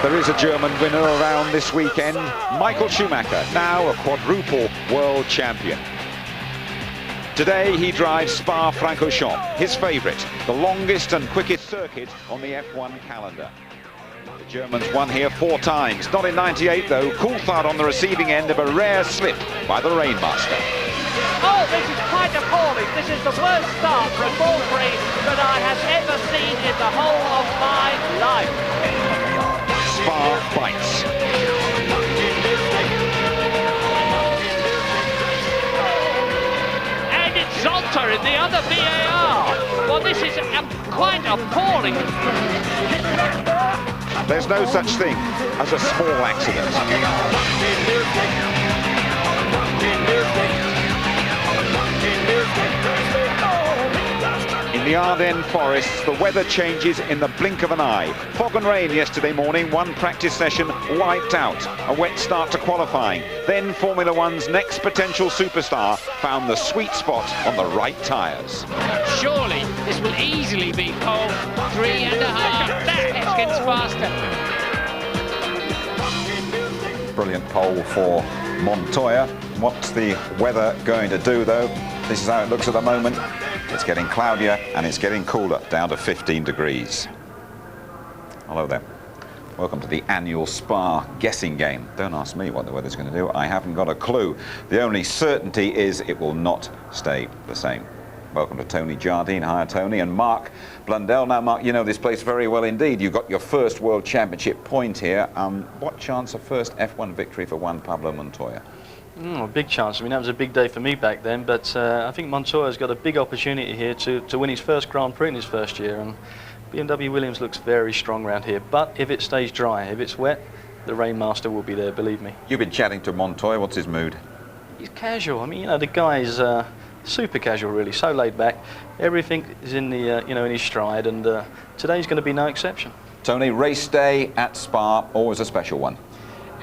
There is a German winner around this weekend, Michael Schumacher, now a quadruple world champion. Today he drives Spa-Francorchamps, his favourite, the longest and quickest circuit on the F1 calendar. The Germans won here 4 times, not in '98 though. Coulthard on the receiving end of a rare slip by the Rainmaster. Oh, this is quite appalling. This is the worst start for a Grand Prix that I have ever seen in the whole of my life. Spa bites. And it's Zonta in the other VAR. Well, this is quite appalling. There's no such thing as a small accident. In the Ardennes forests, the weather changes in the blink of an eye. Fog and rain yesterday morning, one practice session wiped out. A wet start to qualifying. Then Formula One's next potential superstar found the sweet spot on the right tyres. Surely this will easily be pole 3.5 seconds faster. Brilliant pole for Montoya. What's the weather going to do though? This is how it looks at the moment. It's getting cloudier and it's getting cooler, down to 15 degrees. Hello there. Welcome to the annual Spa guessing game. Don't ask me what the weather's going to do. I haven't got a clue. The only certainty is it will not stay the same. Welcome to Tony Jardine. Hi, Tony. And Mark Blundell. Now, Mark, you know this place very well indeed. You got your first World Championship point here. What chance of first F1 victory for Juan Pablo Montoya? A big chance. I mean, that was a big day for me back then, but I think Montoya's got a big opportunity here to win his first Grand Prix in his first year, and BMW Williams looks very strong around here. But if it stays dry, if it's wet, the Rainmaster will be there, believe me. You've been chatting to Montoya. What's his mood? He's casual. I mean, you know, the guy's super casual, really, so laid back. Everything is in the in his stride, and today's going to be no exception. Tony, race day at Spa, always a special one.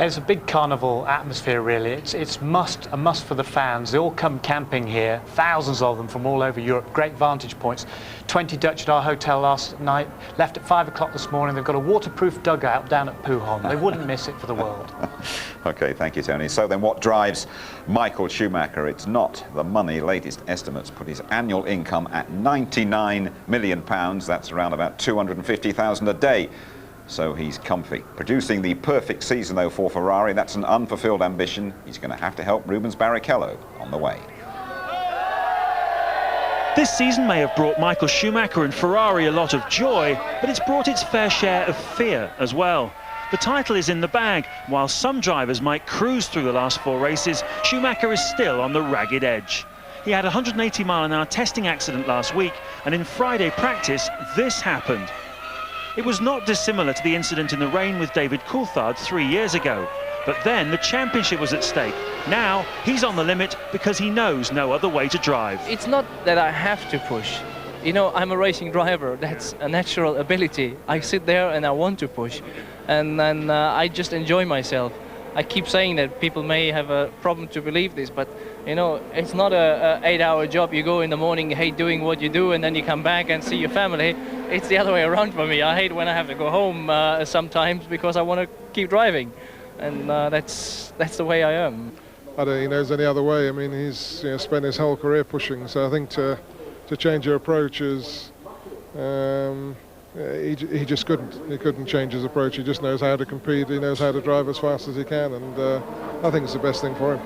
It's a big carnival atmosphere, really. It's a must for the fans. They all come camping here, thousands of them from all over Europe, great vantage points. 20 Dutch at our hotel last night, left at 5 o'clock this morning. They've got a waterproof dugout down at Pujon. They wouldn't miss it for the world. OK, thank you, Tony. So then what drives Michael Schumacher? It's not the money. Latest estimates put his annual income at £99 million. That's around about $250,000 a day. So he's comfy. Producing the perfect season, though, for Ferrari, that's an unfulfilled ambition. He's going to have to help Rubens Barrichello on the way. This season may have brought Michael Schumacher and Ferrari a lot of joy, but it's brought its fair share of fear as well. The title is in the bag. While some drivers might cruise through the last 4 races, Schumacher is still on the ragged edge. He had a 180-mile-an-hour testing accident last week, and in Friday practice, this happened. It was not dissimilar to the incident in the rain with David Coulthard 3 years ago. But then the championship was at stake. Now he's on the limit because he knows no other way to drive. It's not that I have to push. You know, I'm a racing driver. That's a natural ability. I sit there and I want to push. And then I just enjoy myself. I keep saying that people may have a problem to believe this, but you know, it's not a 8-hour job. You go in the morning, hate doing what you do, and then you come back and see your family. It's the other way around for me. I hate when I have to go home sometimes because I want to keep driving, and that's the way I am. I don't think he knows any other way. I mean, he's spent his whole career pushing, so I think to change your approach is he just couldn't. He couldn't change his approach. He just knows how to compete. He knows how to drive as fast as he can, and I think it's the best thing for him.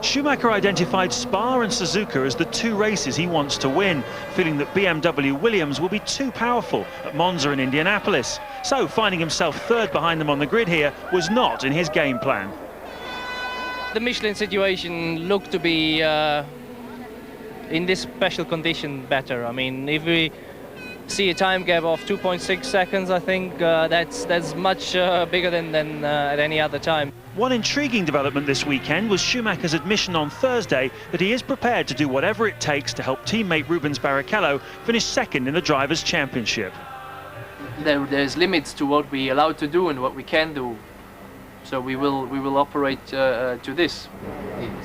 Schumacher identified Spa and Suzuka as the two races he wants to win, feeling that BMW Williams will be too powerful at Monza and Indianapolis. So finding himself third behind them on the grid here was not in his game plan. The Michelin situation looked to be in this special condition better. I mean, if we see a time gap of 2.6 seconds, I think that's much bigger than at any other time. One intriguing development this weekend was Schumacher's admission on Thursday that he is prepared to do whatever it takes to help teammate Rubens Barrichello finish second in the Drivers' Championship. There's limits to what we allowed to do and what we can do, so we will operate to this.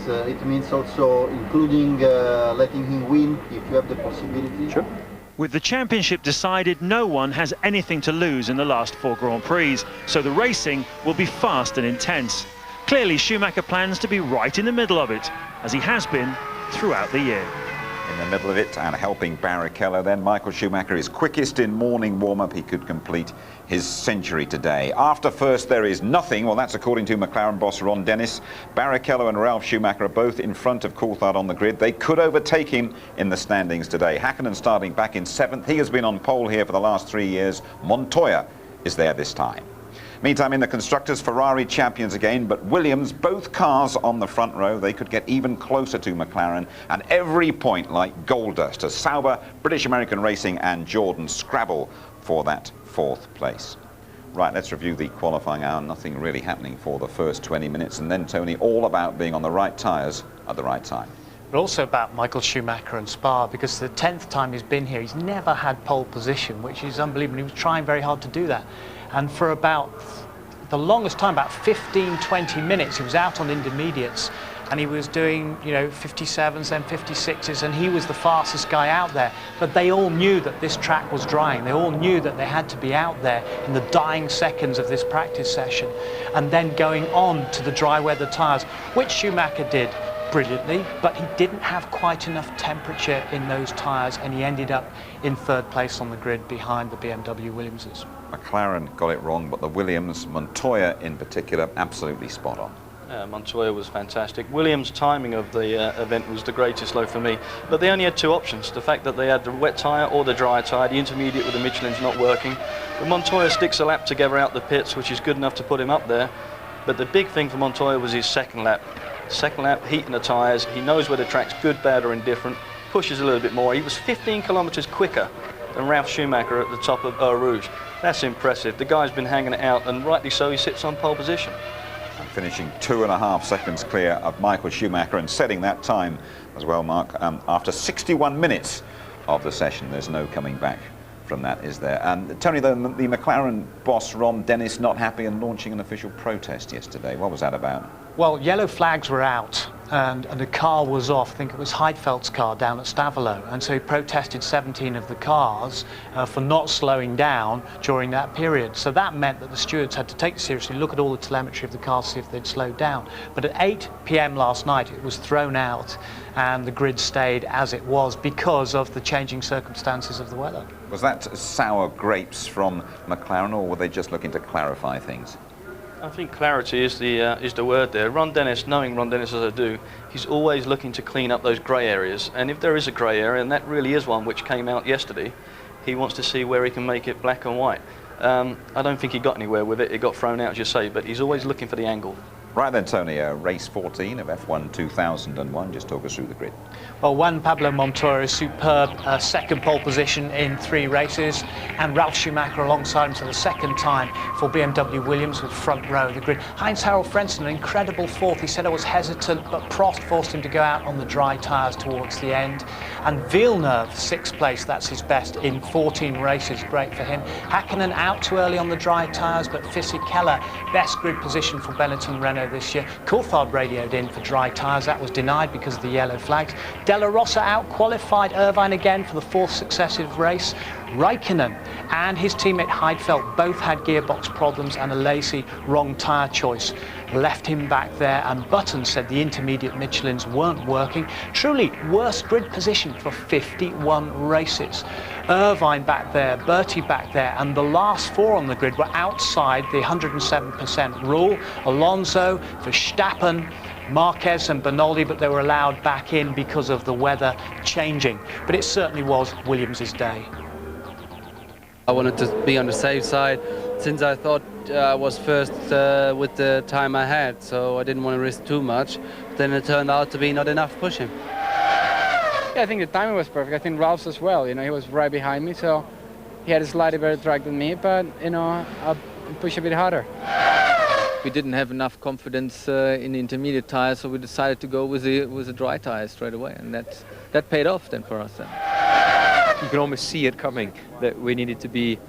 It means also including letting him win if you have the possibility. Sure. With the championship decided, no one has anything to lose in the last 4 Grand Prix, so the racing will be fast and intense. Clearly, Schumacher plans to be right in the middle of it, as he has been throughout the year. In the middle of it and helping Barrichello then, Michael Schumacher is quickest in morning warm-up. He could complete his century today. After first there is nothing, well that's according to McLaren boss Ron Dennis. Barrichello and Ralf Schumacher are both in front of Coulthard on the grid. They could overtake him in the standings today. Hakkinen starting back in 7th. He has been on pole here for the last 3 years. Montoya is there this time. Meantime, in the Constructors, Ferrari champions again, but Williams, both cars on the front row, they could get even closer to McLaren, and every point like gold dust as Sauber, British American Racing and Jordan scrabble for that 4th place. Right, let's review the qualifying hour. Nothing really happening for the first 20 minutes, and then, Tony, all about being on the right tyres at the right time. But also about Michael Schumacher and Spa, because the 10th time he's been here, he's never had pole position, which is unbelievable. He was trying very hard to do that. And for about the longest time, about 15, 20 minutes, he was out on intermediates and he was doing, 57s, then 56s, and he was the fastest guy out there. But they all knew that this track was drying. They all knew that they had to be out there in the dying seconds of this practice session and then going on to the dry weather tyres, which Schumacher did brilliantly, but he didn't have quite enough temperature in those tyres and he ended up in 3rd place on the grid behind the BMW Williamses. McLaren got it wrong, but the Williams, Montoya in particular, absolutely spot on. Montoya was fantastic. Williams' timing of the event was the greatest though for me, but they only had 2 options. The fact that they had the wet tyre or the dry tyre, the intermediate with the Michelin's not working. But Montoya sticks a lap together out the pits, which is good enough to put him up there. But the big thing for Montoya was his second lap. Second lap, heating the tyres, he knows where the track's good, bad or indifferent, pushes a little bit more. He was 15 kilometres quicker than Ralf Schumacher at the top of Eau Rouge. That's impressive. The guy's been hanging it out, and rightly so, he sits on pole position. And finishing 2.5 seconds clear of Michael Schumacher and setting that time as well, Mark, after 61 minutes of the session. There's no coming back from that, is there? And Tony, the McLaren boss Ron Dennis not happy and launching an official protest yesterday. What was that about? Well, yellow flags were out and the car was off. I think it was Heidfeldt's car down at Stavelot, and so he protested 17 of the cars for not slowing down during that period. So that meant that the stewards had to take it seriously, look at all the telemetry of the cars, see if they'd slowed down. But at 8 p.m. last night it was thrown out and the grid stayed as it was because of the changing circumstances of the weather. Was that sour grapes from McLaren, or were they just looking to clarify things? I think clarity is the word there. Ron Dennis, knowing Ron Dennis as I do, he's always looking to clean up those grey areas. And if there is a grey area, and that really is one which came out yesterday, he wants to see where he can make it black and white. I don't think he got anywhere with it. It got thrown out, as you say, but he's always looking for the angle. Right then, Tony, race 14 of F1 2001. Just talk us through the grid. Well, Juan Pablo Montoya is superb, second pole position in 3 races, and Ralf Schumacher alongside him for the second time for BMW Williams with front row of the grid. Heinz-Harald Frentzen, an incredible 4th. He said I was hesitant, but Prost forced him to go out on the dry tyres towards the end. And Villeneuve, 6th place, that's his best in 14 races, great for him. Hakkinen out too early on the dry tyres, but Fisichella, best grid position for Benetton Renault this year. Coulthard radioed in for dry tyres, that was denied because of the yellow flags. De La Rosa out qualified Irvine again for the 4th successive race. Raikkonen and his teammate Heidfeldt both had gearbox problems and a lazy wrong tyre choice left him back there, and Button said the intermediate Michelins weren't working. Truly worst grid position for 51 races. Irvine back there, Bertie back there, and the last 4 on the grid were outside the 107% rule. Alonso, Verstappen, Marquez and Bernoldi, but they were allowed back in because of the weather changing. But it certainly was Williams' day. I wanted to be on the safe side since I thought I was first with the time I had, so I didn't want to risk too much. Then it turned out to be not enough pushing. Yeah, I think the timing was perfect. I think Ralph's as well. You know, he was right behind me, so he had a slightly better track than me, but you know, I push a bit harder. We didn't have enough confidence in the intermediate tires, so we decided to go with the dry tires straight away, and that paid off then for us. You can almost see it coming, that we needed to be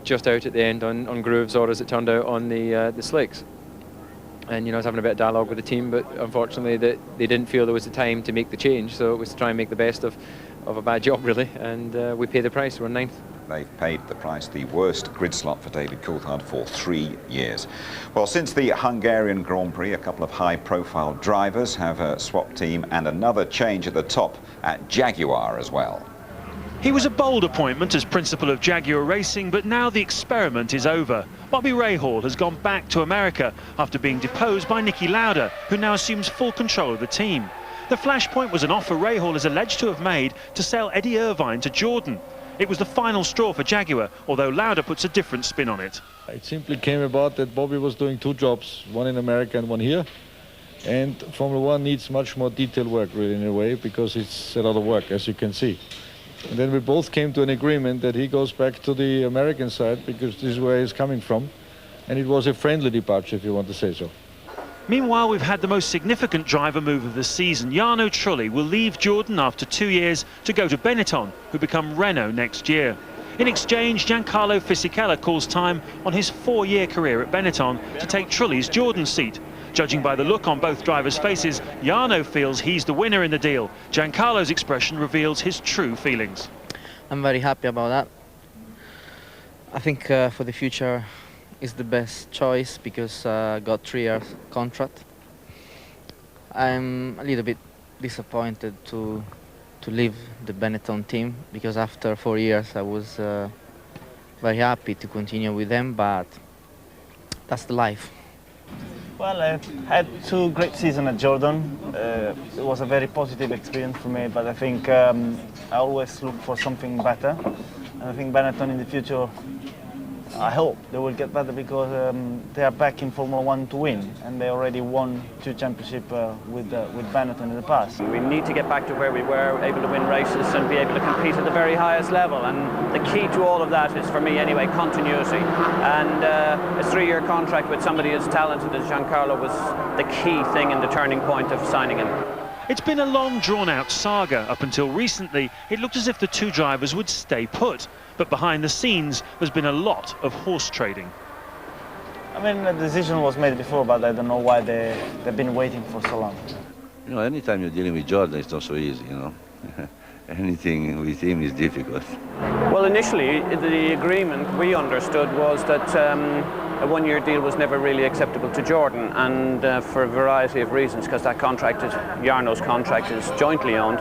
just out at the end on grooves, or as it turned out on the slicks. And you know, I was having a bit of dialogue with the team, but unfortunately they didn't feel there was the time to make the change, so it was to try and make the best of a bad job really, and we paid the price. We're in 9th. They've paid the price, the worst grid slot for David Coulthard for 3 years. Well, since the Hungarian Grand Prix, a couple of high-profile drivers have swapped team, and another change at the top at Jaguar as well. He was a bold appointment as principal of Jaguar Racing, but now the experiment is over. Bobby Rahal has gone back to America after being deposed by Niki Lauda, who now assumes full control of the team. The flashpoint was an offer Rahal is alleged to have made to sell Eddie Irvine to Jordan. It was the final straw for Jaguar, although Lauda puts a different spin on it. It simply came about that Bobby was doing 2 jobs, one in America and one here. And Formula One needs much more detailed work, really, in a way, because it's a lot of work, as you can see. And then we both came to an agreement that he goes back to the American side, because this is where he's coming from. And it was a friendly departure, if you want to say so. Meanwhile, we've had the most significant driver move of the season. Jarno Trulli will leave Jordan after 2 years to go to Benetton, who become Renault next year. In exchange, Giancarlo Fisichella calls time on his 4-year career at Benetton to take Trulli's Jordan seat. Judging by the look on both drivers' faces, Jarno feels he's the winner in the deal. Giancarlo's expression reveals his true feelings. I'm very happy about that. I think for the future is the best choice because I got 3 years contract. I'm a little bit disappointed to leave the Benetton team because after 4 years I was very happy to continue with them, but that's the life. Well, I had 2 great seasons at Jordan. It was a very positive experience for me, but I think I always look for something better. And I think Benetton in the future, I hope they will get better because they are back in Formula One to win, and they already won 2 championships with Benetton in the past. We need to get back to where we were, able to win races and be able to compete at the very highest level. And the key to all of that is, for me anyway, continuity. And a 3-year contract with somebody as talented as Giancarlo was the key thing and the turning point of signing him. It's been a long, drawn-out saga. Up until recently, it looked as if the 2 drivers would stay put. But behind the scenes, there's been a lot of horse trading. I mean, the decision was made before, but I don't know why they've been waiting for so long. You know, anytime you're dealing with Jordan, it's not so easy, you know. Anything with him is difficult. Well, initially, the agreement we understood was that a 1-year deal was never really acceptable to Jordan, and for a variety of reasons, because that contract is, Jarno's contract is jointly owned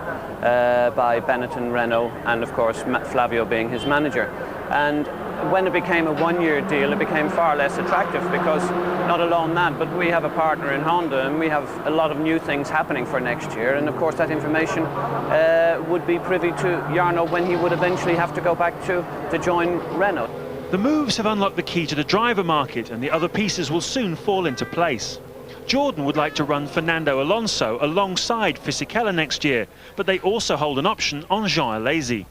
by Benetton, Renault, and of course Flavio being his manager. And when it became a 1-year deal, it became far less attractive because not alone that, but we have a partner in Honda and we have a lot of new things happening for next year. And of course that information would be privy to Jarno when he would eventually have to go back to join Renault. The moves have unlocked the key to the driver market, and the other pieces will soon fall into place. Jordan would like to run Fernando Alonso alongside Fisichella next year, but they also hold an option on Jean Alesi.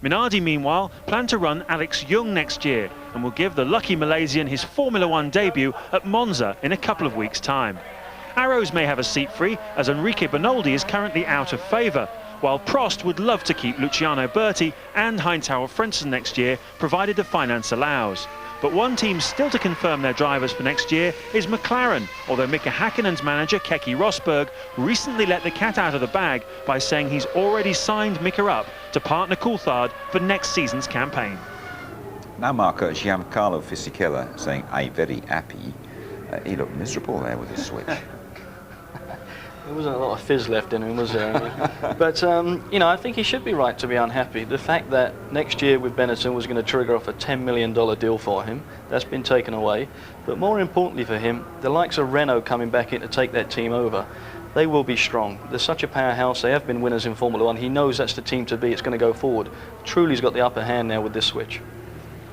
Minardi, meanwhile, plan to run Alex Young next year and will give the lucky Malaysian his Formula One debut at Monza in a couple of weeks' time. Arrows may have a seat free, as Enrique Bernoldi is currently out of favour, while Prost would love to keep Luciano Berti and Heinz-Harald Frentzen next year, provided the finance allows. But one team still to confirm their drivers for next year is McLaren, although Mika Häkkinen's manager Keke Rosberg recently let the cat out of the bag by saying he's already signed Mika up to partner Coulthard for next season's campaign. Now, Marco, Giancarlo Fisichella saying, "I'm very happy." He looked miserable there with his switch. There wasn't a lot of fizz left in him, was there? But, you know, I think he should be right to be unhappy. The fact that next year with Benetton was going to trigger off a $10 million deal for him, that's been taken away. But more importantly for him, the likes of Renault coming back in to take that team over, they will be strong. They're such a powerhouse. They have been winners in Formula One. He knows that's the team to be. It's going to go forward. Truly's got the upper hand now with this switch.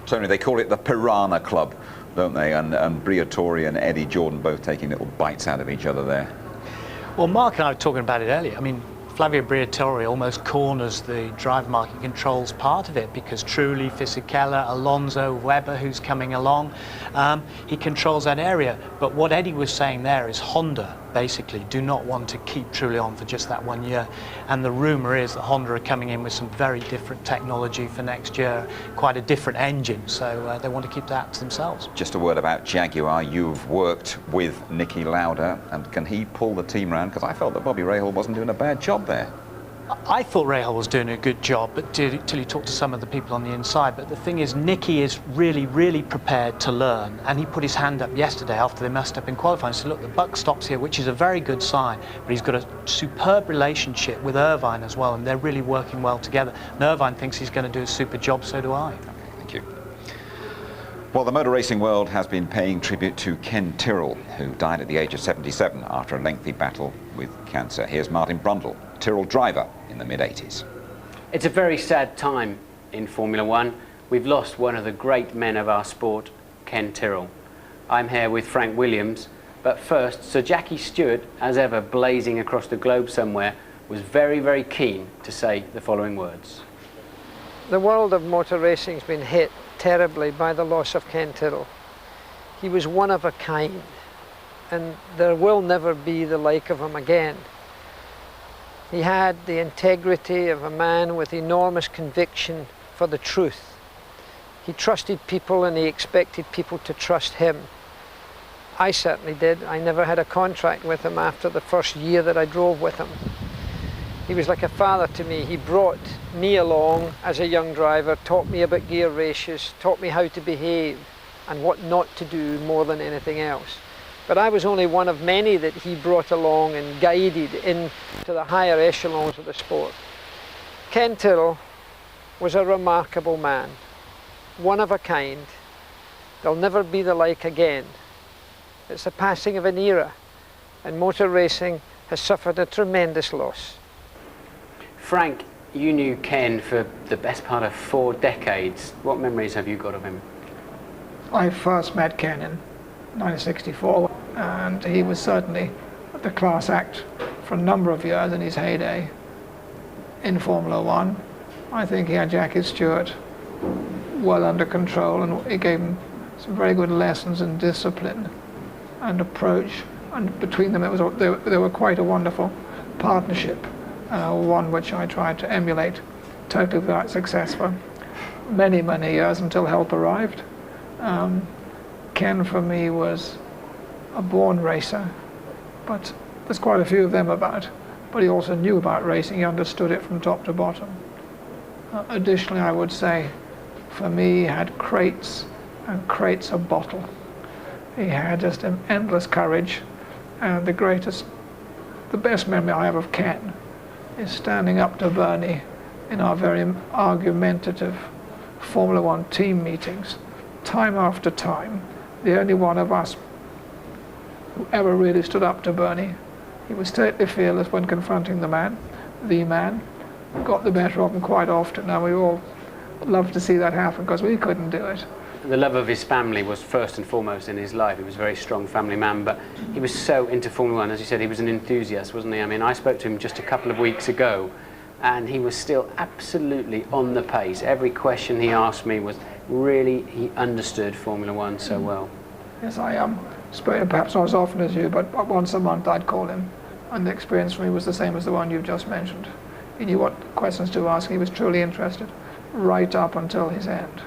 Tony, they call it the Piranha Club, don't they? And Briatore and Eddie Jordan both taking little bites out of each other there. Well, Mark and I were talking about it earlier. I mean, Flavio Briatore almost corners the drive market controls part of it, because Trulli, Fisichella, Alonso, Webber, who's coming along, he controls that area. But what Eddie was saying there is Honda basically do not want to keep Trulli on for just that 1 year. And the rumour is that Honda are coming in with some very different technology for next year, quite a different engine, so they want to keep that to themselves. Just a word about Jaguar. You've worked with Niki Lauda, and can he pull the team round? Because I felt that Bobby Rahal wasn't doing a bad job there. I thought Rahal was doing a good job, but till you talk to some of the people on the inside. But the thing is, Nicky is really, really prepared to learn, and he put his hand up yesterday after they messed up in qualifying and said, look, the buck stops here, which is a very good sign, but he's got a superb relationship with Irvine as well, and they're really working well together. And Irvine thinks he's going to do a super job, so do I. Thank you. Well, the motor racing world has been paying tribute to Ken Tyrrell, who died at the age of 77 after a lengthy battle with cancer. Here's Martin Brundle, Tyrrell driver in the mid-80s. It's a very sad time in Formula One. We've lost one of the great men of our sport, Ken Tyrrell. I'm here with Frank Williams, but first, Sir Jackie Stewart, as ever blazing across the globe somewhere, was very, very keen to say the following words. The world of motor racing's been hit terribly by the loss of Ken Tyrrell. He was one of a kind, and there will never be the like of him again. He had the integrity of a man with enormous conviction for the truth. He trusted people and he expected people to trust him. I certainly did. I never had a contract with him after the first year that I drove with him. He was like a father to me. He brought me along as a young driver, taught me about gear ratios, taught me how to behave and what not to do more than anything else. But I was only one of many that he brought along and guided into the higher echelons of the sport. Ken Tyrrell was a remarkable man, one of a kind. There'll never be the like again. It's the passing of an era, and motor racing has suffered a tremendous loss. Frank, you knew Ken for the best part of 4 decades. What memories have you got of him? I first met Ken in 1964, and he was certainly the class act for a number of years in his heyday in Formula One. I think he had Jackie Stewart well under control, and he gave him some very good lessons in discipline and approach, and between them they were quite a wonderful partnership, one which I tried to emulate, totally without success for many, many years until help arrived. Ken for me was a born racer, but there's quite a few of them about, but he also knew about racing. He understood it from top to bottom. Additionally, I would say for me he had crates and crates of bottle. He had just an endless courage, and the best memory I have of Ken is standing up to Bernie in our very argumentative Formula One team meetings, time after time. The only one of us who ever really stood up to Bernie. He was totally fearless when confronting the man, got the better of him quite often, and we all loved to see that happen because we couldn't do it. The love of his family was first and foremost in his life. He was a very strong family man, but he was so into Formula One. As you said, he was an enthusiast, wasn't he? I mean, I spoke to him just a couple of weeks ago, and he was still absolutely on the pace. Every question he asked me was really, he understood Formula One so well. Yes, I spoke to him perhaps not as often as you, but once a month I'd call him, and the experience for me was the same as the one you've just mentioned. He knew what questions to ask. He was truly interested right up until his end.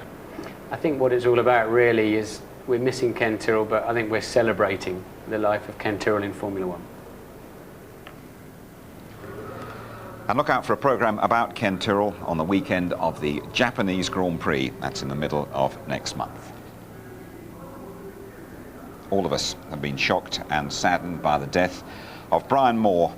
I think what it's all about really is we're missing Ken Tyrrell, but I think we're celebrating the life of Ken Tyrrell in Formula One. And look out for a programme about Ken Tyrrell on the weekend of the Japanese Grand Prix. That's in the middle of next month. All of us have been shocked and saddened by the death of Brian Moore.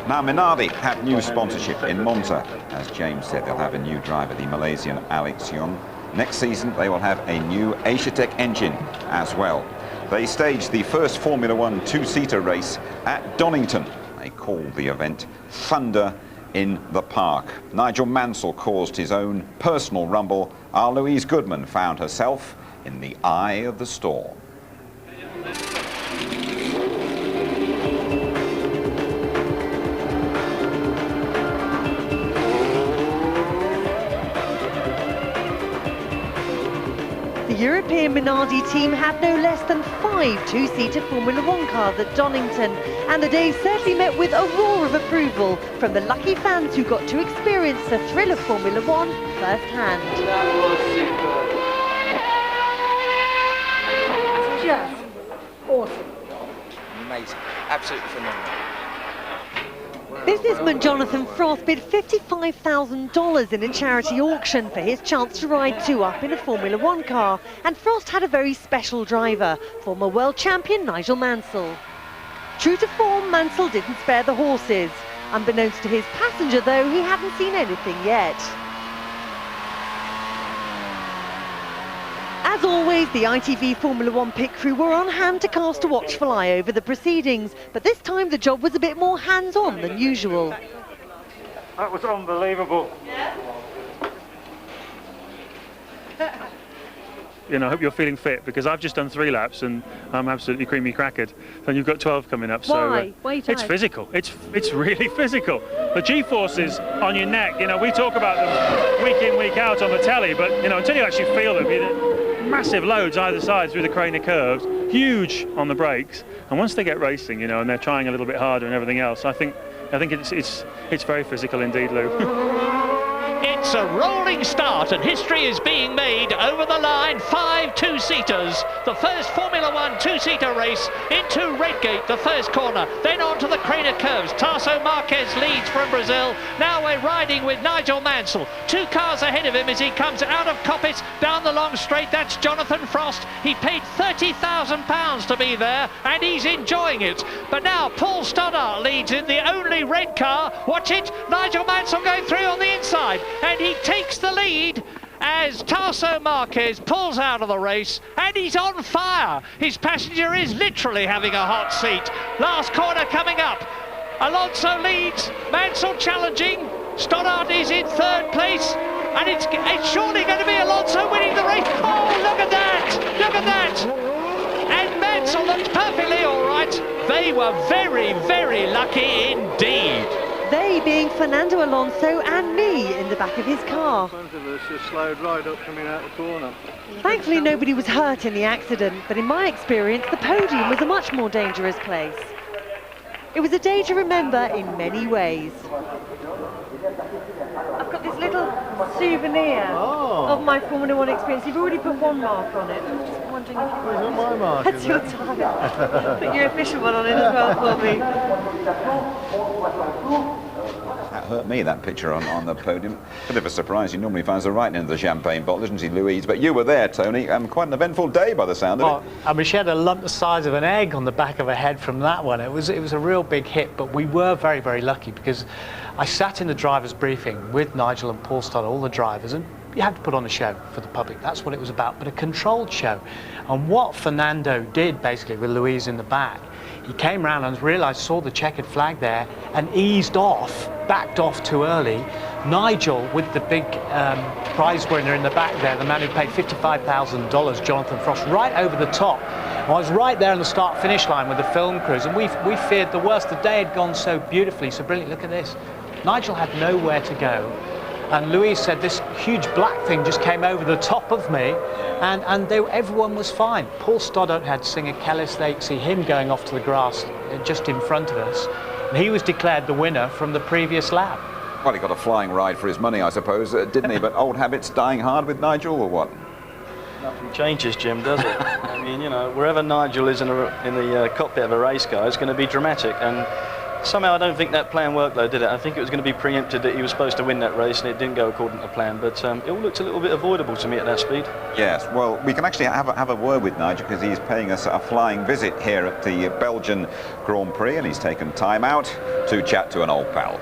Now, Minardi have new sponsorship in Monza. As James said, they'll have a new driver, the Malaysian Alex Young. Next season, they will have a new Asiatech engine as well. They staged the first Formula One two-seater race at Donington. They called the event Thunder in the Park. Nigel Mansell caused his own personal rumble. Our Louise Goodman found herself in the eye of the storm. The European Minardi team had no less than 5 two-seater Formula One cars at Donington, and the day certainly met with a roar of approval from the lucky fans who got to experience the thrill of Formula One firsthand. That was Just awesome. amazing, absolutely phenomenal. Businessman Jonathan Frost bid $55,000 in a charity auction for his chance to ride 2 up in a Formula One car, and Frost had a very special driver, former world champion Nigel Mansell. True to form, Mansell didn't spare the horses. Unbeknownst to his passenger though, he hadn't seen anything yet. As always, the ITV Formula One pit crew were on hand to cast a watchful eye over the proceedings, but this time the job was a bit more hands-on than usual. That was unbelievable. You know, I hope you're feeling fit, because I've just done 3 laps and I'm absolutely creamy crackered. And you've got 12 coming up. Why? So it's physical. It's really physical. The G-forces on your neck, you know, we talk about them week in, week out on the telly, but you know, until you actually feel them, massive loads either side through the Craner curves, huge on the brakes, and once they get racing, you know, and they're trying a little bit harder and everything else, I think it's very physical indeed, Lou. It's a rolling start and history is being made over the line. 5 two-seaters. The first Formula One two-seater race into Redgate, the first corner. Then on to the Craner curves. Tasso Marquez leads from Brazil. Now we're riding with Nigel Mansell. 2 cars ahead of him as he comes out of Coppice down the long straight. That's Jonathan Frost. He paid £30,000 to be there and he's enjoying it. But now Paul Stoddart leads in the only red car. Watch it. Nigel Mansell going through on the inside. And he takes the lead as Tasso Marquez pulls out of the race, and he's on fire. His passenger is literally having a hot seat. Last corner coming up. Alonso leads, Mansell challenging. Stoddart is in 3rd place, and it's surely going to be Alonso winning the race. Oh, look at that! Look at that! And Mansell looked perfectly all right. They were very, very lucky indeed. They being Fernando Alonso and me in the back of his car. Front of us just slowed right up coming out the corner. Thankfully nobody was hurt in the accident, but in my experience the podium was a much more dangerous place. It was a day to remember in many ways. I've got this little souvenir of my Formula One experience. You've already put 1 mark on it. I'm just wondering if you want my mark? That's your time. Put your official one on it as well for me. That hurt me, that picture on the podium. Bit of a surprise. He normally finds the right end of the champagne bottle, isn't he, Louise? But you were there, Tony. Quite an eventful day by the sound of it. I mean, she had a lump the size of an egg on the back of her head from that one. It was a real big hit, but we were very, very lucky because I sat in the driver's briefing with Nigel and Paul Stoddart, all the drivers, and you had to put on a show for the public. That's what it was about, but a controlled show. And what Fernando did, basically, with Louise in the back, he came round and realised, saw the checkered flag there, and eased off, backed off too early. Nigel, with the big prize winner in the back there, the man who paid $55,000, Jonathan Frost, right over the top. I was right there on the start-finish line with the film crews, and we feared the worst. The day had gone so beautifully, so brilliant. Look at this. Nigel had nowhere to go. And Louise said this huge black thing just came over the top of me, and everyone was fine. Paul Stoddart had Singer Kellis. They see him going off to the grass just in front of us, and he was declared the winner from the previous lap. Well, he got a flying ride for his money, I suppose, didn't he? But old habits dying hard with Nigel, or what? Nothing changes, Jim, does it? I mean, you know, wherever Nigel is in the cockpit of a race car, it's going to be dramatic. And Somehow I don't think that plan worked though, did it? I think it was going to be preempted that he was supposed to win that race and it didn't go according to plan, but it all looked a little bit avoidable to me at that speed. Yes, well, we can actually have a word with Nigel because he's paying us a flying visit here at the Belgian Grand Prix, and he's taken time out to chat to an old pal.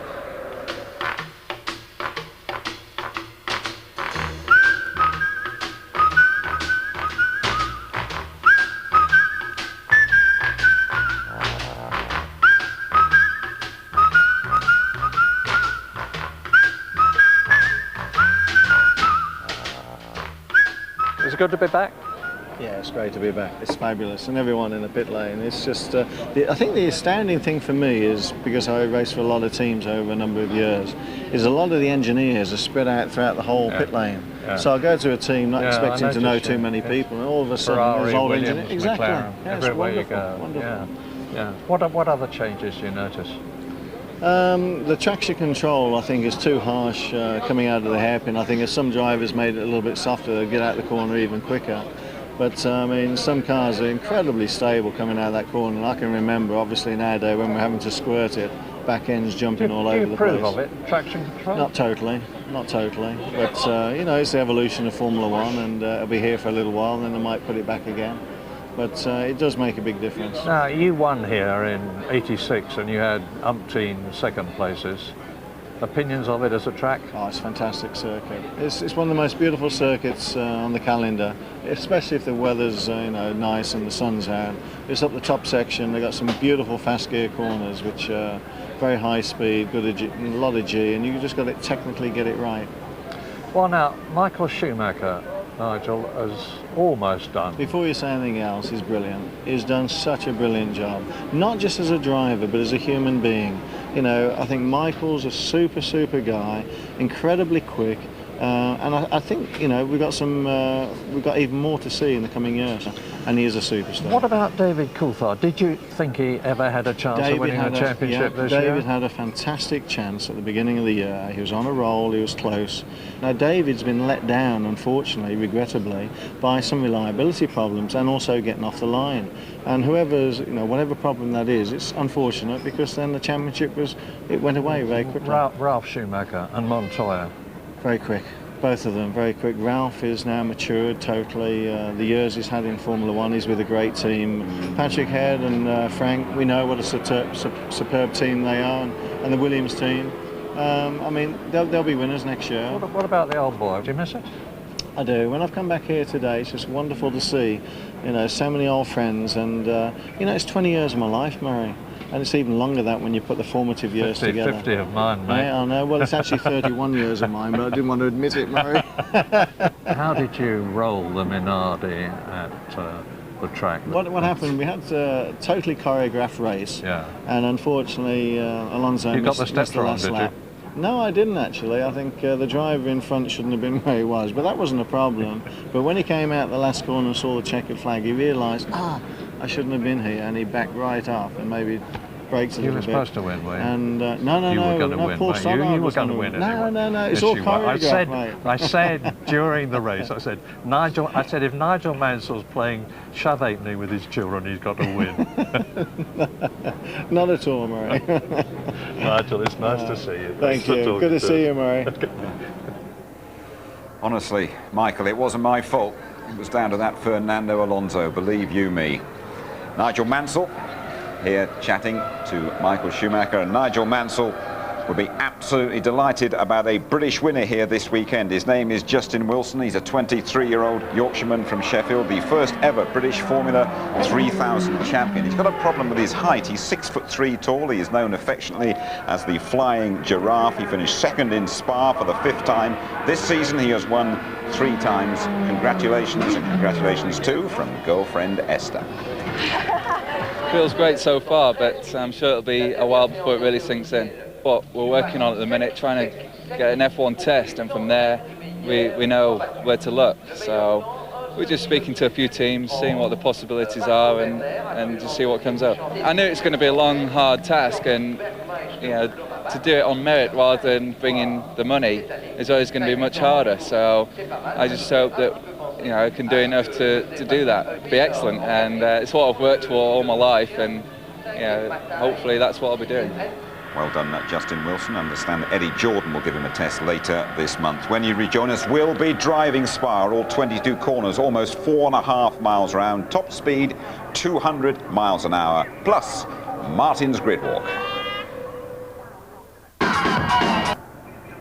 Is it good to be back? Yeah, it's great to be back. It's fabulous, and everyone in the pit lane. It's just, I think the astounding thing for me is, because I race for a lot of teams over a number of years, is a lot of the engineers are spread out throughout the whole pit lane. Yeah. So I go to a team not expecting to know too many yes. people, and all of a sudden Ferrari, there's old Williams, engineers. Exactly. McLaren, Yeah, it's everywhere wonderful. you go. Wonderful. Yeah. What other changes do you notice? The traction control, I think, is too harsh coming out of the hairpin. I think if some drivers made it a little bit softer, they'd get out the corner even quicker. But I mean, some cars are incredibly stable coming out of that corner. And I can remember, obviously nowadays, when we're having to squirt it, back ends jumping all over the place. Do you approve of it, traction control? Not totally. But you know, it's the evolution of Formula One, and it'll be here for a little while, and then they might put it back again. But it does make a big difference. Now, you won here in '86 and you had umpteen second places. Opinions of it as a track? Oh, it's a fantastic circuit. It's one of the most beautiful circuits on the calendar, especially if the weather's nice and the sun's out. It's up the top section. They've got some beautiful fast gear corners, which are very high speed, good a lot of G, and you just got to technically get it right. Well, now, Michael Schumacher, Nigel, has almost done. Before you say anything else, he's brilliant. He's done such a brilliant job, not just as a driver, but as a human being. You know, I think Michael's a super guy, incredibly quick, and I think, you know, we've got even more to see in the coming years, and he is a superstar. What about David Coulthard? Did you think he ever had a chance of winning a championship this year? David had a fantastic chance at the beginning of the year. He was on a roll, he was close. Now David's been let down, unfortunately, regrettably, by some reliability problems and also getting off the line. And whatever problem that is, it's unfortunate, because then the championship went away very quickly. Ralph Schumacher and Montoya. Very quick, both of them very quick. Ralph is now matured totally. The years he's had in Formula One, he's with a great team. Patrick Head and Frank, we know what a superb team they are, and the Williams team. I mean, they'll be winners next year. What about the old boy? Do you miss it? I do. When I've come back here today, it's just wonderful to see, you know, so many old friends, and you know, it's 20 years of my life, Murray. And it's even longer that when you put the formative years together. 50 of mine, mate. Yeah, I know. Well, it's actually 31 years of mine, but I didn't want to admit it, Murray. How did you roll the Minardi at the track? What happened? We had a totally choreographed race. Yeah. And unfortunately, Alonso missed the last lap. No, I didn't actually. I think the driver in front shouldn't have been where he was, but that wasn't a problem. But when he came out the last corner and saw the checkered flag, he realised, I shouldn't have been here, and he backed right off and maybe brakes a little bit. You were supposed to win, were you? And you were going to win, Paul mate. You were going to win anyway. No, it's all choreographed, mate. I said during the race, I said, if Nigel Mansell's playing Shove Halfpenny with his children, he's got to win. Not at all, Murray. Nigel, it's nice to see you. Thank you. Good to see you, Murray. Honestly, Michael, it wasn't my fault. It was down to that Fernando Alonso, believe you me. Nigel Mansell here chatting to Michael Schumacher, and Nigel Mansell would be absolutely delighted about a British winner here this weekend. His name is Justin Wilson. He's a 23-year-old Yorkshireman from Sheffield, the first ever British Formula 3000 champion. He's got a problem with his height. He's 6'3" tall. He is known affectionately as the Flying Giraffe. He finished second in Spa for the 5th time. This season he has won 3 times. Congratulations, and congratulations too from girlfriend Esther. Feels great so far, but I'm sure it'll be a while before it really sinks in. But we're working on it at the minute, trying to get an F1 test, and from there we know where to look. So we're just speaking to a few teams, seeing what the possibilities are, and just see what comes up. I knew it's going to be a long, hard task, and you know, to do it on merit rather than bringing the money is always going to be much harder. So I just hope that I can do enough to do that, be excellent, and it's what I've worked for all my life, and hopefully that's what I'll be doing. Well done, Justin Wilson. I understand that Eddie Jordan will give him a test later this month. When you rejoin us, we'll be driving Spa, all 22 corners, almost 4.5 miles round, top speed 200 miles an hour, plus Martin's grid walk.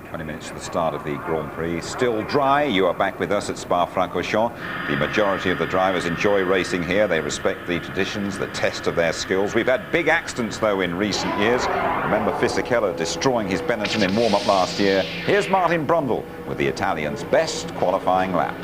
20 minutes to the start of the Grand Prix. Still dry. You are back with us at Spa-Francorchamps. The majority of the drivers enjoy racing here. They respect the traditions, the test of their skills. We've had big accidents, though, in recent years. Remember Fisichella destroying his Benetton in warm-up last year. Here's Martin Brundle with the Italian's best qualifying lap.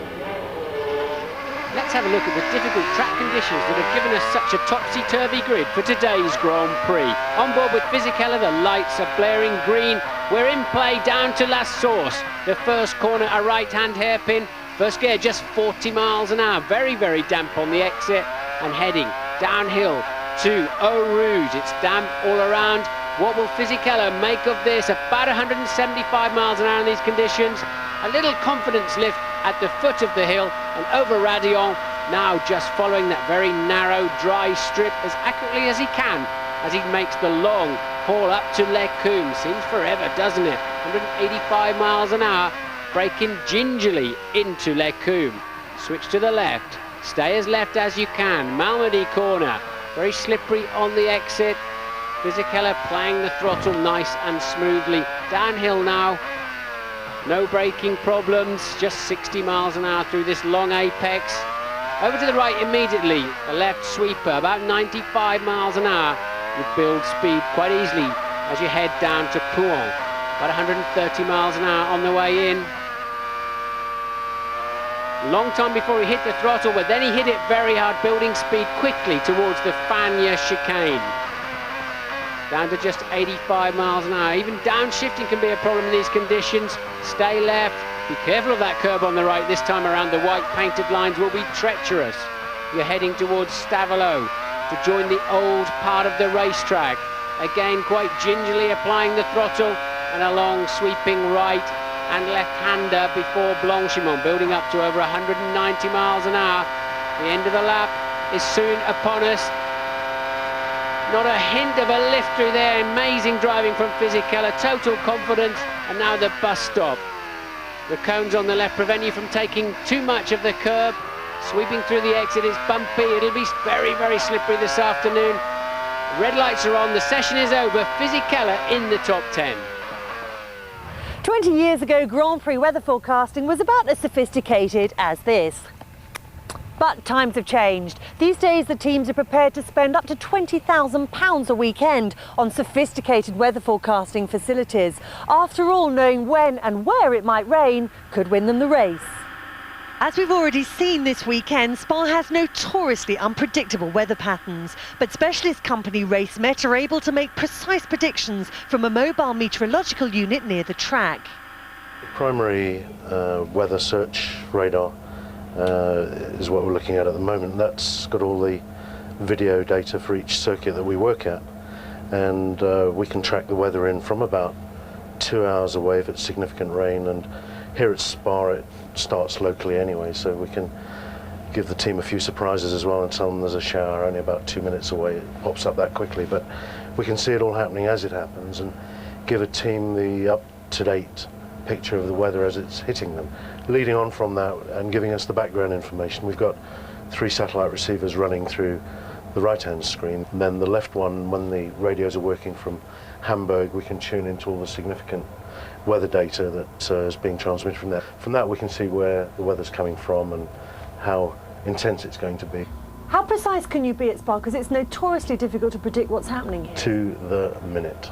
Let's have a look at the difficult track conditions that have given us such a topsy-turvy grid for today's Grand Prix. On board with Fisichella, the lights are blaring green. We're in play down to La Source. The first corner, a right-hand hairpin. First gear, just 40 miles an hour. Very, very damp on the exit and heading downhill to Eau Rouge. It's damp all around. What will Fisichella make of this? About 175 miles an hour in these conditions. A little confidence lift at the foot of the hill and over Radion, now just following that very narrow dry strip as accurately as he can as he makes the long haul up to Les Combes. Seems forever, doesn't it? 185 miles an hour, braking gingerly into Les Combes. Switch to the left, stay as left as you can. Malmedy corner, very slippery on the exit. Fisichella playing the throttle nice and smoothly. Downhill now. No braking problems, just 60 miles an hour through this long apex. Over to the right immediately, the left sweeper, about 95 miles an hour. You build speed quite easily as you head down to Pouhon. About 130 miles an hour on the way in. Long time before he hit the throttle, but then he hit it very hard, building speed quickly towards the Fagnes chicane. Down to just 85 miles an hour. Even downshifting can be a problem in these conditions. Stay left. Be careful of that curb on the right. This time around, the white painted lines will be treacherous. You're heading towards Stavelot to join the old part of the racetrack. Again, quite gingerly applying the throttle and a long sweeping right and left-hander before Blanchimont, building up to over 190 miles an hour. The end of the lap is soon upon us. Not a hint of a lift through there. Amazing driving from Fisichella, total confidence, and now the bus stop. The cones on the left prevent you from taking too much of the curb. Sweeping through the exit is bumpy. It'll be very, very slippery this afternoon. Red lights are on, the session is over. Fisichella in the top 10. 20 years ago, Grand Prix weather forecasting was about as sophisticated as this. But times have changed. These days the teams are prepared to spend up to £20,000 a weekend on sophisticated weather forecasting facilities. After all, knowing when and where it might rain could win them the race. As we've already seen this weekend, Spa has notoriously unpredictable weather patterns, but specialist company RaceMet are able to make precise predictions from a mobile meteorological unit near the track. The primary weather search radar is what we're looking at the moment. That's got all the video data for each circuit that we work at, and we can track the weather in from about 2 hours away if it's significant rain, and here at Spa it starts locally anyway, so we can give the team a few surprises as well and tell them there's a shower only about 2 minutes away. It pops up that quickly, but we can see it all happening as it happens and give a team the up-to-date picture of the weather as it's hitting them. Leading on from that and giving us the background information, we've got 3 satellite receivers running through the right-hand screen, and then the left one, when the radios are working from Hamburg, we can tune into all the significant weather data that is being transmitted from there. From that we can see where the weather's coming from and how intense it's going to be. How precise can you be at Spa? Because it's notoriously difficult to predict what's happening here. To the minute.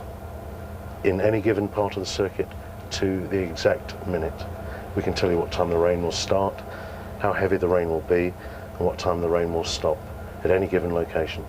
In any given part of the circuit, to the exact minute. We can tell you what time the rain will start, how heavy the rain will be, and what time the rain will stop at any given location.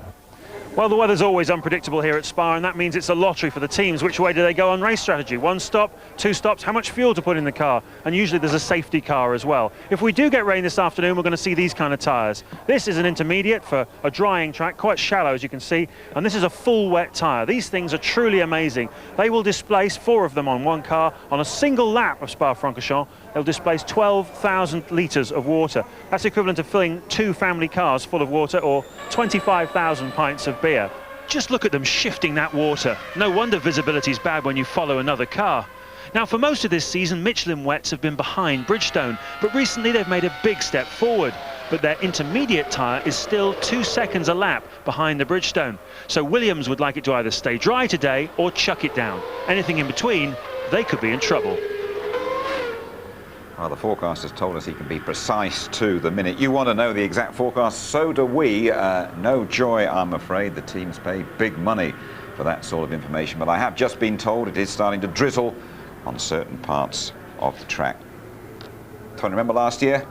Well, the weather's always unpredictable here at Spa, and that means it's a lottery for the teams. Which way do they go on race strategy? 1 stop, 2 stops, how much fuel to put in the car? And usually there's a safety car as well. If we do get rain this afternoon, we're going to see these kind of tyres. This is an intermediate for a drying track, quite shallow as you can see, and this is a full wet tyre. These things are truly amazing. They will displace 4 of them on one car on a single lap of Spa-Francorchamps. They'll displace 12,000 litres of water. That's equivalent to filling 2 family cars full of water or 25,000 pints of beer. Just look at them shifting that water. No wonder visibility's bad when you follow another car. Now, for most of this season, Michelin wets have been behind Bridgestone, but recently they've made a big step forward. But their intermediate tyre is still 2 seconds a lap behind the Bridgestone. So Williams would like it to either stay dry today or chuck it down. Anything in between, they could be in trouble. Well, the forecast has told us he can be precise to the minute. You want to know the exact forecast, so do we. No joy, I'm afraid. The teams pay big money for that sort of information. But I have just been told it is starting to drizzle on certain parts of the track. Tony, remember last year?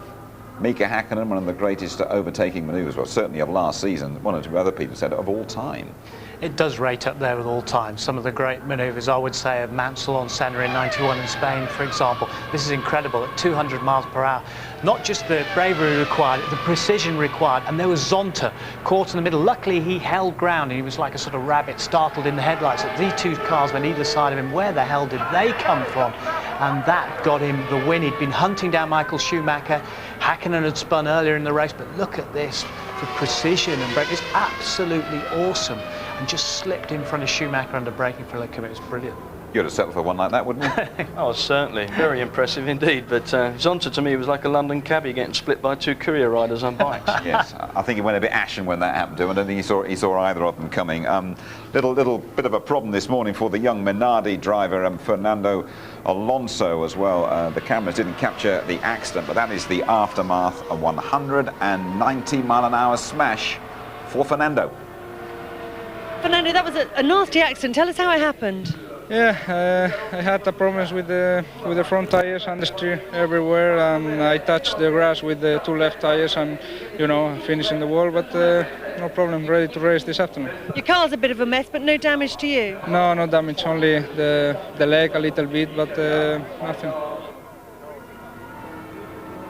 Mika Häkkinen, one of the greatest overtaking manoeuvres, well, certainly of last season. One or two other people said of all time. It does rate up there with all time. Some of the great manoeuvres, I would say, of Mansell on Senna in '91 in Spain, for example. This is incredible at 200 miles per hour. Not just the bravery required, the precision required. And there was Zonta caught in the middle. Luckily, he held ground, and he was like a sort of rabbit startled in the headlights. These two cars went either side of him. Where the hell did they come from? And that got him the win. He'd been hunting down Michael Schumacher. Häkkinen had spun earlier in the race, but look at this. The precision and brake is absolutely awesome. And just slipped in front of Schumacher under braking for a look. It was brilliant. You'd have settled for one like that, wouldn't you? Oh, certainly. Very impressive indeed. But Zonta, to me, was like a London cabbie getting split by two courier riders on bikes. Yes, I think he went a bit ashen when that happened to him. I don't think he saw either of them coming. Little bit of a problem this morning for the young Minardi driver, Fernando Alonso as well. The cameras didn't capture the accident, but that is the aftermath. A 190-mile-an-hour smash for Fernando. Fernando, that was a nasty accident. Tell us how it happened. Yeah, I had the problems with the front tires and the steer everywhere, and I touched the grass with the two left tires and, you know, finishing the wall, but no problem, ready to race this afternoon. Your car's a bit of a mess, but no damage to you? No, no damage, only the leg a little bit, but nothing.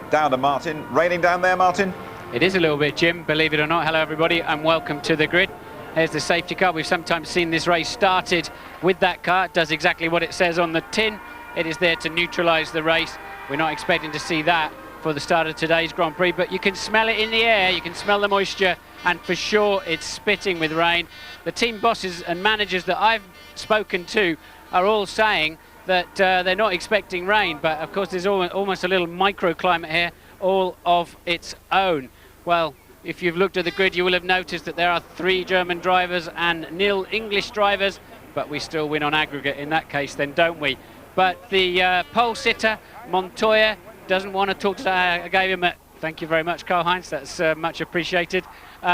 Down to Martin. Raining down there, Martin? It is a little bit, Jim, believe it or not. Hello, everybody, and welcome to the grid. Here's the safety car. We've sometimes seen this race started with that car. It does exactly what it says on the tin. It is there to neutralise the race. We're not expecting to see that for the start of today's Grand Prix, but you can smell it in the air. You can smell the moisture, and for sure it's spitting with rain. The team bosses and managers that I've spoken to are all saying that they're not expecting rain, but of course there's almost a little microclimate here, all of its own. Well, if you've looked at the grid, you will have noticed that there are 3 German drivers and nil English drivers, but we still win on aggregate in that case then, don't we? But the pole sitter, Montoya, doesn't want to talk to I gave him a thank you very much, Karl-Heinz, that's much appreciated. He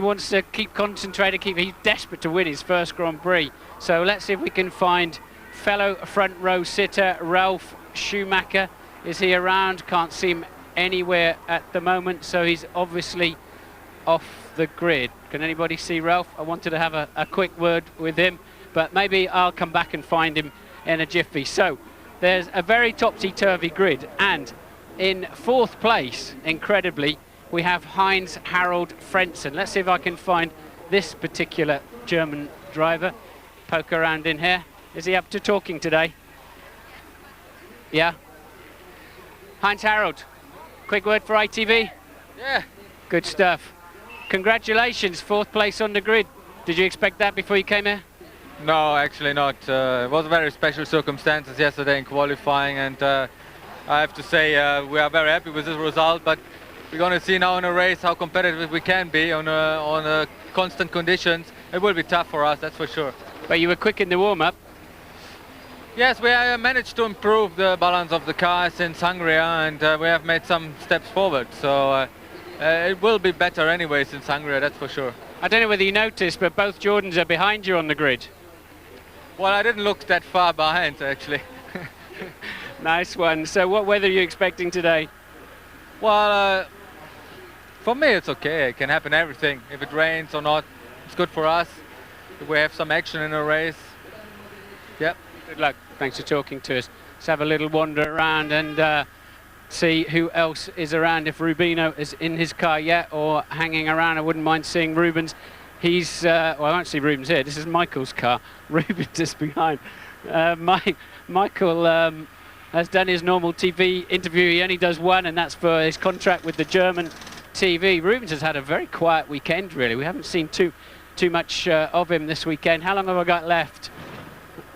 wants to keep concentrated, he's desperate to win his first Grand Prix. So let's see if we can find fellow front row sitter Ralf Schumacher. Is he around? Can't see him anywhere at the moment, so he's obviously off the grid. Can anybody see Ralph? I wanted to have a quick word with him, but maybe I'll come back and find him in a jiffy. So there's a very topsy-turvy grid, and in 4th place, incredibly, we have Heinz Harald Frentzen. Let's see if I can find this particular German driver. Poke around in here. Is he up to talking today? Yeah? Heinz Harald, quick word for ITV? Yeah. Good stuff. Congratulations, 4th place on the grid. Did you expect that before you came here? No, actually not. It was very special circumstances yesterday in qualifying, and I have to say we are very happy with this result, but we're going to see now in a race how competitive we can be on constant conditions. It will be tough for us, that's for sure. But you were quick in the warm-up. Yes, we managed to improve the balance of the car since Hungary, and we have made some steps forward. So it will be better anyway since Hungary, that's for sure. I don't know whether you noticed, but both Jordans are behind you on the grid. Well, I didn't look that far behind, actually. Nice one. So what weather are you expecting today? Well, for me it's okay. It can happen everything. If it rains or not, it's good for us. If we have some action in a race, yep. Good luck. Thanks for talking to us. Let's have a little wander around and see who else is around. If Rubino is in his car yet or hanging around, I wouldn't mind seeing Rubens. He's, well, I won't see Rubens here. This is Michael's car. Rubens is behind. Michael has done his normal TV interview. He only does one, and that's for his contract with the German TV. Rubens has had a very quiet weekend, really. We haven't seen too much of him this weekend. How long have I got left?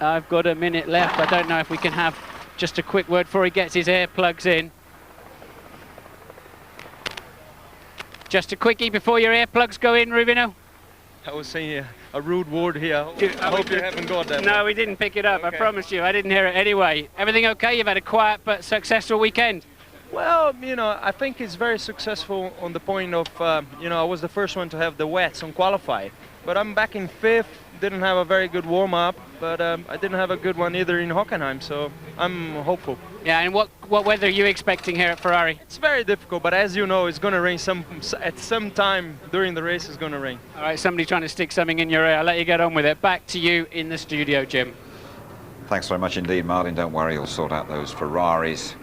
I've got a minute left. I don't know if we can have just a quick word before he gets his earplugs in. Just a quickie before your earplugs go in, Rubino. I was saying a rude word here. I hope you haven't got that. No, we didn't pick it up. Okay. I promise you. I didn't hear it anyway. Everything okay? You've had a quiet but successful weekend? Well, you know, I think it's very successful on the point of, you know, I was the first one to have the wets on qualify. But I'm back in 5th, didn't have a very good warm-up, but I didn't have a good one either in Hockenheim, so I'm hopeful. Yeah, and what weather are you expecting here at Ferrari? It's very difficult, but as you know, it's going to rain at some time during the race. It's going to rain. All right, somebody trying to stick something in your ear. I'll let you get on with it. Back to you in the studio, Jim. Thanks very much indeed, Martin. Don't worry, you'll sort out those Ferraris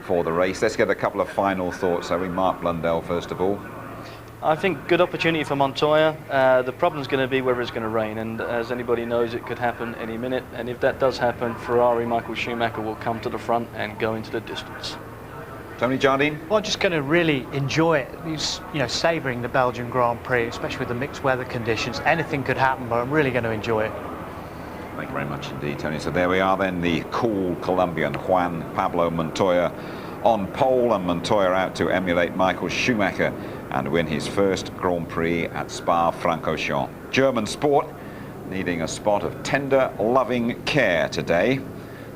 for the race. Let's get a couple of final thoughts. So we Mark Blundell first of all. I think good opportunity for Montoya. The problem's going to be whether it's going to rain, and as anybody knows, it could happen any minute. And if that does happen, Ferrari Michael Schumacher will come to the front and go into the distance. Tony Jardine? Well, I'm just going to really enjoy it. You know, savouring the Belgian Grand Prix, especially with the mixed weather conditions. Anything could happen, but I'm really going to enjoy it. Thank you very much indeed, Tony. So there we are then, the cool Colombian Juan Pablo Montoya on pole, and Montoya out to emulate Michael Schumacher and win his first Grand Prix at Spa-Francorchamps. German sport needing a spot of tender, loving care today.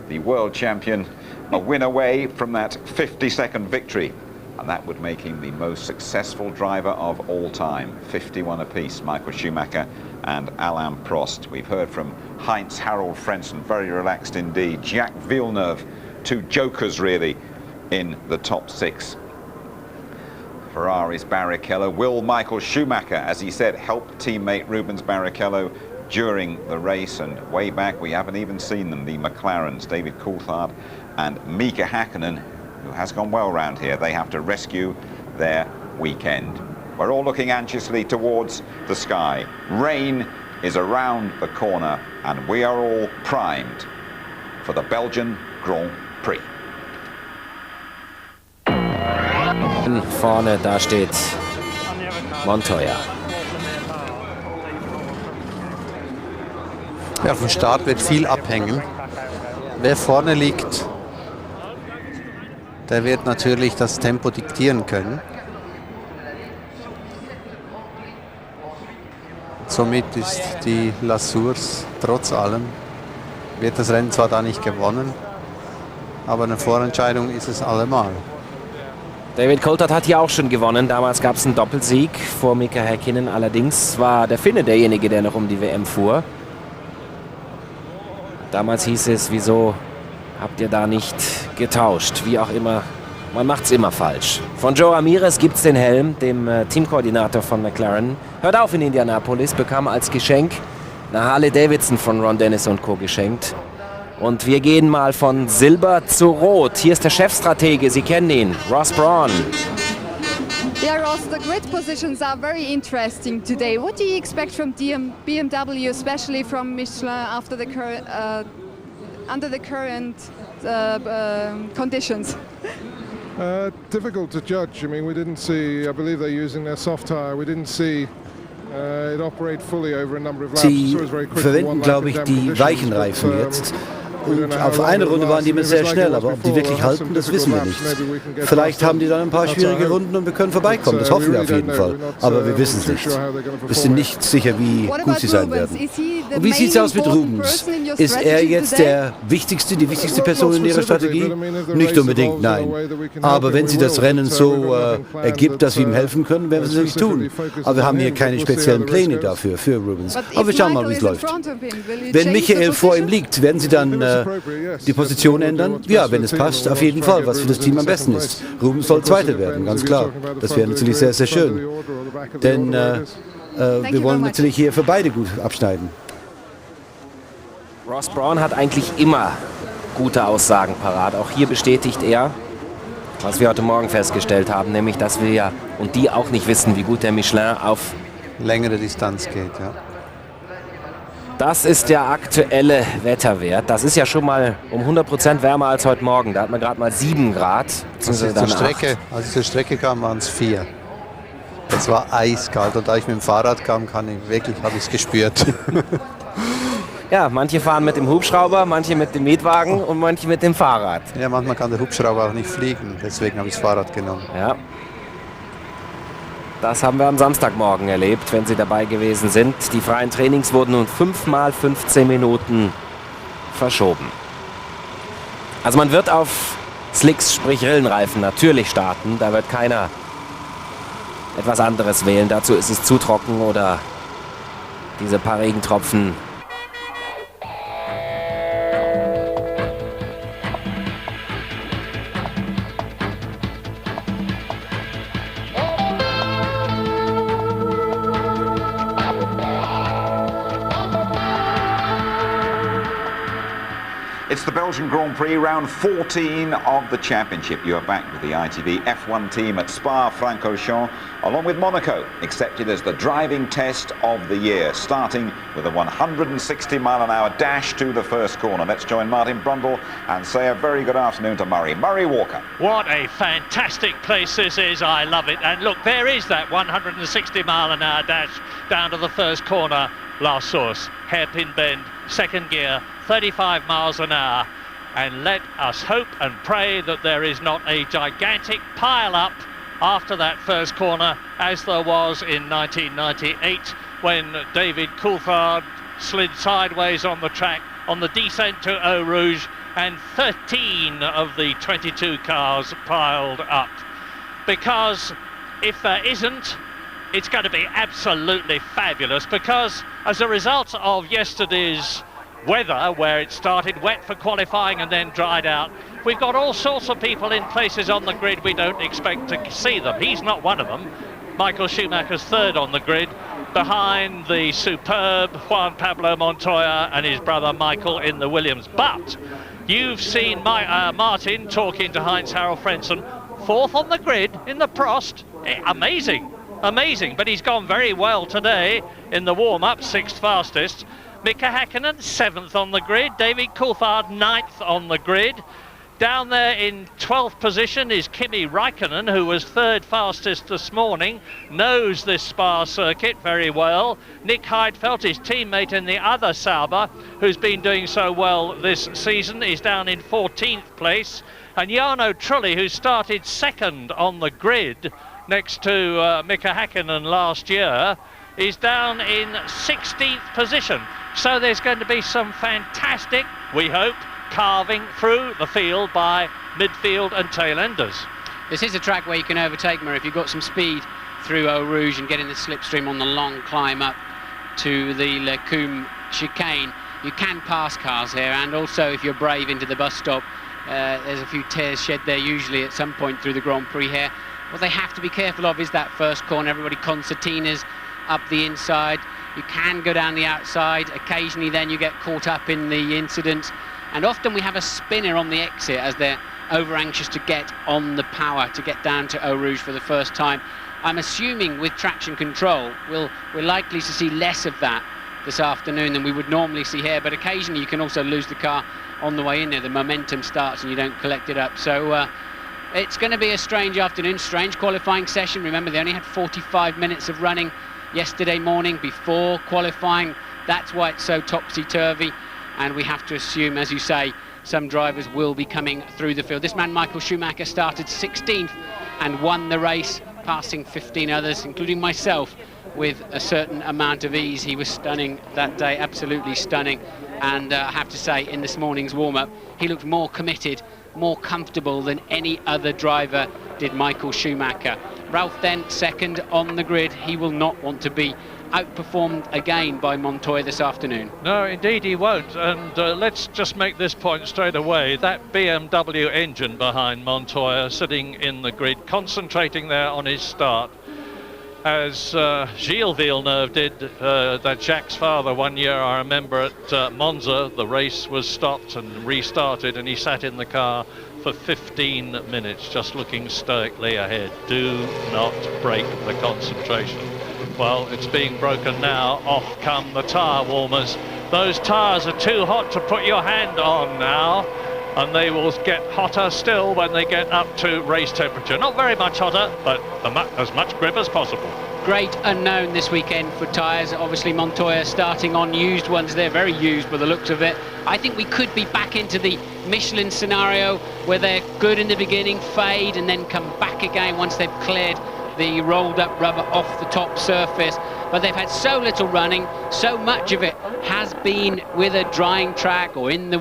The world champion a win away from that 50-second victory, and that would make him the most successful driver of all time. 51 apiece, Michael Schumacher and Alain Prost. We've heard from Heinz Harald Frentzen, very relaxed indeed. Jacques Villeneuve, two jokers really in the top 6. Ferrari's Barrichello. Will Michael Schumacher, as he said, help teammate Rubens Barrichello during the race? And way back, we haven't even seen them, the McLarens, David Coulthard and Mika Hakkinen, who has gone well round here. They have to rescue their weekend. We're all looking anxiously towards the sky. Rain is around the corner, and we are all primed for the Belgian Grand Prix. Vorne, da steht Montoya. Ja, vom Start wird viel abhängen. Wer vorne liegt, der wird natürlich das Tempo diktieren können. Somit ist die Lasurs trotz allem, wird das Rennen zwar da nicht gewonnen, aber eine Vorentscheidung ist es allemal. David Coulthard hat hier auch schon gewonnen. Damals gab es einen Doppelsieg vor Mika Häkkinen. Allerdings war der Finne derjenige, der noch um die WM fuhr. Damals hieß es, wieso habt ihr da nicht getauscht? Wie auch immer, man macht es immer falsch. Von Joe Ramirez gibt es den Helm, dem Teamkoordinator von McLaren. Hört auf in Indianapolis, bekam als Geschenk eine Harley Davidson von Ron Dennis und Co. geschenkt. Und wir gehen mal von Silber zu Rot. Hier ist der Chefstratege, Sie kennen ihn, Ross Brawn. Yeah, Ross, the grid positions are very interesting today. What do you expect from BMW, especially from Michelin, after the under the current conditions? Difficult to judge. I mean, we didn't see, I believe they're using their soft tyre. We didn't see it operate fully over a number of laps. Sie verwenden, glaube ich, die weichen Reifen jetzt. Und auf eine Runde waren die immer sehr schnell, aber ob die wirklich halten, das wissen wir nicht. Vielleicht haben die dann ein paar schwierige Runden und wir können vorbeikommen, das hoffen wir auf jeden Fall. Aber wir wissen es nicht. Wir sind nicht sicher, wie gut sie sein werden. Und wie sieht es aus mit Rubens? Ist er jetzt die wichtigste Person in ihrer Strategie? Nicht unbedingt, nein. Aber wenn sie das Rennen so ergibt, dass wir ihm helfen können, werden wir es natürlich tun. Aber wir haben hier keine speziellen Pläne dafür, für Rubens. Aber wir schauen mal, wie es läuft. Wenn Michael vor ihm liegt, werden sie dann die Position ändern? Ja, wenn es passt, auf jeden Fall, was für das Team am besten ist. Rubens soll Zweiter werden, ganz klar. Das wäre natürlich sehr, sehr schön. Denn wir wollen natürlich hier für beide gut abschneiden. Ross Brawn hat eigentlich immer gute Aussagen parat. Auch hier bestätigt er, was wir heute Morgen festgestellt haben, nämlich, dass wir ja und die auch nicht wissen, wie gut der Michelin auf längere Distanz geht, ja. Das ist der aktuelle Wetterwert. Das ist ja schon mal um 100% wärmer als heute Morgen. Da hat man gerade mal 7 Grad. Als ich zur Strecke kam, waren es 4. Es war eiskalt und da ich mit dem Fahrrad kam, habe ich es gespürt. Ja, manche fahren mit dem Hubschrauber, manche mit dem Mietwagen und manche mit dem Fahrrad. Ja, manchmal kann der Hubschrauber auch nicht fliegen, deswegen habe ich das Fahrrad genommen. Ja. Das haben wir am Samstagmorgen erlebt, wenn Sie dabei gewesen sind. Die freien Trainings wurden nun 5 mal 15 Minuten verschoben. Also man wird auf Slicks, sprich Rillenreifen, natürlich starten. Da wird keiner etwas anderes wählen. Dazu ist es zu trocken oder diese paar Regentropfen. It's the Belgian Grand Prix, round 14 of the championship. You are back with the ITV F1 team at Spa-Francorchamps, along with Monaco, accepted as the driving test of the year, starting with a 160-mile-an-hour dash to the first corner. Let's join Martin Brundle and say a very good afternoon to Murray Walker. What a fantastic place this is. I love it. And look, there is that 160-mile-an-hour dash down to the first corner. La Source, hairpin bend, second gear, 35 miles an hour, and let us hope and pray that there is not a gigantic pile-up after that first corner, as there was in 1998 when David Coulthard slid sideways on the track on the descent to Eau Rouge, and 13 of the 22 cars piled up. Because if there isn't, it's going to be absolutely fabulous, because as a result of yesterday's weather, where it started wet for qualifying and then dried out, we've got all sorts of people in places on the grid we don't expect to see them. He's not one of them. Michael Schumacher's third on the grid, behind the superb Juan Pablo Montoya and his brother Michael in the Williams. But you've seen Martin talking to Heinz-Harald Frentzen, fourth on the grid in the Prost. Amazing, but he's gone very well today in the warm-up, sixth fastest. Mika Häkkinen, 7th on the grid. David Coulthard, 9th on the grid. Down there in 12th position is Kimi Räikkönen, who was 3rd fastest this morning, knows this Spa circuit very well. Nick Heidfeld, his teammate in the other Sauber, who's been doing so well this season, is down in 14th place. And Jarno Trulli, who started 2nd on the grid next to Mika Häkkinen last year, is down in 16th position. So there's going to be some fantastic, we hope, carving through the field by midfield and tail enders. This is a track where you can overtake, Murray, if you've got some speed through Eau Rouge and getting the slipstream on the long climb up to the Le Coumbe chicane. You can pass cars here, and also if you're brave into the bus stop, there's a few tears shed there usually at some point through the Grand Prix here. What they have to be careful of is that first corner. Everybody concertinas up the inside. You can go down the outside. Occasionally then you get caught up in the incidents. And often we have a spinner on the exit as they're over anxious to get on the power, to get down to Eau Rouge for the first time. I'm assuming with traction control, we're likely to see less of that this afternoon than we would normally see here. But occasionally you can also lose the car on the way in there. The momentum starts and you don't collect it up. So it's going to be a strange afternoon, strange qualifying session. Remember, they only had 45 minutes of running yesterday morning before qualifying. That's why it's so topsy-turvy, and we have to assume, as you say, some drivers will be coming through the field. This man, Michael Schumacher, started 16th and won the race, passing 15 others, including myself, with a certain amount of ease. He was stunning that day, absolutely stunning, and I have to say, in this morning's warm-up, he looked more committed, more comfortable than any other driver did Michael Schumacher. Ralph Dent, 2nd on the grid. He will not want to be outperformed again by Montoya this afternoon. No, indeed he won't. And let's just make this point straight away. That BMW engine behind Montoya, sitting in the grid, concentrating there on his start, as Gilles Villeneuve did, that Jacques' father, one year I remember at Monza. The race was stopped and restarted, and he sat in the car for 15 minutes just looking stoically ahead. Do not break the concentration. Well, it's being broken now. Off come the tyre warmers. Those tyres are too hot to put your hand on now. and they will get hotter still when they get up to race temperature. Not very much hotter, but as much grip as possible. Great unknown this weekend for tyres. Obviously Montoya starting on used ones. They're very used by the looks of it. I think we could be back into the Michelin scenario where they're good in the beginning, fade, and then come back again once they've cleared the rolled up rubber off the top surface. But they've had so little running, so much of it has been with a drying track or in the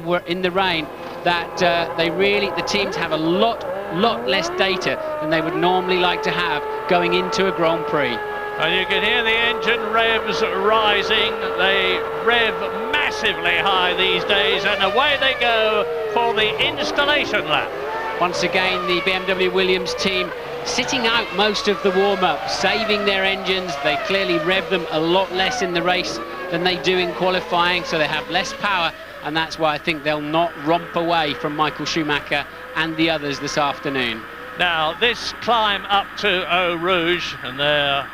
rain, that the teams have a lot less data than they would normally like to have going into a Grand Prix. And you can hear the engine revs rising. They rev massively high these days, and away they go for the installation lap. Once again, the BMW Williams team sitting out most of the warm-up, saving their engines. They clearly rev them a lot less in the race than they do in qualifying, so they have less power, and that's why I think they'll not romp away from Michael Schumacher and the others this afternoon. Now, this climb up to Eau Rouge, and they're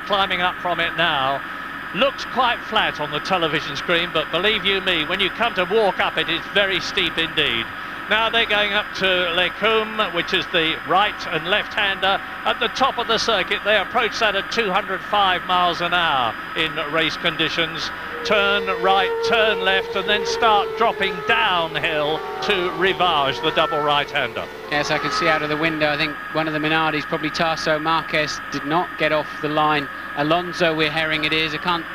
climbing up from it now, looks quite flat on the television screen, but believe you me, when you come to walk up it, it's very steep indeed. Now they're going up to Les Combes, which is the right and left-hander at the top of the circuit. They approach that at 205 miles an hour in race conditions. Turn right, turn left, and then start dropping downhill to Rivage, the double right-hander. Yes, I can see out of the window, I think one of the Minardis, probably Tarso Marquez, did not get off the line. Alonso, we're hearing it is. I can't,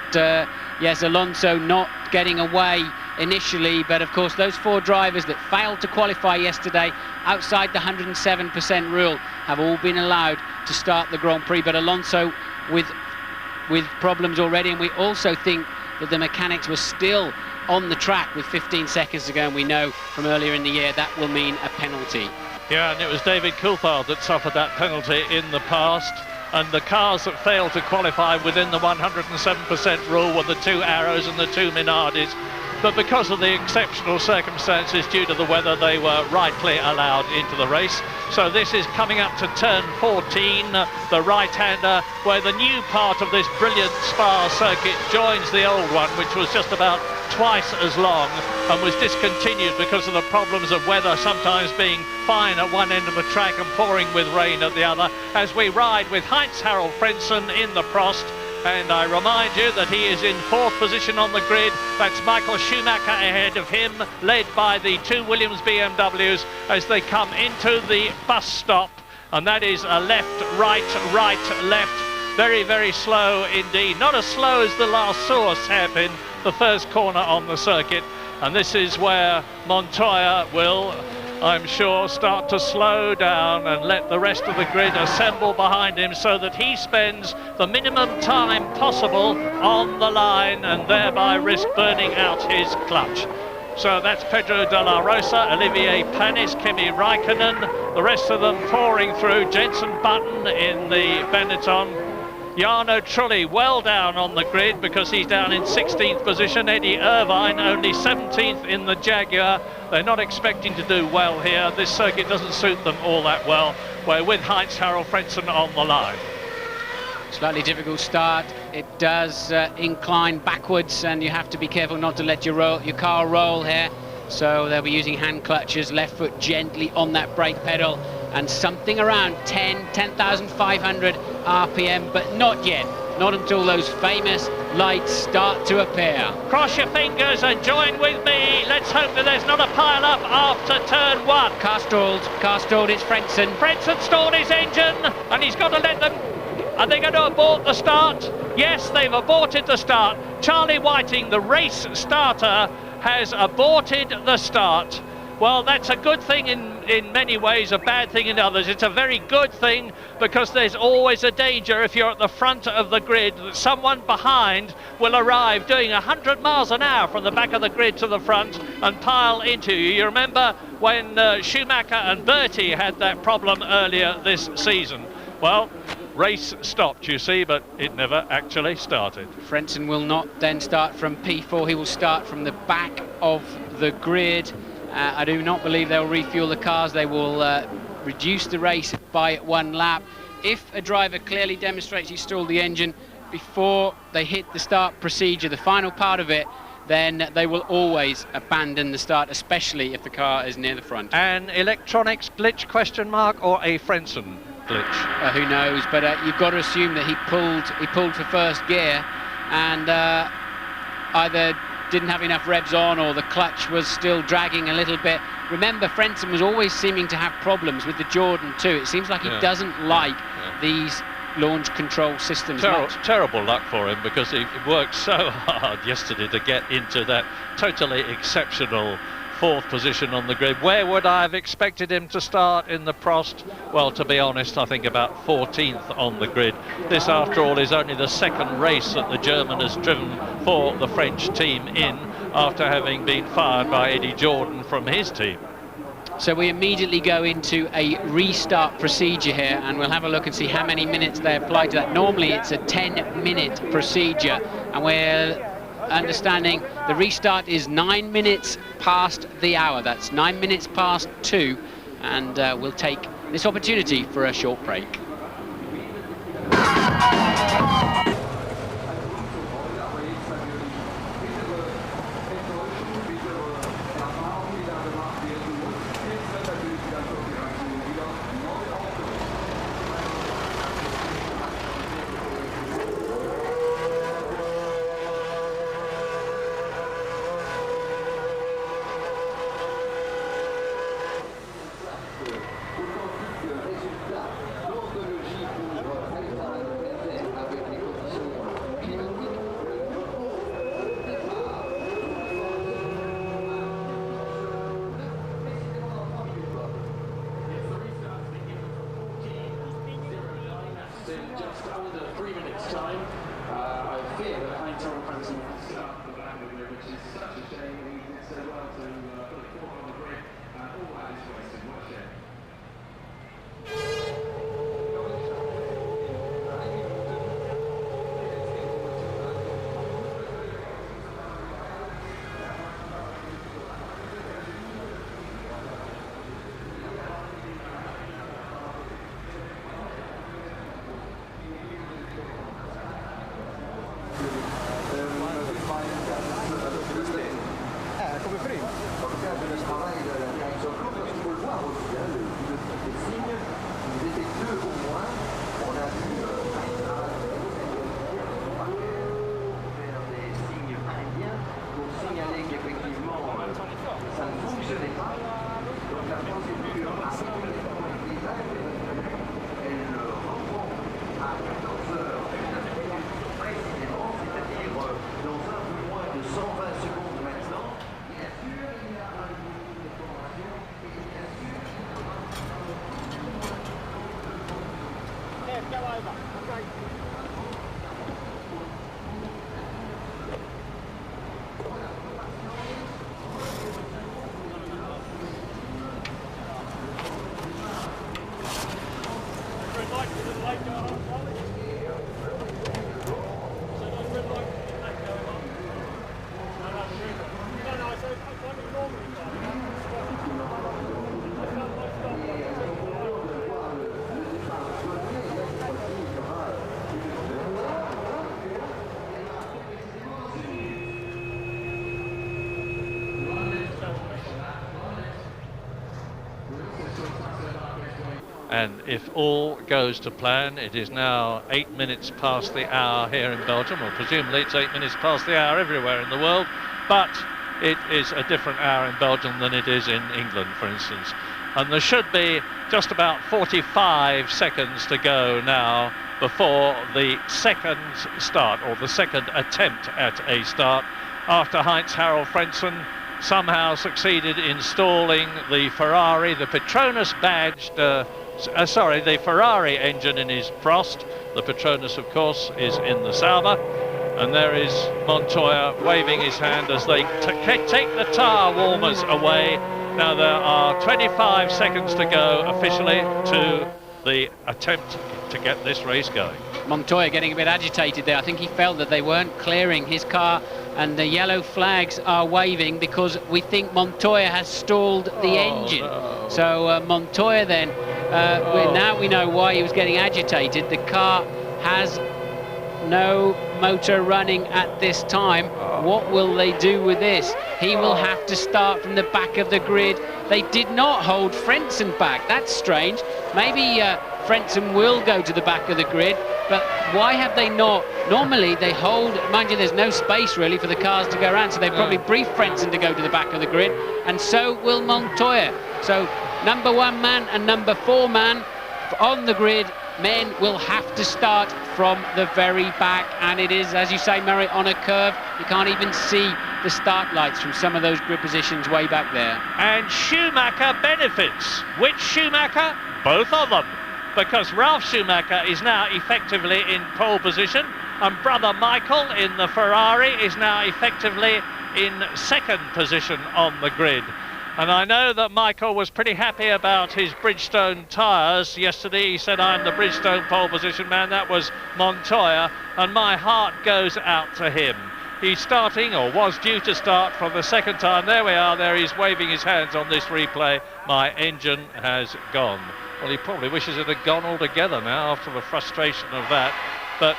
yes, Alonso not getting away initially, but of course those four drivers that failed to qualify yesterday outside the 107% rule have all been allowed to start the Grand Prix, but Alonso with problems already, and we also think that the mechanics were still on the track with 15 seconds to go, and we know from earlier in the year that will mean a penalty. Yeah, and it was David Coulthard that suffered that penalty in the past, and the cars that failed to qualify within the 107% rule were the two Arrows and the two Minardis. But because of the exceptional circumstances due to the weather, they were rightly allowed into the race. So this is coming up to turn 14, the right-hander, where the new part of this brilliant Spa circuit joins the old one, which was just about twice as long and was discontinued because of the problems of weather sometimes being fine at one end of the track and pouring with rain at the other, as we ride with Heinz-Harald Frentzen in the Prost. And I remind you that he is in fourth position on the grid. That's Michael Schumacher ahead of him, led by the two Williams BMWs as they come into the bus stop. And that is a left, right, left. Very, very slow indeed. Not as slow as the last Source hairpin, the first corner on the circuit. And this is where Montoya will, I'm sure, start to slow down and let the rest of the grid assemble behind him so that he spends the minimum time possible on the line and thereby risk burning out his clutch. So that's Pedro de la Rosa, Olivier Panis, Kimi Raikkonen, the rest of them pouring through. Jenson Button in the Benetton. Jarno Trulli well down on the grid because he's down in 16th position. Eddie Irvine only 17th in the Jaguar. They're not expecting to do well here. This circuit doesn't suit them all that well. We're with Heinz-Harald Frentzen on the line. Slightly difficult start. It does incline backwards, and you have to be careful not to let your car roll here. So they'll be using hand clutches, left foot gently on that brake pedal, and something around 10,500 RPM, but not yet. Not until those famous lights start to appear. Cross your fingers and join with me. Let's hope that there's not a pile-up after turn one. Car stalled, it's Frentzen. Frentzen stalled his engine, and he's got to let them... Are they going to abort the start? Yes, they've aborted the start. Charlie Whiting, the race starter, has aborted the start. Well, that's a good thing in many ways, a bad thing in others. It's a very good thing because there's always a danger if you're at the front of the grid that someone behind will arrive doing 100 miles an hour from the back of the grid to the front and pile into you. You remember when Schumacher and Bertie had that problem earlier this season. Well, race stopped, you see, but it never actually started. Frentzen will not then start from P4. He will start from the back of the grid. I do not believe they'll refuel the cars. They will reduce the race by one lap. If a driver clearly demonstrates he stalled the engine before they hit the start procedure, the final part of it, then they will always abandon the start, especially if the car is near the front. An electronics glitch question mark or a Frentzen glitch? Who knows, but you've got to assume that he pulled for first gear and either didn't have enough revs on or the clutch was still dragging a little bit. Remember, Frentzen was always seeming to have problems with the Jordan too. It seems like he doesn't like these launch control systems much. Terrible luck for him, because he worked so hard yesterday to get into that totally exceptional 4th position on the grid. Where would I have expected him to start in the Prost? Well, to be honest, I think about 14th on the grid. This, after all, is only the 2nd race that the German has driven for the French team in, after having been fired by Eddie Jordan from his team. So we immediately go into a restart procedure here, and we'll have a look and see how many minutes they apply to that. Normally it's a 10-minute procedure, and we're understanding the restart is 9 minutes past the hour. That's 9 minutes past 2, and we'll take this opportunity for a short break. And if all goes to plan, it is now 8 minutes past the hour here in Belgium, or presumably it's 8 minutes past the hour everywhere in the world, but it is a different hour in Belgium than it is in England, for instance. And there should be just about 45 seconds to go now before the second start, or the second attempt at a start, after Heinz-Harald Frentzen somehow succeeded in stalling the Ferrari, the Petronas badged, the Ferrari engine in his Prost. The Petronas, of course, is in the Sauber. And there is Montoya waving his hand as they take the tyre warmers away. Now there are 25 seconds to go officially to the attempt to get this race going. Montoya getting a bit agitated there. I think he felt that they weren't clearing his car, and the yellow flags are waving because we think Montoya has stalled the engine. No. So Montoya then, now we know why he was getting agitated. The car has no motor running at this time. What will they do with this? He will have to start from the back of the grid. They did not hold Frentzen back. That's strange. Maybe Frentzen will go to the back of the grid, but why have they not? Normally they hold, mind you, there's no space really for the cars to go around, so they probably briefed Frentzen to go to the back of the grid, and so will Montoya. So number 1 man and number 4 man on the grid. Men will have to start from the very back, and it is, as you say, Murray, on a curve. You can't even see the start lights from some of those grid positions way back there. And Schumacher benefits. Which Schumacher? Both of them. Because Ralf Schumacher is now effectively in pole position, and brother Michael in the Ferrari is now effectively in 2nd position on the grid. And I know that Michael was pretty happy about his Bridgestone tyres yesterday. He said, I'm the Bridgestone pole position man. That was Montoya, and my heart goes out to him. He's starting, or was due to start, from the 2nd time. There we are, there he's waving his hands on this replay. My engine has gone. Well, he probably wishes it had gone altogether now after the frustration of that, but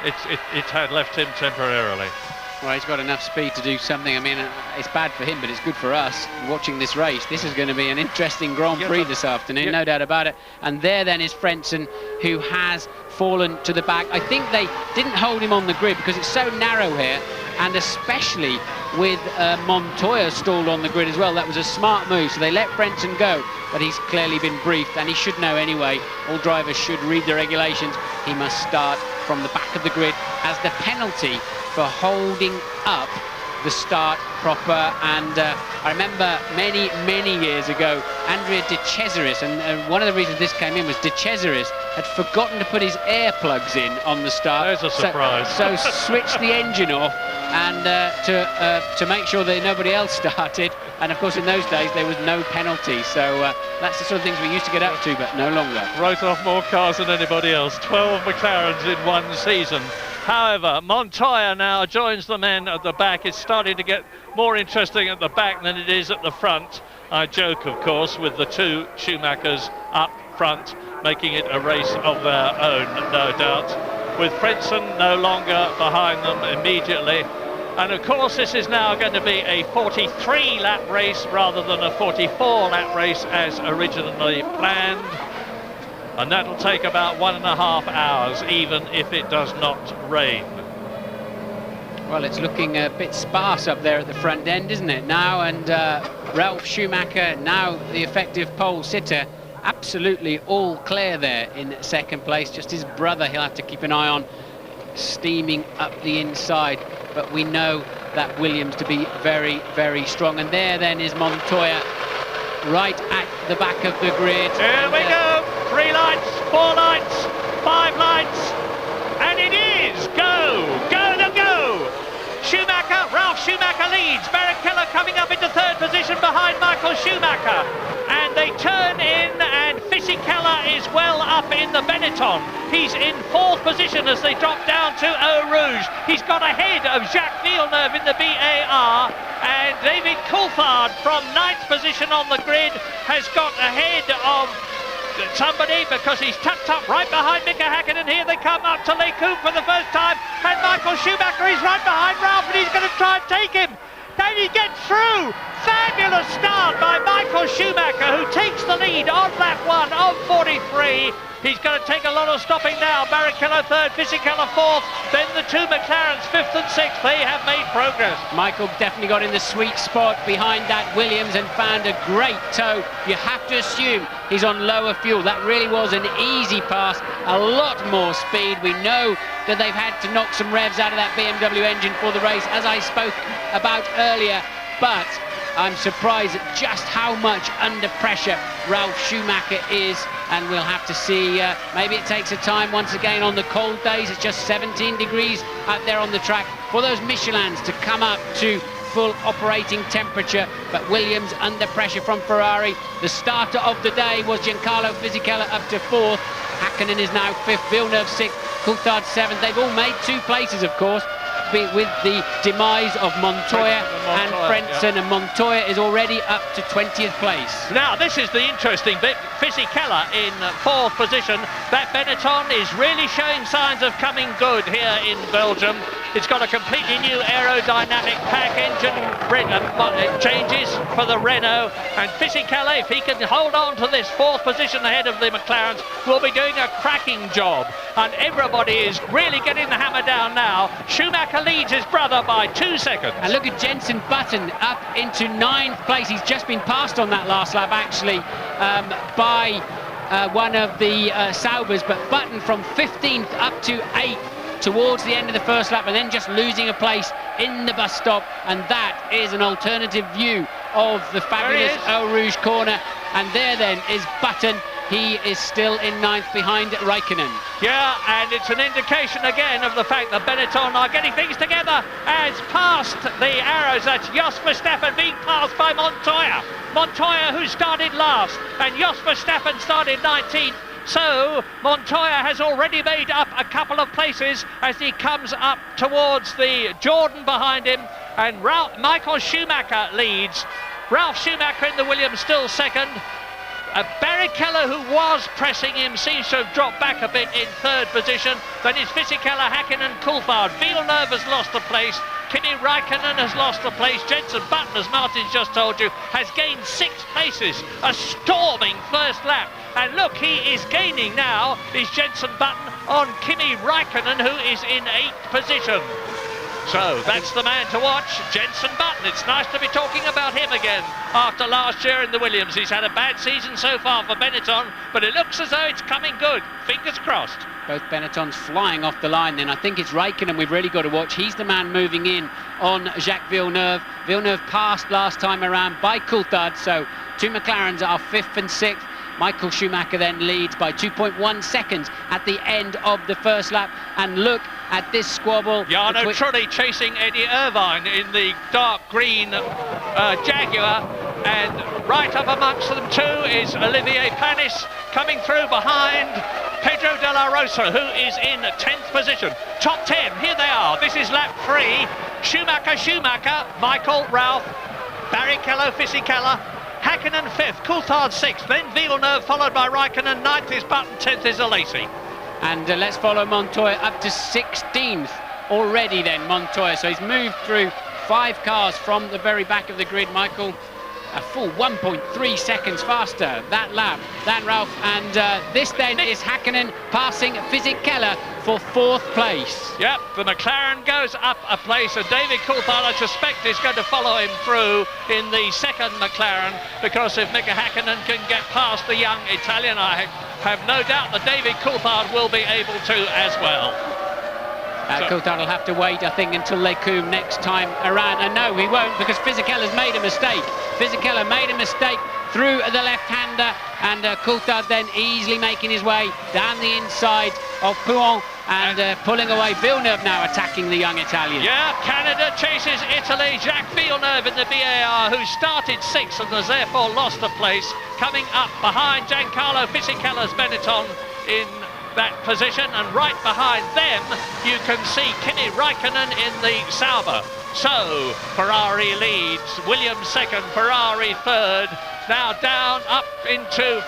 it had left him temporarily. Well, he's got enough speed to do something. I mean, it's bad for him, but it's good for us watching this race. This is going to be an interesting Grand Prix this afternoon, no doubt about it. And there then is Frentzen, who has fallen to the back. I think they didn't hold him on the grid because it's so narrow here, and especially with Montoya stalled on the grid as well. That was a smart move, so they let Frentzen go, but he's clearly been briefed, and he should know anyway. All drivers should read the regulations. He must start from the back of the grid as the penalty for holding up the start proper. And I remember many years ago, Andrea De Cesaris, and one of the reasons this came in was De Cesaris had forgotten to put his air plugs in on the start. There's a surprise. So switched the engine off, and to make sure that nobody else started. And of course in those days there was no penalty, so that's the sort of things we used to get up to, but no longer. Wrote off more cars than anybody else. 12 McLarens in one season. However, Montoya now joins the men at the back. It's starting to get more interesting at the back than it is at the front. I joke, of course, with the 2 Schumachers up front, making it a race of their own, no doubt. With Frentzen no longer behind them immediately. And of course this is now going to be a 43-lap race rather than a 44-lap race as originally planned. And that'll take about 1.5 hours, even if it does not rain. Well, it's looking a bit sparse up there at the front end, isn't it, now? And Ralf Schumacher, now the effective pole sitter, absolutely all clear there in 2nd place. Just his brother he'll have to keep an eye on, steaming up the inside. But we know that Williams to be very strong. And there then is Montoya, right at the back of the grid. Here we go! 3 lights, 4 lights, 5 lights, and it is go! Schumacher, Ralf Schumacher leads. Barrichello coming up into 3rd position behind Michael Schumacher. And they turn in, and Fisichella is well up in the Benetton. He's in 4th position as they drop down to Eau Rouge. He's got ahead of Jacques Villeneuve in the BAR, and David Coulthard from 9th position on the grid has got ahead of somebody because he's tucked up right behind Mika Häkkinen. Here they come up to Les Coupes for the first time, and Michael Schumacher is right behind Ralf, and he's going to try and take him. Can he get through? Fabulous start by Michael Schumacher, who takes the lead on lap 1 of 43. He's going to take a lot of stopping now. Barrichello 3rd, Fisichella 4th, then the 2 McLarens 5th and 6th. They have made progress. Michael definitely got in the sweet spot behind that Williams and found a great toe. You have to assume he's on lower fuel. That really was an easy pass, a lot more speed. We know that they've had to knock some revs out of that BMW engine for the race, as I spoke about earlier, but I'm surprised at just how much under pressure Ralf Schumacher is, and we'll have to see. Maybe it takes a time once again on the cold days. It's just 17 degrees out there on the track for those Michelins to come up to full operating temperature, but Williams under pressure from Ferrari. The starter of the day was Giancarlo Fisichella up to 4th. Häkkinen is now 5th, Villeneuve 6th, Coulthard 7th. They've all made 2 places, of course. with the demise of Montoya and Frentzen, and Montoya is already up to 20th place. Now, this is the interesting bit. Fisichella in 4th position. That Benetton is really showing signs of coming good here in Belgium. It's got a completely new aerodynamic pack engine changes for the Renault, and Fisichella, if he can hold on to this 4th position ahead of the McLarens, will be doing a cracking job, and everybody is really getting the hammer down now. Schumacher leads his brother by 2 seconds. And look at Jenson Button up into 9th place. He's just been passed on that last lap actually by one of the Saubers, but Button from 15th up to 8th towards the end of the first lap, and then just losing a place in the bus stop, and that is an alternative view of the fabulous Eau Rouge corner. And there then is Button. He is still in 9th behind Raikkonen. Yeah, and it's an indication again of the fact that Benetton are getting things together. As past the arrows, that's Jos Verstappen being passed by Montoya. Montoya, who started last, and Jos Verstappen started 19th. So Montoya has already made up a couple of places as he comes up towards the Jordan behind him, and Michael Schumacher leads. Ralf Schumacher in the Williams still second. Barrichello, who was pressing him, seems to have dropped back a bit in 3rd position. Then it's Fisichella, Hakkinen, Coulthard. Villeneuve has lost a place. Kimi Raikkonen has lost a place. Jenson Button, as Martin's just told you, has gained 6 places. A storming first lap. And look, he is gaining now, is Jenson Button on Kimi Raikkonen, who is in 8th position. So that's the man to watch, Jenson Button. It's nice to be talking about him again after last year in the Williams. He's had a bad season so far for Benetton, but it looks as though it's coming good. Fingers crossed. Both Benettons flying off the line then. I think it's Raikkonen we've really got to watch. He's the man moving in on Jacques Villeneuve. Villeneuve passed last time around by Coulthard, so 2 McLarens are 5th and 6th. Michael Schumacher then leads by 2.1 seconds at the end of the first lap. And look at this squabble. Jarno Trulli chasing Eddie Irvine in the dark green Jaguar. And right up amongst them too is Olivier Panis coming through behind Pedro de la Rosa, who is in 10th position. Top 10, here they are. This is lap 3. Schumacher, Michael, Ralf, Barrichello, Fisichella, Hakkinen 5th, Coulthard 6th, then Villeneuve followed by Raikkonen, 9th is Button, 10th is Alesi. And let's follow Montoya up to 16th already then, Montoya. So he's moved through 5 cars from the very back of the grid, Michael. A full 1.3 seconds faster that lap than Ralf. And this then is Hakkinen passing Fisichella for 4th place. Yep, the McLaren goes up a place, and David Coulthard, I suspect, is going to follow him through in the 2nd McLaren, because if Mika Hakkinen can get past the young Italian, I have no doubt that David Coulthard will be able to as well. Coulthard will have to wait, I think, until Les Combes next time around. And no, he won't, because Fisichella's made a mistake. Fisichella made a mistake through the left-hander, and Coulthard then easily making his way down the inside of Pouhon and pulling away. Villeneuve now attacking the young Italian. Yeah, Canada chases Italy. Jacques Villeneuve in the BAR, who started 6th and has therefore lost a place, coming up behind Giancarlo Fisichella's Benetton in that position, and right behind them you can see Kimi Raikkonen in the Sauber. So Ferrari leads, Williams 2nd, Ferrari 3rd, now down up into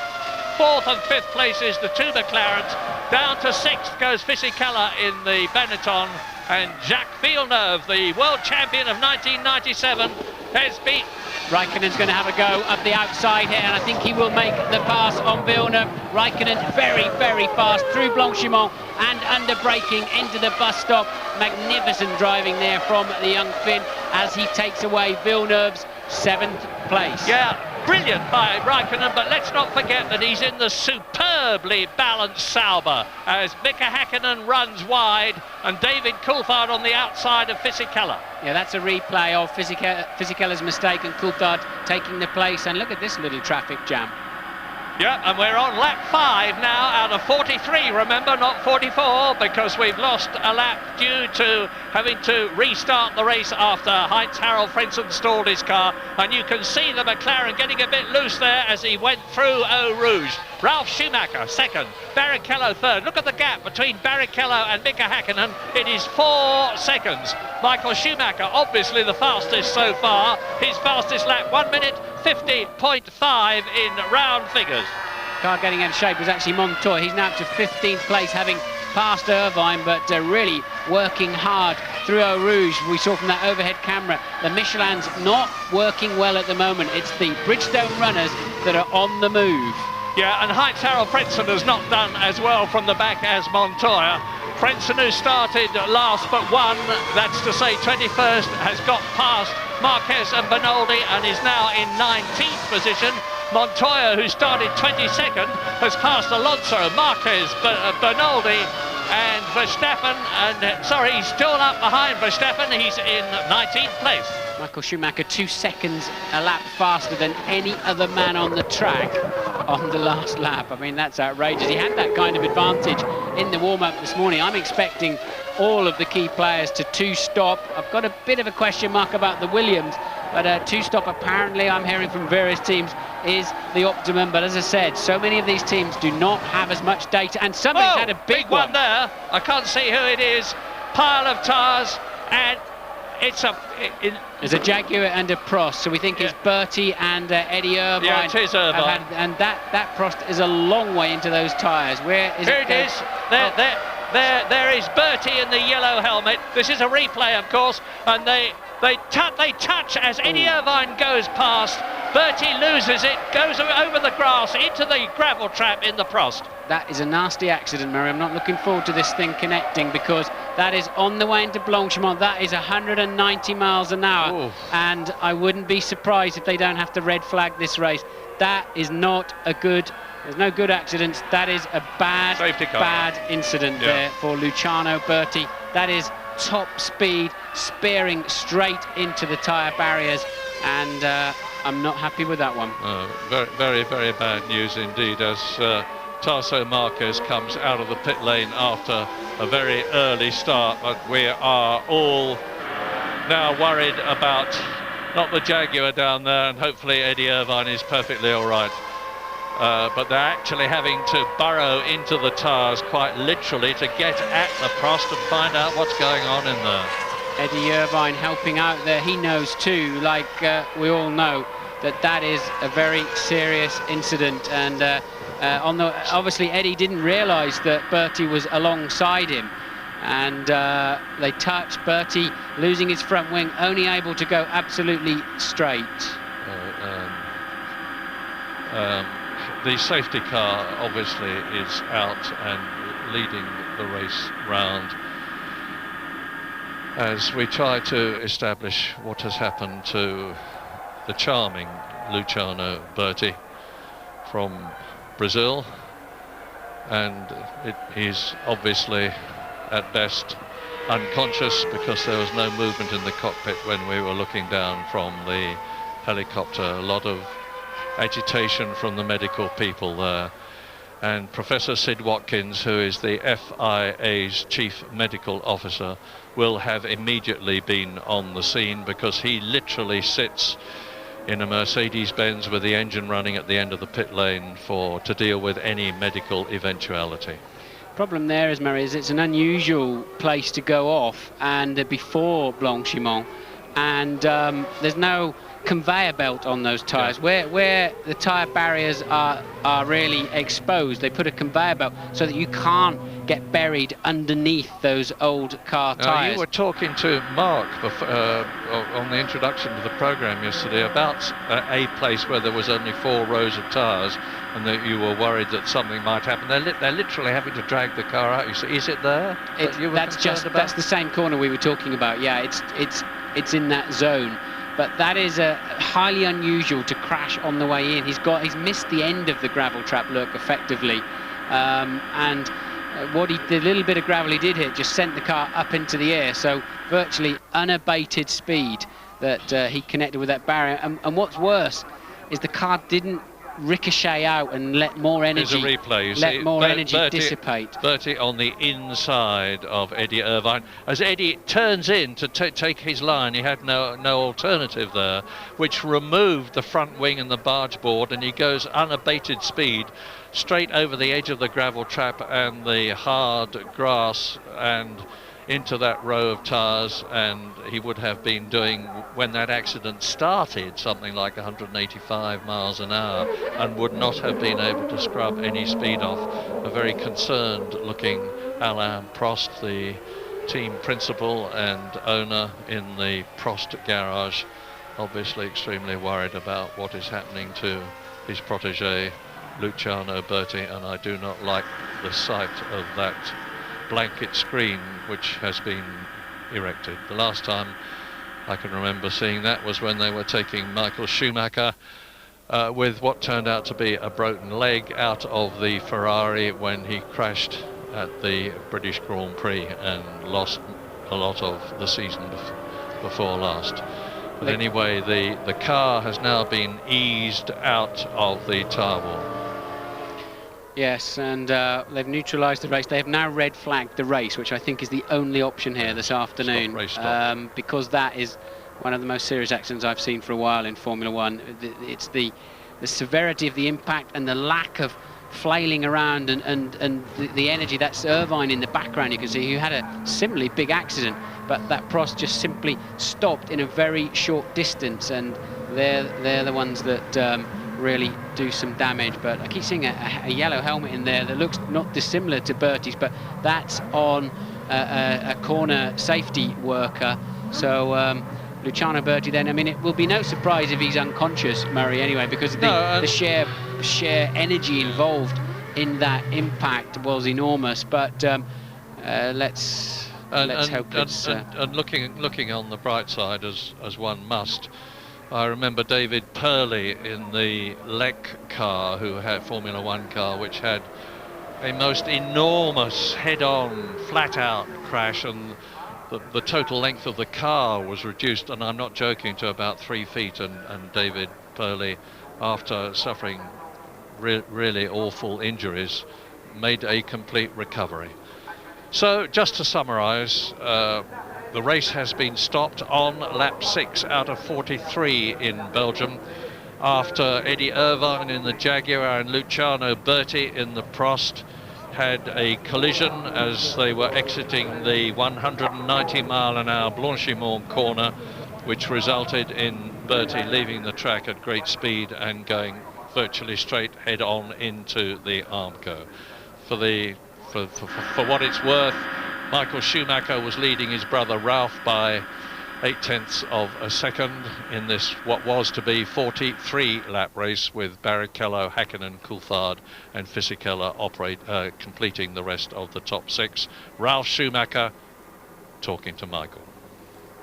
4th and 5th places, the 2 McLarens. Down to 6th goes Fisichella in the Benetton, and Jacques Villeneuve, the world champion of 1997, has beat. Raikkonen's going to have a go up the outside here, and I think he will make the pass on Villeneuve. Raikkonen very, very fast through Blanchimont and under braking into the bus stop. Magnificent driving there from the young Finn as he takes away Villeneuve's 7th place. Yeah, brilliant by Raikkonen, but let's not forget that he's in the superbly balanced Sauber as Mika Hakkinen runs wide and David Coulthard on the outside of Fisichella. Yeah, that's a replay of Fisichella's mistake and Coulthard taking the place. And look at this little traffic jam. Yeah, and we're on lap 5 now out of 43, remember, not 44, because we've lost a lap due to having to restart the race after Heinz-Harald Frentzen stalled his car, and you can see the McLaren getting a bit loose there as he went through Eau Rouge. Ralf Schumacher second, Barrichello third. Look at the gap between Barrichello and Mika Häkkinen. It is 4 seconds. Michael Schumacher, obviously the fastest so far. His fastest lap, 1 minute 50.5 in round figures. Car getting out of shape was actually Montoya. He's now up to 15th place, having passed Irvine, but really working hard through Eau Rouge. We saw from that overhead camera, the Michelin's not working well at the moment. It's the Bridgestone runners that are on the move. Yeah, and Heinz-Harald Frentzen has not done as well from the back as Montoya. Frentzen, who started last but one, that's to say 21st, has got past Marquez and Bernoldi and is now in 19th position. Montoya, who started 22nd, has passed Alonso, Marquez, Bernoldi and Verstappen, and sorry, he's still up behind Verstappen. He's in 19th place. Michael Schumacher 2 seconds a lap faster than any other man on the track on the last lap. I mean, that's outrageous. He had that kind of advantage in the warm-up this morning. I'm expecting all of the key players to two-stop. I've got a bit of a question mark about the Williams, but two-stop apparently, I'm hearing from various teams, is the optimum. But as I said, so many of these teams do not have as much data, and somebody's had a big one there. I can't see who it is. Pile of tyres, and it's there's a Jaguar and a Prost, so we think it's Bertie and Eddie Irvine. Yeah, it is Irvine. And that Prost is a long way into those tyres. Where is Here it? It is. There is Bertie in the yellow helmet. This is a replay, of course, and they touch as Eddie Irvine goes past. Bertie loses it, goes over the grass into the gravel trap in the Prost. That is a nasty accident, Murray. I'm not looking forward to this thing connecting, because that is on the way into Blanchimont. That is 190 miles an hour. Ooh. And I wouldn't be surprised if they don't have to red flag this race. That is not a good... There's no good accidents. That is a bad incident there for Luciano Berti. That is top speed, spearing straight into the tyre barriers, and I'm not happy with that one. Very, very bad news indeed, as Tasso Marquez comes out of the pit lane after a very early start, but we are all now worried about not the Jaguar down there, and hopefully Eddie Irvine is perfectly all right. But they're actually having to burrow into the tyres quite literally to get at the Prost and find out what's going on in there. Eddie Irvine helping out there. He knows too, like we all know, that is a very serious incident. And obviously Eddie didn't realise that Bertie was alongside him. And they touched. Bertie losing his front wing, only able to go absolutely straight. The safety car obviously is out and leading the race round as we try to establish what has happened to the charming Luciano Berti from Brazil, and he's obviously at best unconscious, because there was no movement in the cockpit when we were looking down from the helicopter. A lot of agitation from the medical people there, and Professor Sid Watkins, who is the FIA's chief medical officer, will have immediately been on the scene, because he literally sits in a Mercedes-Benz with the engine running at the end of the pit lane to deal with any medical eventuality. Problem there is, Murray, is it's an unusual place to go off, and before Blanchimont, and there's no conveyor belt on those tyres. Where the tyre barriers are really exposed, they put a conveyor belt so that you can't get buried underneath those old car tyres. You were talking to Mark on the introduction to the programme yesterday about a place where there was only 4 rows of tyres, and that you were worried that something might happen. They're literally having to drag the car out. You say, is it there? That's the same corner we were talking about. Yeah, it's in that zone. But that is highly unusual to crash on the way in. He's missed the end of the gravel trap, look, effectively, and the little bit of gravel he did hit just sent the car up into the air. So virtually unabated speed that he connected with that barrier. And what's worse is the car didn't ricochet out and let more energy. Here's a replay. You let see, more energy dissipate. Bertie on the inside of Eddie Irvine. As Eddie turns in to take his line, he had no alternative there, which removed the front wing and the barge board, and he goes unabated speed straight over the edge of the gravel trap and the hard grass and into that row of tyres, and he would have been doing, when that accident started, something like 185 miles an hour and would not have been able to scrub any speed off. A very concerned looking Alain Prost, the team principal and owner in the Prost garage, obviously extremely worried about what is happening to his protege Luciano Berti, and I do not like the sight of that blanket screen which has been erected. The last time I can remember seeing that was when they were taking Michael Schumacher with what turned out to be a broken leg out of the Ferrari when he crashed at the British Grand Prix and lost a lot of the season before last. But anyway, the car has now been eased out of the tyre wall. Yes, and they've neutralised the race. They have now red flagged the race, which I think is the only option here this afternoon. Stop. Because that is one of the most serious accidents I've seen for a while in Formula One. It's the severity of the impact and the lack of flailing around and the energy. That's Irvine in the background, you can see, who had a similarly big accident, but that Prost just simply stopped in a very short distance, and they're the ones that really do some damage. But I keep seeing a yellow helmet in there that looks not dissimilar to Bertie's, but that's on a corner safety worker. So Luciano Berti then, I mean, it will be no surprise if he's unconscious, Murray, anyway, because the sheer energy involved in that impact was enormous. But let's hope it's... And looking on the bright side, as one must, I remember David Purley in the Lec car, who had Formula One car, which had a most enormous head-on, flat-out crash, and the total length of the car was reduced, and I'm not joking, to about 3 feet, and David Purley, after suffering really awful injuries, made a complete recovery. So just to summarise, the race has been stopped on lap 6 out of 43 in Belgium, after Eddie Irvine in the Jaguar and Luciano Berti in the Prost had a collision as they were exiting the 190 mile an hour Blanchimont corner, which resulted in Berti leaving the track at great speed and going virtually straight head on into the Armco. For what it's worth, Michael Schumacher was leading his brother Ralph by 0.8 of a second in this what was to be 43 lap race, with Barrichello, Häkkinen, Coulthard and Fisichella completing the rest of the top 6. Ralf Schumacher talking to Michael.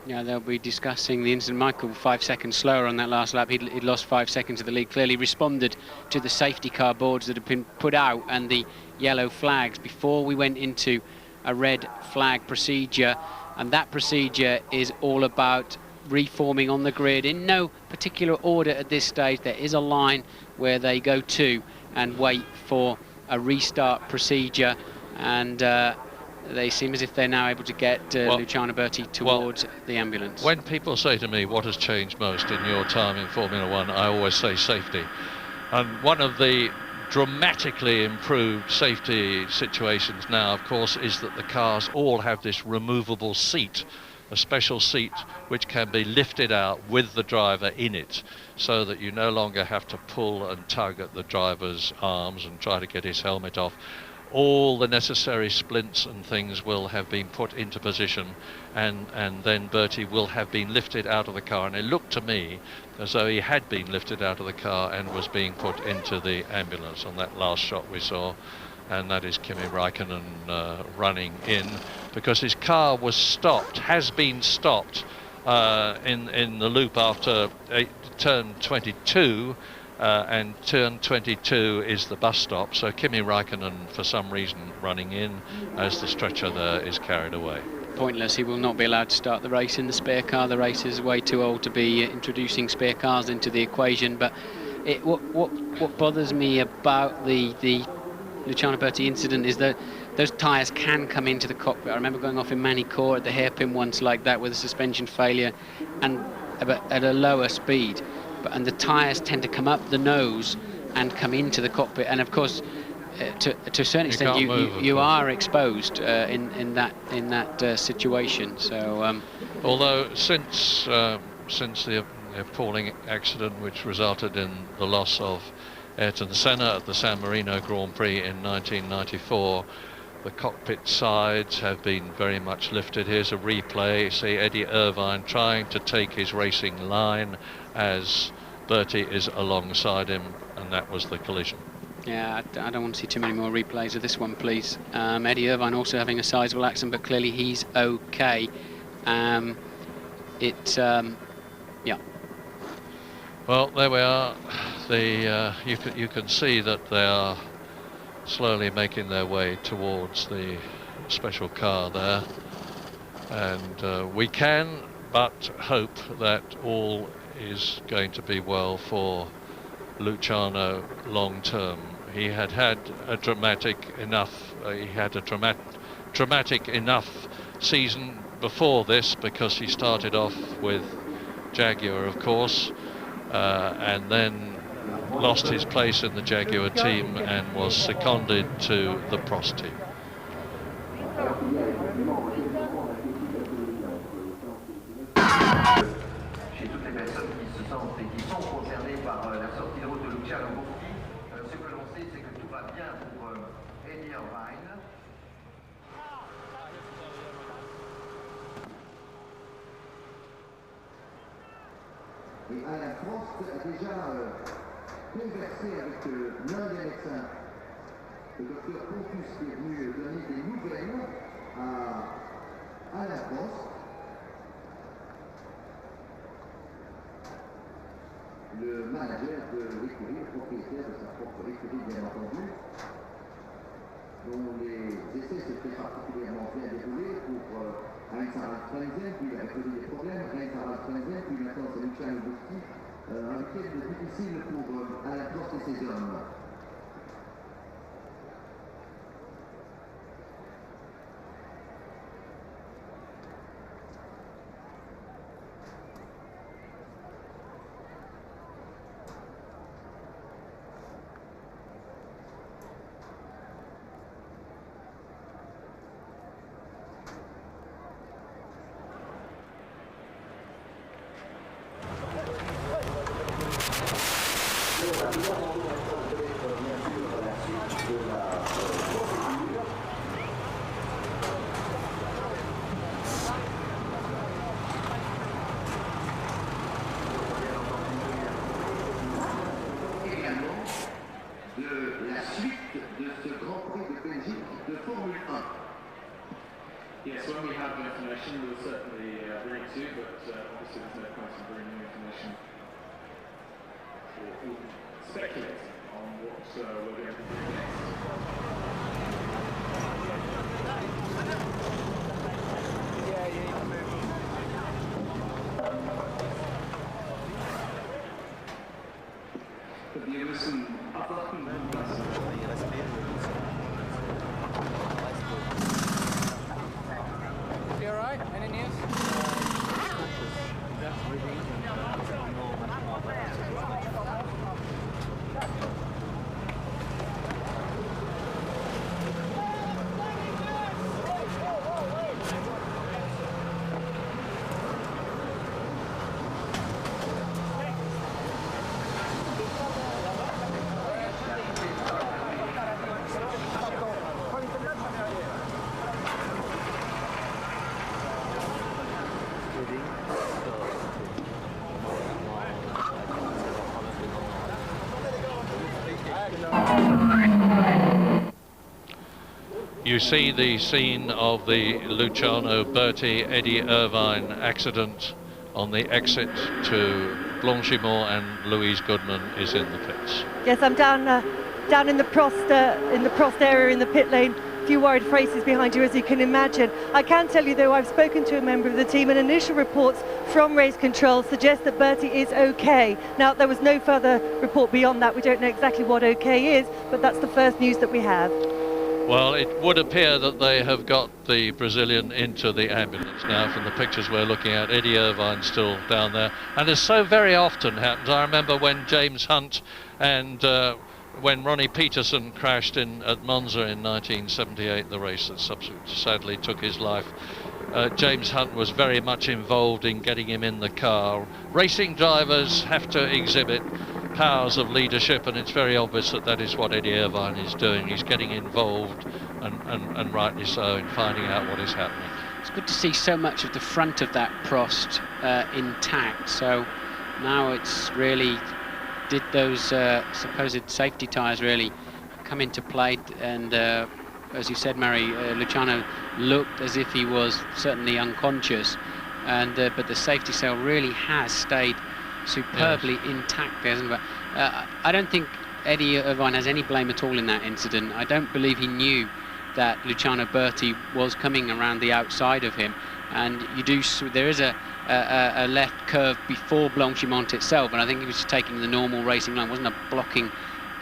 Yeah, they'll be discussing the incident. Michael 5 seconds slower on that last lap. He'd lost 5 seconds of the lead. Clearly responded to the safety car boards that have been put out and the yellow flags before we went into a red flag procedure, and that procedure is all about reforming on the grid in no particular order at this stage. There is a line where they go to and wait for a restart procedure, and they seem as if they're now able to get Luciano Berti towards the ambulance. When people say to me, what has changed most in your time in Formula One, I always say safety. And one of the dramatically improved safety situations now, of course, is that the cars all have this removable seat, a special seat which can be lifted out with the driver in it, so that you no longer have to pull and tug at the driver's arms and try to get his helmet off. All the necessary splints and things will have been put into position, and then Berti will have been lifted out of the car, and it looked to me as though he had been lifted out of the car and was being put into the ambulance on that last shot we saw, and that is Kimi Räikkönen running in, because his car was stopped, has been stopped in the loop after turn 22, and turn 22 is the bus stop, so Kimi Räikkönen for some reason running in as the stretcher there is carried away. Pointless. He will not be allowed to start the race in the spare car. The race is way too old to be introducing spare cars into the equation, but What bothers me about the Luciano Berti incident is that those tyres can come into the cockpit. I remember going off in Manicourt at the hairpin once like that with a suspension failure and at a lower speed. And the tyres tend to come up the nose and come into the cockpit. And of course, to a certain extent, you are exposed in that situation. So, although since the appalling accident which resulted in the loss of Ayrton Senna at the San Marino Grand Prix in 1994, the cockpit sides have been very much lifted. Here's a replay. You see Eddie Irvine trying to take his racing line as Berti is alongside him, and that was the collision. Yeah, I don't want to see too many more replays of this one, please. Eddie Irvine also having a sizable accident, but clearly he's okay. Yeah. Well, there we are. You can see that they are slowly making their way towards the special car there, and we can but hope that all is going to be well for Luciano long term. He had a dramatic enough season before this, because he started off with Jaguar, of course, and then lost his place in the Jaguar team and was seconded to the Prost team. Chez toutes les personnes qui se sentent et qui sont concernées par la sortie de route de Luciano Berti, ce que l'on sait, c'est que tout va bien pour Eddie Irvine. Et Alain Prost a déjà conversé avec l'un des médecins, le docteur Pontus, qui est venu donner des nouvelles à Alain Prost. Le manager de l'écurie, le propriétaire de sa propre écurie, bien entendu, dont les essais s'étaient particulièrement bien déroulés pour Heinz-Harald Frenzen, puis il avait posé des problèmes, Heinz-Harald Frenzen, puis maintenant c'est Luciano Berti, un week-end difficile pour Alain Prost et ses hommes. Yes, when we have information, we'll certainly bring it to you, but obviously there's no point in bringing new information or speculating on what we're going to be doing next. Wir müssen abwarten, You alright? Any news? You see the scene of the Luciano Berti Eddie Irvine accident on the exit to Blanchimont, and Louise Goodman is in the pits. Yes, I'm down in the Prost area in the pit lane few worried faces behind you, as you can imagine. I can tell you, though, I've spoken to a member of the team, and initial reports from race control suggest that Bertie is okay. Now, there was no further report beyond that. We don't know exactly what okay is, but that's the first news that we have. Well, it would appear that they have got the Brazilian into the ambulance now from the pictures we're looking at. Eddie Irvine's still down there. And as so very often happens, I remember when James Hunt and when Ronnie Peterson crashed at Monza in 1978, the race that sadly took his life. James Hunt was very much involved in getting him in the car. Racing drivers have to exhibit powers of leadership, and it's very obvious that that is what Eddie Irvine is doing. He's getting involved, and rightly so, in finding out what is happening. It's good to see so much of the front of that Prost intact. So now it's really, did those supposed safety tyres really come into play? And as you said, Mary, Luciano looked as if he was certainly unconscious, and but the safety cell really has stayed superbly intact there, isn't it? I don't think Eddie Irvine has any blame at all in that incident. I don't believe he knew that Luciano Berti was coming around the outside of him, and there is a left curve before Blanchimont itself, and I think he was just taking the normal racing line. It wasn't a blocking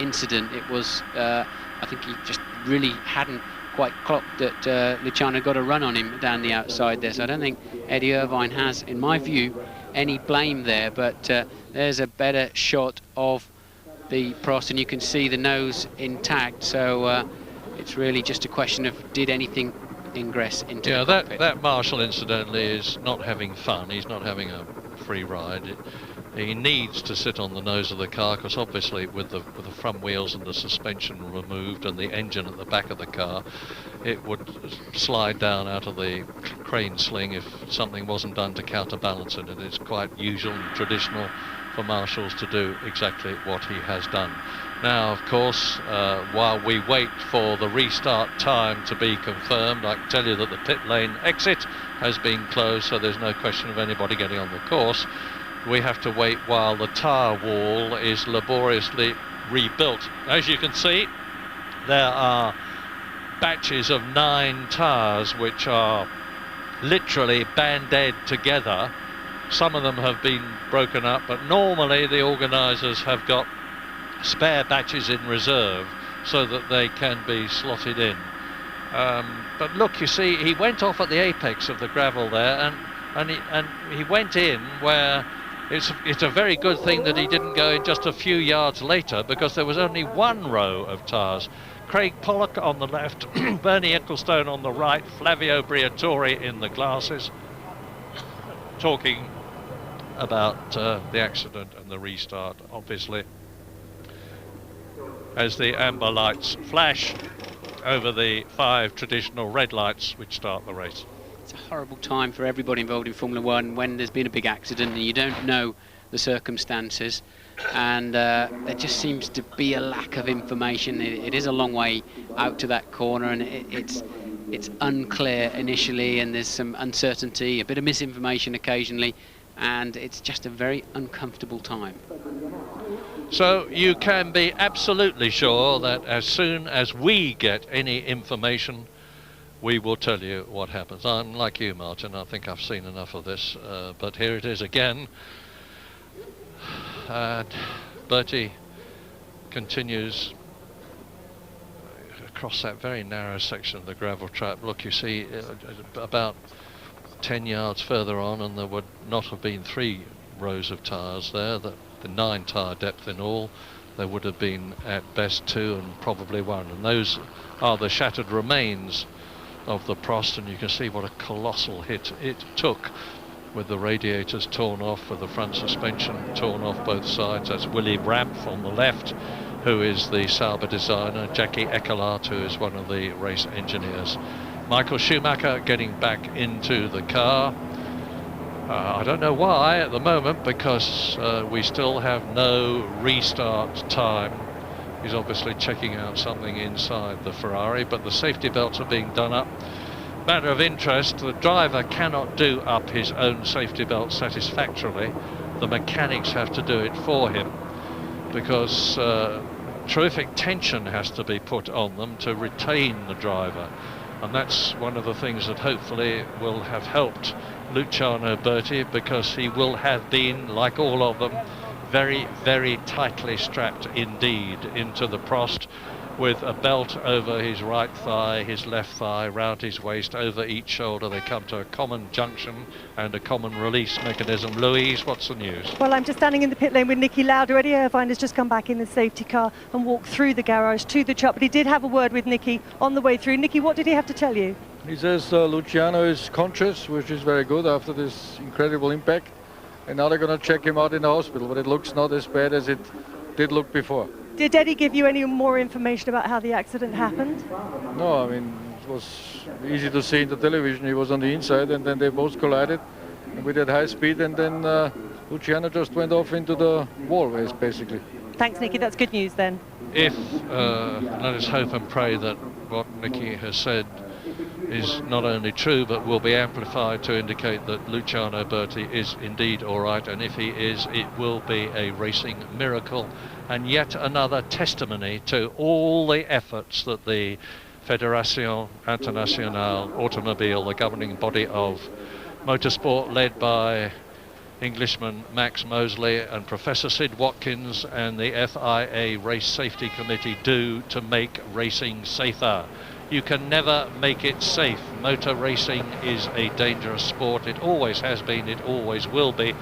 incident. It was I think he just really hadn't quite clocked that Luciano got a run on him down the outside there. So I don't think Eddie Irvine has, in my view, any blame there, but there's a better shot of the Prost, and you can see the nose intact, so it's really just a question of did anything ingress into the cockpit. that Marshall incidentally is not having fun. He's not having a free ride. He needs to sit on the nose of the car, because obviously with the front wheels and the suspension removed and the engine at the back of the car, it would slide down out of the crane sling if something wasn't done to counterbalance it. And it's quite usual and traditional for marshals to do exactly what he has done. Now, of course, while we wait for the restart time to be confirmed, I can tell you that the pit lane exit has been closed, so there's no question of anybody getting on the course. We have to wait while the tyre wall is laboriously rebuilt. As you can see, there are batches of 9 tyres which are literally band-aid together. Some of them have been broken up, but normally the organisers have got spare batches in reserve so that they can be slotted in. But look, you see, he went off at the apex of the gravel there, and he went in where it's a very good thing that he didn't go in just a few yards later, because there was only 1 row of tyres. Craig Pollock on the left, Bernie Ecclestone on the right, Flavio Briatore in the glasses, talking about the accident and the restart, obviously, as the amber lights flash over the 5 traditional red lights which start the race. It's a horrible time for everybody involved in Formula One when there's been a big accident and you don't know the circumstances, and there just seems to be a lack of information. It is a long way out to that corner, and it's unclear initially, and there's some uncertainty, a bit of misinformation occasionally, and it's just a very uncomfortable time. So you can be absolutely sure that as soon as we get any information, we will tell you what happens. I'm like you, Martin. I think I've seen enough of this, but here it is again. And Bertie continues across that very narrow section of the gravel trap. Look, you see about 10 yards further on, and there would not have been 3 rows of tyres there. The 9 tyre depth in all, there would have been at best 2 and probably 1. And those are the shattered remains of the Prost, and you can see what a colossal hit it took, with the radiators torn off, with the front suspension torn off both sides. That's Willy Rampf on the left, who is the Sauber designer, Jackie Eckelhardt, who is one of the race engineers. Michael Schumacher getting back into the car. I don't know why at the moment, because we still have no restart time. He's obviously checking out something inside the Ferrari, but the safety belts are being done up. Matter of interest, the driver cannot do up his own safety belt satisfactorily. The mechanics have to do it for him, because terrific tension has to be put on them to retain the driver, and that's one of the things that hopefully will have helped Luciano Berti, because he will have been, like all of them, very, very tightly strapped indeed into the Prost, with a belt over his right thigh, his left thigh, round his waist, over each shoulder. They come to a common junction and a common release mechanism. Louise, what's the news? Well, I'm just standing in the pit lane with Nicky Lauda. Eddie Irvine has just come back in the safety car and walked through the garage to the truck, but he did have a word with Nicky on the way through. Nicky, what did he have to tell you? He says Luciano is conscious, which is very good after this incredible impact, and now they're going to check him out in the hospital, but it looks not as bad as it did look before. Did Eddie give you any more information about how the accident happened? No, I mean, it was easy to see in the television. He was on the inside, and then they both collided with that high speed, and then Luciano just went off into the wall, basically. Thanks, Nicky. That's good news then. If, let us hope and pray that what Nicky has said is not only true but will be amplified to indicate that Luciano Berti is indeed all right, and if he is, it will be a racing miracle and yet another testimony to all the efforts that the Fédération Internationale Automobile, the governing body of motorsport, led by Englishman Max Mosley and Professor Sid Watkins and the FIA Race Safety Committee, do to make racing safer. You can never make it safe. Motor racing is a dangerous sport. It always has been, it always will be,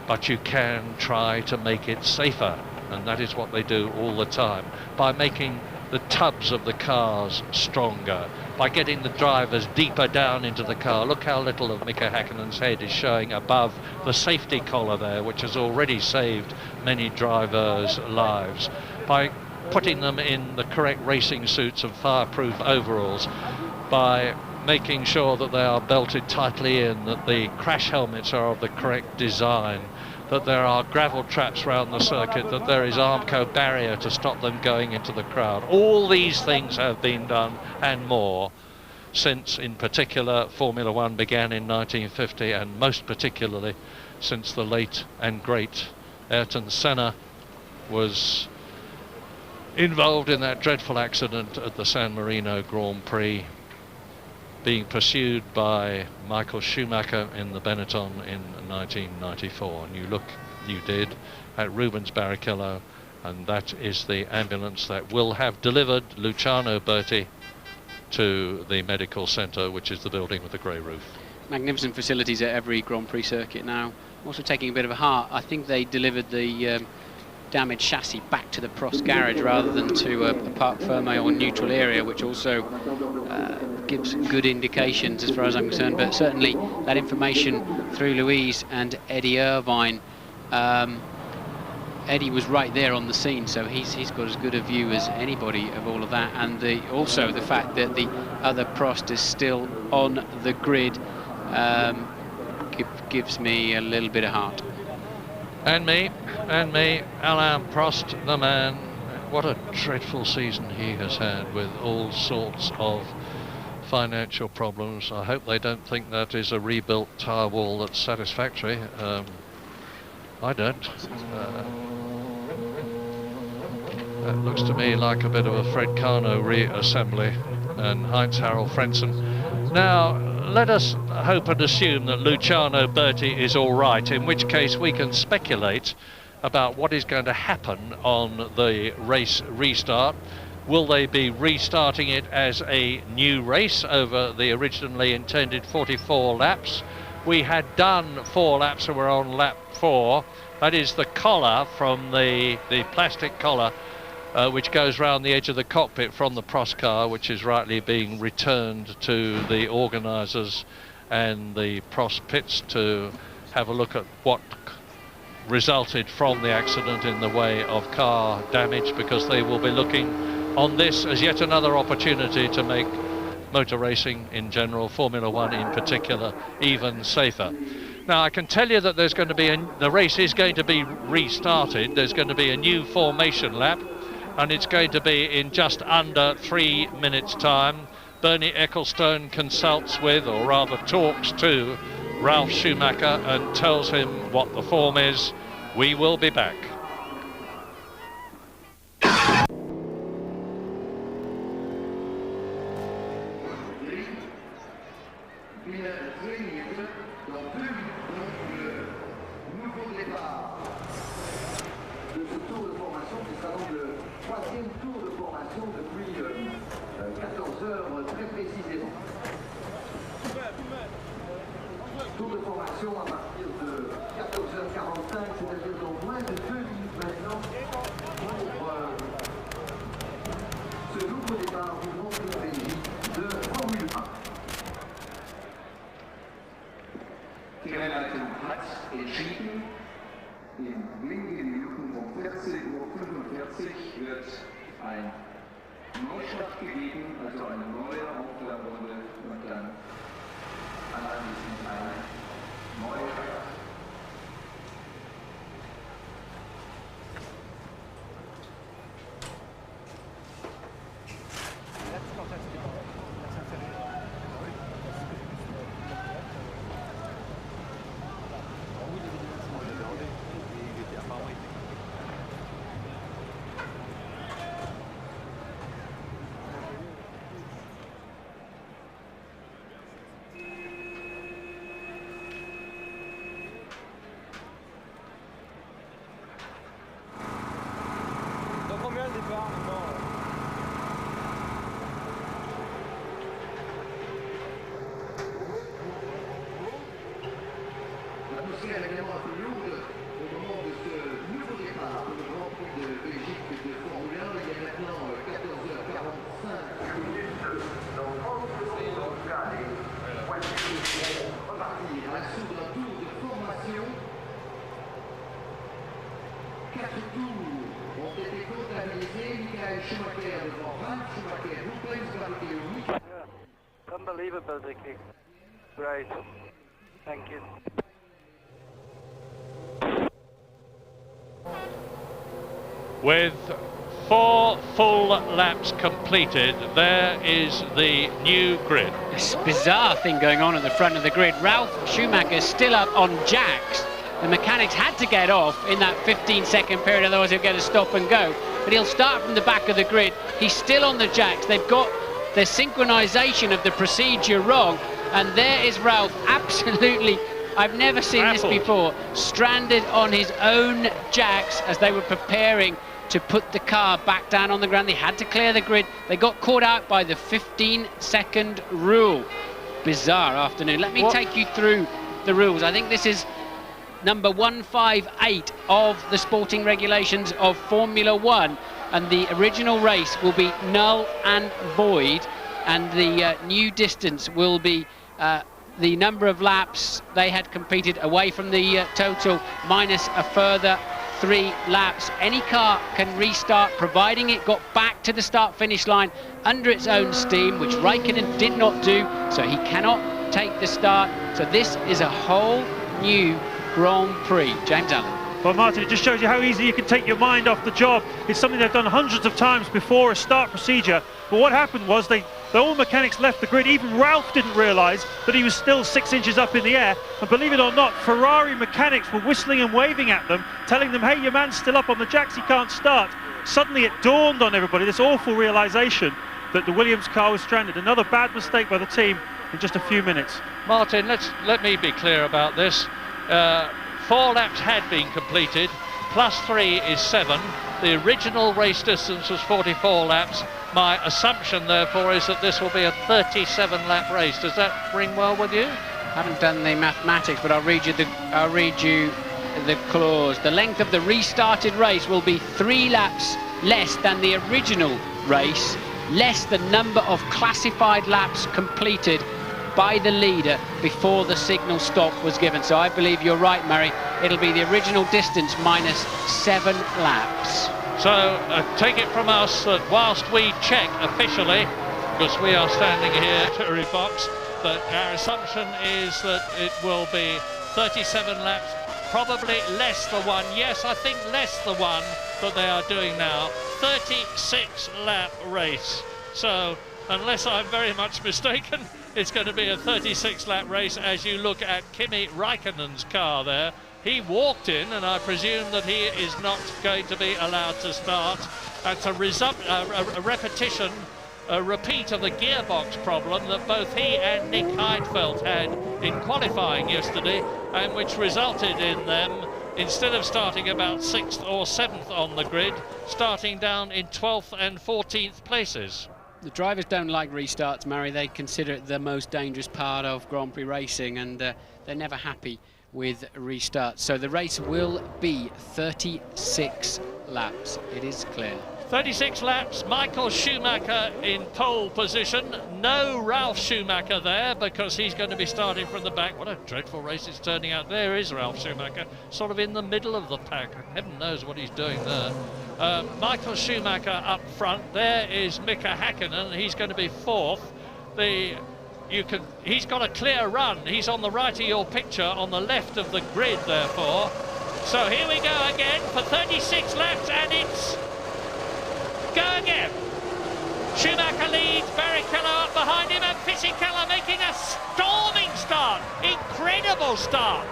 but you can try to make it safer, and that is what they do all the time, by making the tubs of the cars stronger, by getting the drivers deeper down into the car. Look how little of Mika Häkkinen's head is showing above the safety collar there, which has already saved many drivers' lives. By putting them in the correct racing suits and fireproof overalls, by making sure that they are belted tightly in, that the crash helmets are of the correct design, that there are gravel traps around the circuit, that there is Armco barrier to stop them going into the crowd. All these things have been done and more since, in particular, Formula One began in 1950, and most particularly since the late and great Ayrton Senna was involved in that dreadful accident at the San Marino Grand Prix, being pursued by Michael Schumacher in the Benetton in 1994. And you did at Rubens Barrichello, and that is the ambulance that will have delivered Luciano Berti to the medical centre, which is the building with the grey roof. Magnificent facilities at every Grand Prix circuit now. Also taking a bit of a heart, I think they delivered the damaged chassis back to the Prost garage rather than to a parc fermé or neutral area, which also gives good indications as far as I'm concerned. But certainly that information through Louise and Eddie Irvine, Eddie was right there on the scene, so he's got as good a view as anybody of all of that, and also the fact that the other Prost is still on the grid gives me a little bit of heart. And me, Alain Prost, the man. What a dreadful season he has had, with all sorts of financial problems. I hope they don't think that is a rebuilt tyre wall that's satisfactory. I don't. That looks to me like a bit of a Fred Carno reassembly, and Heinz-Harald Frentzen. Now, let us hope and assume that Luciano Berti is all right, in which case we can speculate about what is going to happen on the race restart. Will they be restarting it as a new race over the originally intended 44 laps? We had done 4 laps and we're on lap 4. That is the collar from the plastic collar which goes round the edge of the cockpit from the Prost car, which is rightly being returned to the organisers and the Prost pits to have a look at what resulted from the accident in the way of car damage, because they will be looking on this as yet another opportunity to make motor racing in general, Formula One in particular, even safer. Now, I can tell you that there's going to be the race is going to be restarted. There's going to be a new formation lap, and it's going to be in just under 3 minutes' time. Bernie Ecclestone consults with, or rather talks to, Ralf Schumacher and tells him what the form is. We will be back. Tour de formation à partir de 14h45, c'est-à-dire dans moins de 2 minutes maintenant pour ce nouveau départ du Grand Prix de Belgique de Formule 1. Die Rennleitung hat entschieden, in wenigen Minuten um 14:45 Uhr wird ein Neustart gegeben, also eine neue Aufwärmrunde und dann anschließend eine neue Start. L'atmosphère est évidemment un peu lourde au moment de ce nouveau départ pour le Grand Prix de Belgique de Formule 1. Il y a maintenant 14h45 minutes. Donc, les voitures vont repartir à l'assaut d'un tour de formation. 4 tours ont été comptabilisés. Michael Schumacher devant Ralf Schumacher, Rubens Barrichello. Unbelievable, Vicky. Great. Thank you. With 4 full laps completed, there is the new grid. This bizarre thing going on at the front of the grid. Ralf Schumacher still up on jacks. The mechanics had to get off in that 15-second period, otherwise he'll get a stop and go. But he'll start from the back of the grid. He's still on the jacks. They've got their synchronization of the procedure wrong. And there is Ralf, absolutely, I've never seen this before, stranded on his own jacks as they were preparing to put the car back down on the ground. They had to clear the grid. They got caught out by the 15-second rule. Bizarre afternoon. Let me take you through the rules. I think this is number 158 of the sporting regulations of Formula 1, and the original race will be null and void, and the new distance will be the number of laps they had competed away from the total minus a further 3 laps. Any car can restart providing it got back to the start-finish line under its own steam, which Raikkonen did not do, so he cannot take the start. So this is a whole new Grand Prix. James Allen. Well, Martin, it just shows you how easy you can take your mind off the job. It's something they've done hundreds of times before, a start procedure. But what happened was all mechanics left the grid. Even Ralf didn't realise that he was still 6 inches up in the air. And believe it or not, Ferrari mechanics were whistling and waving at them, telling them, hey, your man's still up on the jacks, he can't start. Suddenly it dawned on everybody, this awful realisation that the Williams car was stranded. Another bad mistake by the team in just a few minutes. Martin, let me be clear about this. 4 laps had been completed, plus 3 is 7. The original race distance was 44 laps. My assumption, therefore, is that this will be a 37-lap race. Does that ring well with you? I haven't done the mathematics, but I'll read you the clause. The length of the restarted race will be 3 laps less than the original race, less the number of classified laps completed by the leader before the signal stop was given. So I believe you're right, Murray. It'll be the original distance minus 7 laps. So take it from us that whilst we check officially, because we are standing here at the box, that our assumption is that it will be 37 laps, probably less the one. Yes, I think less the one that they are doing now. 36-lap race. So unless I'm very much mistaken, it's going to be a 36-lap race as you look at Kimi Raikkonen's car there. He walked in, and I presume that he is not going to be allowed to start. That's a repetition a repeat of the gearbox problem that both he and Nick Heidfeld had in qualifying yesterday, and which resulted in them, instead of starting about 6th or 7th on the grid, starting down in 12th and 14th places. The drivers don't like restarts, Murray. They consider it the most dangerous part of Grand Prix racing, and they're never happy with restarts. So the race will be 36 laps, it is clear. 36 laps, Michael Schumacher in pole position. No Ralf Schumacher there because he's going to be starting from the back. What a dreadful race it's turning out. There is Ralf Schumacher, sort of in the middle of the pack. Heaven knows what he's doing there. Michael Schumacher up front. There is Mika Häkkinen. He's going to be 4th. He's got a clear run. He's on the right of your picture, on the left of the grid, therefore. So here we go again for 36 laps, and it's go again. Schumacher leads, Barrichello up behind him, and Fisichella making a storming start. Incredible start.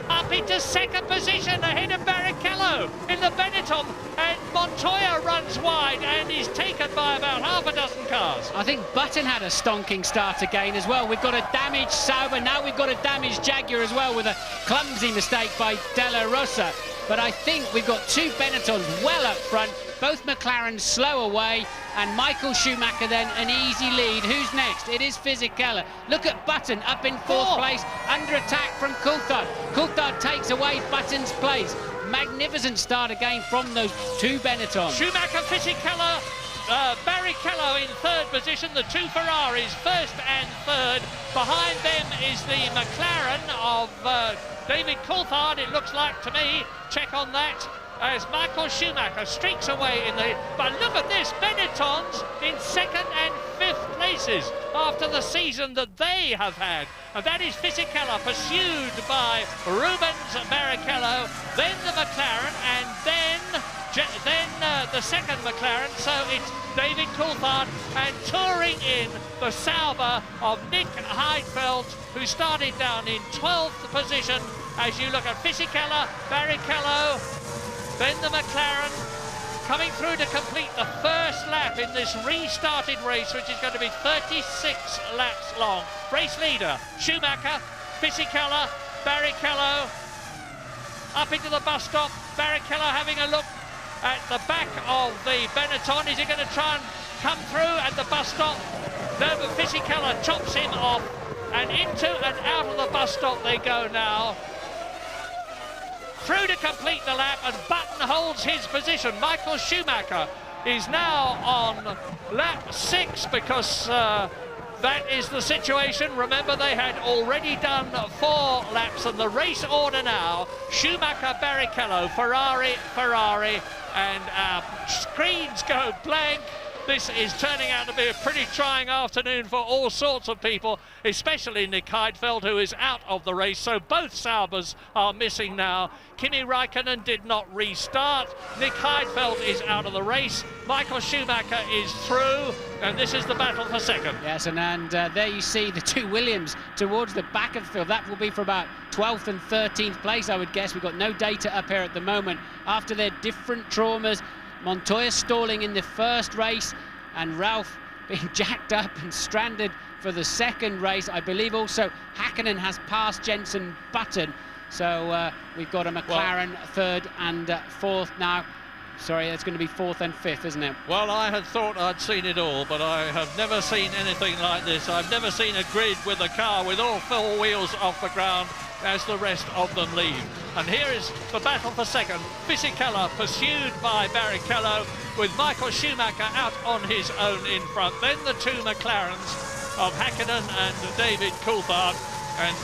Up into 2nd position ahead of Barrichello in the Benetton, and Montoya runs wide and is taken by about half a dozen cars. I think Button had a stonking start again as well. We've got a damaged Sauber, now we've got a damaged Jaguar as well, with a clumsy mistake by Della Rosa. But I think we've got 2 Benettons well up front, both McLarens slow away, and Michael Schumacher then an easy lead. Who's next? It is Fisichella. Look at Button up in 4th place, under attack from Coulthard. Coulthard takes away Button's place. Magnificent start again from those 2 Benettons. Schumacher, Fisichella, Barrichello in 3rd position, the 2 Ferraris 1st and 3rd. Behind them is the McLaren of David Coulthard, it looks like to me. Check on that. As Michael Schumacher streaks away in the... But look at this, Benettons in 2nd and 5th places after the season that they have had. And that is Fisichella, pursued by Rubens Barrichello, then the McLaren, and then the 2nd McLaren. So it's David Coulthard, and touring in the Sauber of Nick Heidfeld, who started down in 12th position. As you look at Fisichella, Barrichello, then the McLaren coming through to complete the 1st lap in this restarted race, which is going to be 36 laps long. Race leader, Schumacher, Fisichella, Barrichello, up into the bus stop. Barrichello having a look at the back of the Benetton. Is he going to try and come through at the bus stop? No, but Fisichella chops him off, and into and out of the bus stop they go now. Through to complete the lap, and Button holds his position. Michael Schumacher is now on lap 6 because that is the situation. Remember, they had already done 4 laps, and the race order now: Schumacher, Barrichello, Ferrari, and our screens go blank. This is turning out to be a pretty trying afternoon for all sorts of people, especially Nick Heidfeld, who is out of the race. So both Saubers are missing now. Kimi Räikkönen did not restart. Nick Heidfeld is out of the race. Michael Schumacher is through, and this is the battle for 2nd. Yes, and there you see the 2 Williams towards the back of the field. That will be for about 12th and 13th place, I would guess. We've got no data up here at the moment. After their different traumas, Montoya stalling in the 1st race, and Ralf being jacked up and stranded for the 2nd race. I believe also Häkkinen has passed Jenson Button. So we've got a McLaren 3rd and 4th now. Sorry, it's going to be 4th and 5th, isn't it? Well, I had thought I'd seen it all, but I have never seen anything like this. I've never seen a grid with a car with all 4 wheels off the ground as the rest of them leave. And here is the battle for 2nd. Fisichella pursued by Barrichello, with Michael Schumacher out on his own in front. Then the 2 McLarens of Häkkinen and David Coulthard, and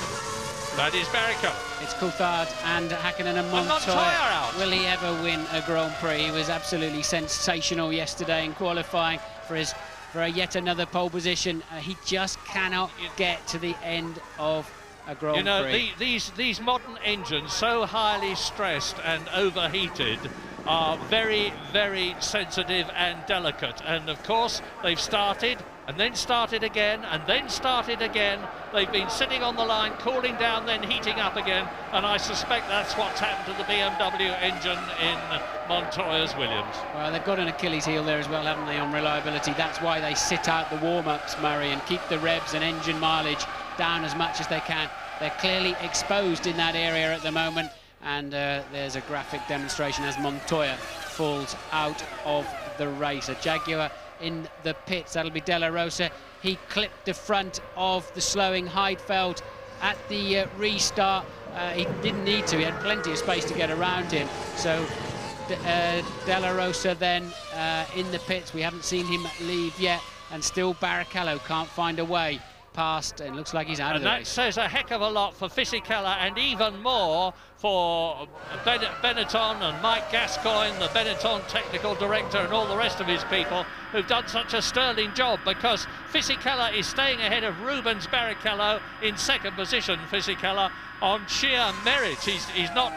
that is Barrichello. It's Coulthard and Häkkinen and Montoya out. Will he ever win a Grand Prix? He was absolutely sensational yesterday in qualifying for yet another pole position. He just cannot get to the end of a Grand Prix. You know, these modern engines, so highly stressed and overheated, are very, very sensitive and delicate. And of course, they've started and then started again, and then started again. They've been sitting on the line, cooling down, then heating up again, and I suspect that's what's happened to the BMW engine in Montoya's Williams. Well, they've got an Achilles heel there as well, haven't they, on reliability. That's why they sit out the warm-ups, Murray, and keep the revs and engine mileage down as much as they can. They're clearly exposed in that area at the moment, and there's a graphic demonstration as Montoya falls out of the race. A Jaguar in the pits, that'll be De La Rosa. He clipped the front of the slowing Heidfeld at the restart. He didn't need to, he had plenty of space to get around him. So De La Rosa then in the pits. We haven't seen him leave yet, and still Barrichello can't find a way past, and looks like he's out of the race. And that says a heck of a lot for Fisichella, and even more for Benetton and Mike Gascoigne, the Benetton technical director, and all the rest of his people who've done such a sterling job, because Fisichella is staying ahead of Rubens Barrichello in second position. Fisichella on sheer merit. He's not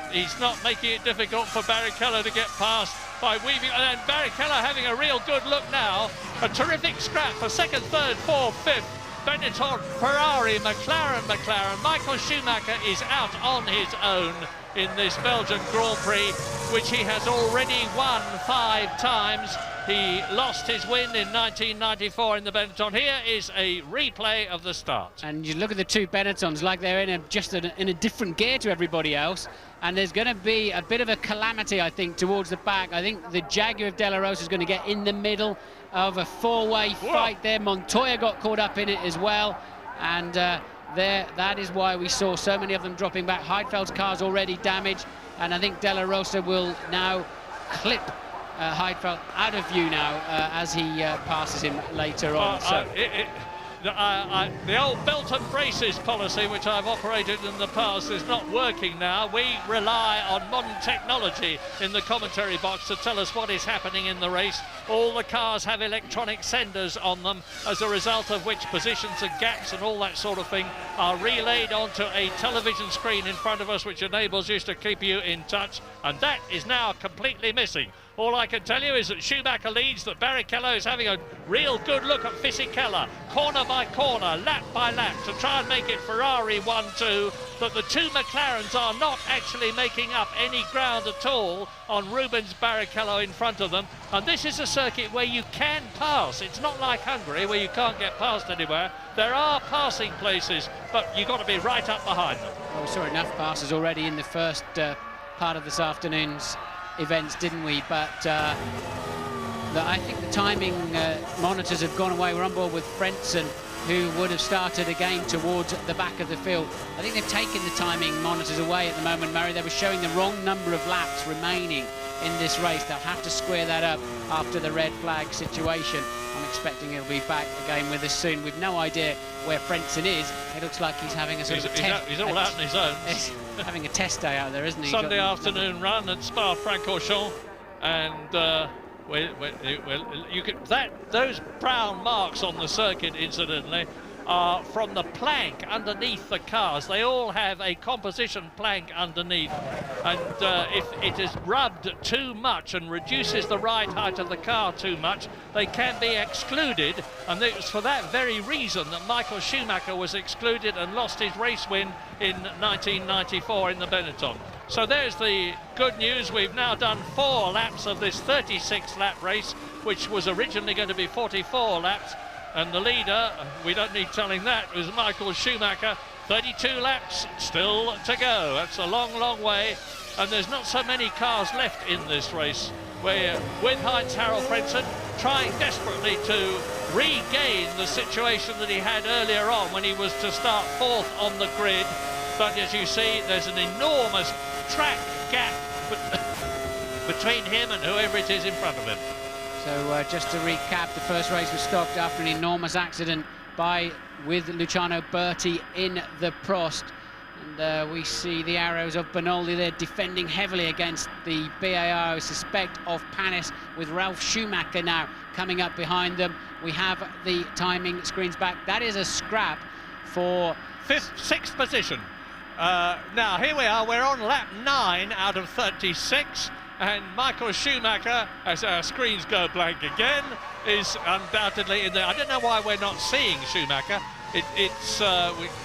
making it difficult for Barrichello to get past by weaving, and Barrichello having a real good look now. A terrific scrap for second, third, fourth, fifth. Benetton, Ferrari, McLaren. Michael Schumacher is out on his own in this Belgian Grand Prix, which he has already won 5 times. He lost his win in 1994 in the Benetton. Here is a replay of the start. And you look at the two Benettons like they're in a different gear to everybody else. And there's going to be a bit of a calamity, I think, towards the back. I think the Jaguar of De La Rosa is going to get in the middle of a 4-way fight there. Montoya got caught up in it as well. And that is why we saw so many of them dropping back. Heidfeld's car's already damaged. And I think De La Rosa will now clip Heidfeld out of view now as he passes him later on. The old belt and braces policy, which I've operated in the past, is not working now. We rely on modern technology in the commentary box to tell us what is happening in the race. All the cars have electronic senders on them, as a result of which positions and gaps and all that sort of thing are relayed onto a television screen in front of us, which enables us to keep you in touch, and that is now completely missing. All I can tell you is that Schumacher leads, that Barrichello is having a real good look at Fisichella, corner by corner, lap by lap, to try and make it Ferrari 1-2, that the two McLarens are not actually making up any ground at all on Rubens Barrichello in front of them. And this is a circuit where you can pass. It's not like Hungary, where you can't get past anywhere. There are passing places, but you've got to be right up behind them. Well, we saw enough passes already in the first part of this afternoon's events, didn't we? But I think the timing monitors have gone away. We're on board with Frentzen, who would have started again towards the back of the field. I think they've taken the timing monitors away at the moment, Murray. They were showing the wrong number of laps remaining in this race. They'll have to square that up after the red flag situation. I'm expecting he'll be back again with us soon. We've no idea where Frentzen is. It looks like he's having a sort of a test. He's all out on his own. Having a test day out there, isn't he? Sunday afternoon run at Spa-Francorchamps, and those brown marks on the circuit, incidentally, are from the plank underneath the cars. They all have a composition plank underneath, and if it is rubbed too much and reduces the ride height of the car too much, they can be excluded, and it was for that very reason that Michael Schumacher was excluded and lost his race win in 1994 in the Benetton. So there's the good news. We've now done 4 laps of this 36-lap race, which was originally going to be 44 laps. And the leader, we don't need telling that, was Michael Schumacher. 32 laps still to go. That's a long, long way. And there's not so many cars left in this race. We're with Heinz-Harald Frentzen, trying desperately to regain the situation that he had earlier on when he was to start 4th on the grid. But as you see, there's an enormous track gap between him and whoever it is in front of him. So just to recap, the first race was stopped after an enormous accident with Luciano Berti in the Prost. And we see the arrows of Benoldi there defending heavily against the BAR, I suspect, of Panis, with Ralf Schumacher now coming up behind them. We have the timing screens back. That is a scrap for 6th position. Now here we are, we're on lap 9 out of 36. And Michael Schumacher, as our screens go blank again, is undoubtedly in there. I don't know why we're not seeing Schumacher. It's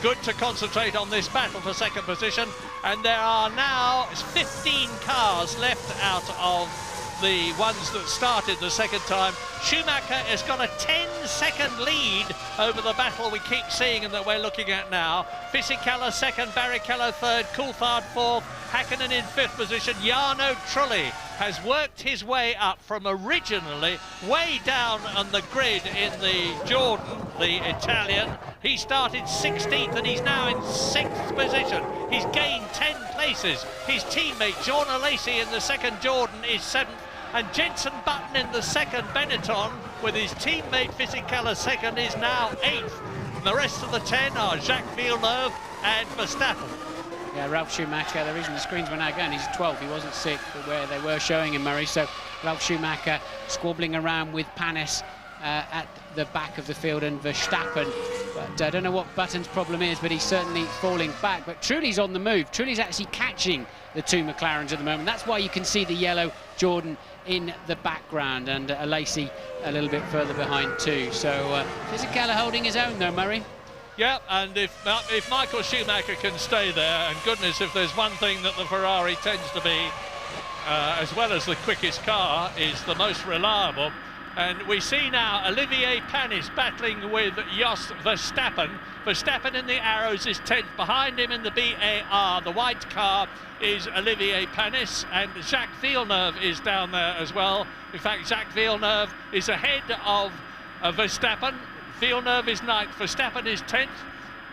good to concentrate on this battle for second position. And there are now 15 cars left out of the ones that started the second time. Schumacher has got a 10-second lead over the battle we keep seeing and that we're looking at now. Fisichella second, Barrichello third, Coulthard fourth, Hakkinen in fifth position. Jarno Trulli has worked his way up from originally way down on the grid in the Jordan, the Italian. He started 16th and he's now in 6th position. He's gained 10 places. His teammate Jorna Lacey in the second Jordan is 7th. And Jenson Button in the second Benetton with his teammate Fisichella second is now 8th. And the rest of the 10 are Jacques Villeneuve and Verstappen. Yeah, Ralf Schumacher, the reason the screens were now going, he's 12th, he wasn't 6th, but where they were showing him, Murray. So Ralf Schumacher squabbling around with Panis at the back of the field and Verstappen. But I don't know what Button's problem is, but he's certainly falling back. But Trulli's on the move. Trulli's actually catching the two McLarens at the moment. That's why you can see the yellow Jordan in the background, and Lacey a little bit further behind too. So Fisichella holding his own though, Murray. Yeah, and if Michael Schumacher can stay there, and goodness, if there's one thing that the Ferrari tends to be, as well as the quickest car, is the most reliable. And we see now Olivier Panis battling with Jos Verstappen. Verstappen in the arrows is 10th. Behind him in the BAR, the white car, is Olivier Panis, and Jacques Villeneuve is down there as well. In fact, Jacques Villeneuve is ahead of Verstappen. Villeneuve is 9th, Verstappen is 10th.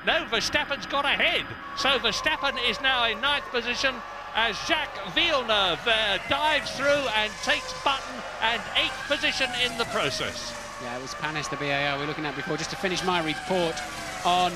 No, Verstappen's got ahead. So Verstappen is now in 9th position as Jacques Villeneuve there dives through and takes Button and 8th position in the process. Yeah, it was Panis, the BAR we were looking at before. Just to finish my report on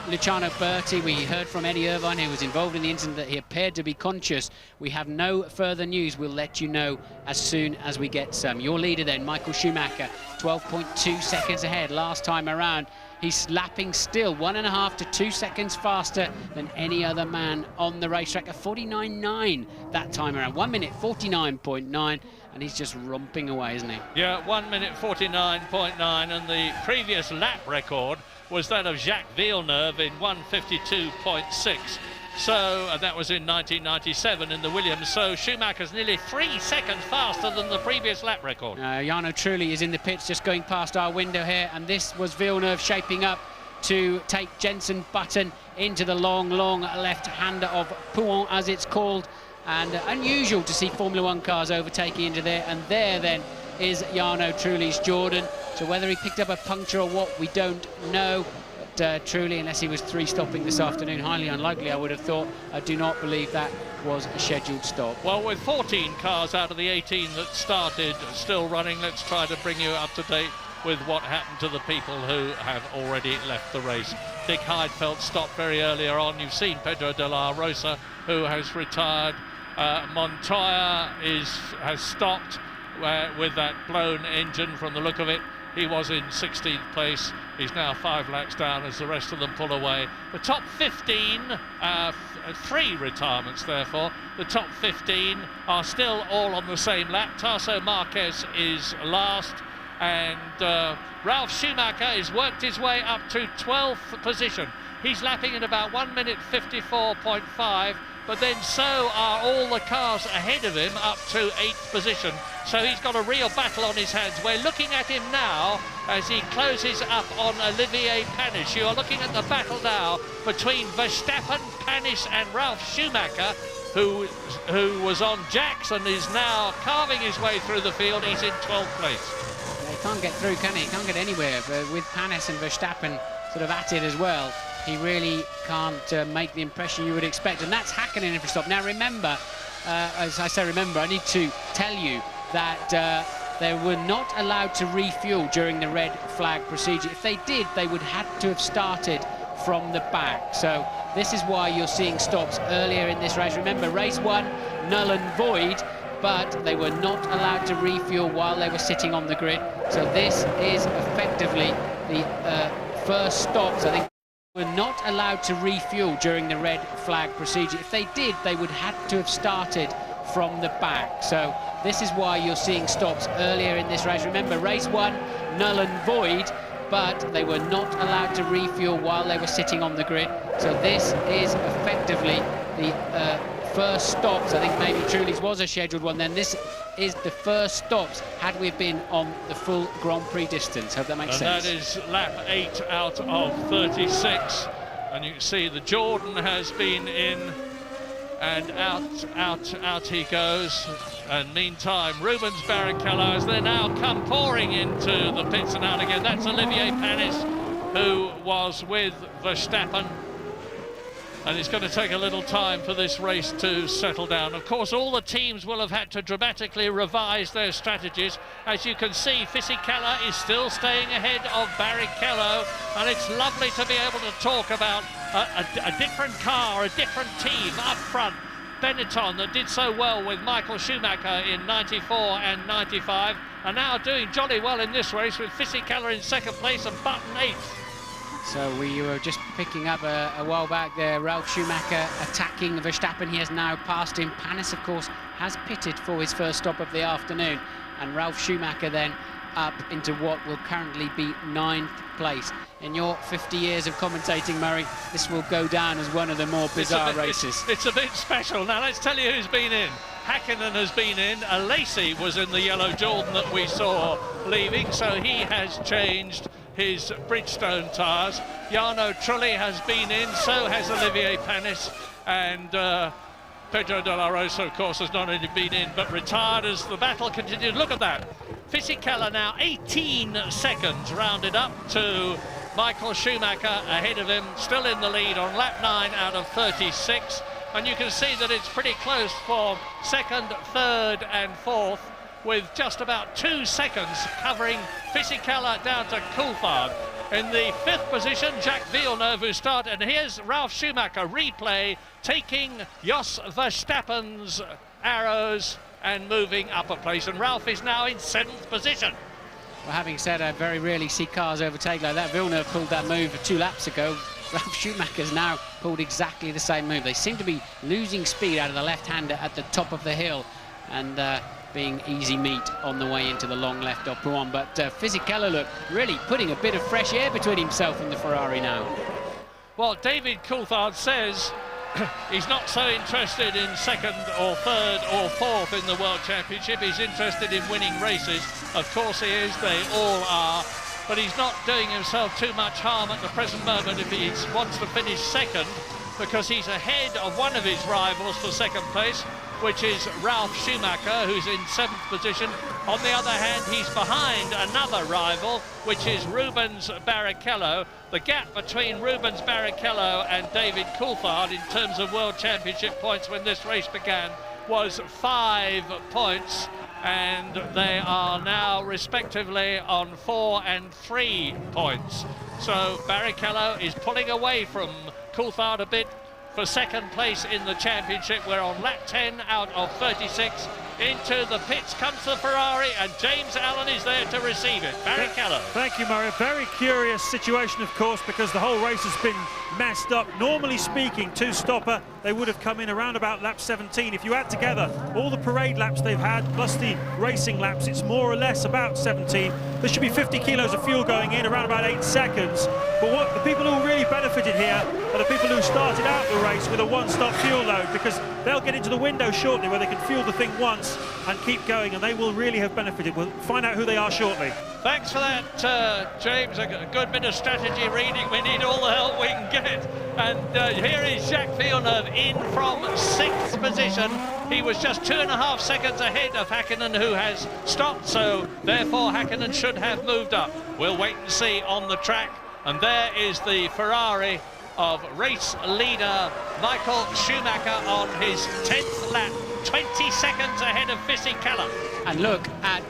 Luciano Berti, we heard from Eddie Irvine, who was involved in the incident, that he appeared to be conscious. We have no further news. We'll let you know as soon as we get some. Your leader then, Michael Schumacher, 12.2 seconds ahead last time around. He's lapping still 1.5 to 2 seconds faster than any other man on the racetrack. A 49.9 that time around. 1 minute 49.9, and he's just romping away, isn't he? Yeah, 1 minute 49.9, and the previous lap record was that of Jacques Villeneuve in 1:52.6. So, and that was in 1997 in the Williams. So Schumacher's nearly 3 seconds faster than the previous lap record. Jarno Trulli is in the pits, just going past our window here, and this was Villeneuve shaping up to take Jenson Button into the long left-hander of Pouhon, as it's called. And unusual to see Formula One cars overtaking into there, and there then is Jarno Trulli's Jordan. So whether he picked up a puncture or what, we don't know. But Trulli, unless he was 3-stopping this afternoon, highly unlikely, I would have thought. I do not believe that was a scheduled stop. Well, with 14 cars out of the 18 that started still running, let's try to bring you up to date with what happened to the people who have already left the race. Dick Heidfeld stopped very earlier on. You've seen Pedro de la Rosa, who has retired. Montoya has stopped with that blown engine from the look of it. He was in 16th place. He's now 5 laps down as the rest of them pull away. The top 15, 3 retirements therefore. The top 15 are still all on the same lap. Tasso Marquez is last, and Ralf Schumacher has worked his way up to 12th position. He's lapping in about 1 minute 54.5, but then so are all the cars ahead of him up to 8th position. So he's got a real battle on his hands. We're looking at him now as he closes up on Olivier Panis. You are looking at the battle now between Verstappen, Panis and Ralf Schumacher, who was on jacks and is now carving his way through the field. He's in 12th place. Yeah, he can't get through, can he? He can't get anywhere. But with Panis and Verstappen sort of at it as well, he really can't make the impression you would expect. And that's Hakkinen in for stop. Now remember, as I say remember, I need to tell you that they were not allowed to refuel during the red flag procedure. If they did, they would have to have started from the back. So this is why you're seeing stops earlier in this race. Remember, race 1, null and void, but they were not allowed to refuel while they were sitting on the grid. So this is effectively the first stops, I think. Were not allowed to refuel during the red flag procedure. If they did, they would have to have started from the back. So this is why you're seeing stops earlier in this race. Remember, race 1, null and void, but they were not allowed to refuel while they were sitting on the grid. So this is effectively the first stops. I think maybe Truly's was a scheduled one then. This is the first stops had we been on the full Grand Prix distance. Hope that makes sense. And that is lap 8 out of 36. And you can see the Jordan has been in, and out he goes. And meantime, Rubens Barrichello, as they now come pouring into the pits and out again. That's Olivier Panis, who was with Verstappen. And it's going to take a little time for this race to settle down. Of course, all the teams will have had to dramatically revise their strategies. As you can see, Fisichella is still staying ahead of Barrichello, and it's lovely to be able to talk about a different car, a different team up front. Benetton, that did so well with Michael Schumacher in 94 and 95, are now doing jolly well in this race with Fisichella in second place and Button 8th. So we were just picking up a while back there, Ralf Schumacher attacking Verstappen. He has now passed him. Panis, of course, has pitted for his first stop of the afternoon. And Ralf Schumacher then up into what will currently be 9th place. In your 50 years of commentating, Murray, this will go down as one of the more bizarre races. It's a bit special. Now let's tell you who's been in. Hakkinen has been in. Lacey was in the yellow Jordan that we saw leaving, so he has changed his Bridgestone tyres. Jarno Trulli has been in, so has Olivier Panis, and Pedro de la Rosa, of course, has not only been in but retired as the battle continued. Look at that. Fisichella now 18 seconds rounded up to Michael Schumacher ahead of him, still in the lead on lap 9 out of 36. And you can see that it's pretty close for second, third and fourth, with just about 2 seconds covering Fisichella down to Coulthard. In the 5th position, Jacques Villeneuve, who started, and here's Ralf Schumacher replay, taking Jos Verstappen's arrows and moving up a place, and Ralf is now in 7th position. Well, having said, I very rarely see cars overtake like that. Villeneuve pulled that move 2 laps ago. Ralf Schumacher's now pulled exactly the same move. They seem to be losing speed out of the left-hander at the top of the hill, and being easy meat on the way into the long left of Prouan. But Fisichella, look, really putting a bit of fresh air between himself and the Ferrari now. Well, David Coulthard says he's not so interested in second or third or fourth in the World Championship. He's interested in winning races. Of course he is, they all are. But he's not doing himself too much harm at the present moment if he wants to finish second, because he's ahead of one of his rivals for second place, which is Ralf Schumacher, who's in 7th position. On the other hand, he's behind another rival, which is Rubens Barrichello. The gap between Rubens Barrichello and David Coulthard in terms of World Championship points when this race began was 5 points, and they are now respectively on 4 and 3 points. So Barrichello is pulling away from Coulthard a bit for second place in the championship. We're on lap 10 out of 36. Into the pits comes the Ferrari, and James Allen is there to receive it. Barrichello. Thank you, Murray. A very curious situation, of course, because the whole race has been messed up. Normally speaking, two-stopper, they would have come in around about lap 17. If you add together all the parade laps they've had, plus the racing laps, it's more or less about 17. There should be 50 kilos of fuel going in, around about 8 seconds. But what the people who really benefited here are the people who started out the race with a one-stop fuel load, because they'll get into the window shortly where they can fuel the thing once and keep going, and they will really have benefited. We'll find out who they are shortly. Thanks for that, James. A good bit of strategy reading. We need all the help we can get. And here is Jacques Villeneuve in from 6th position. He was just 2.5 seconds ahead of Hakkinen, who has stopped, so therefore Hakkinen should have moved up. We'll wait and see on the track. And there is the Ferrari of race leader Michael Schumacher on his 10th lap, 20 seconds ahead of Fisichella. And look at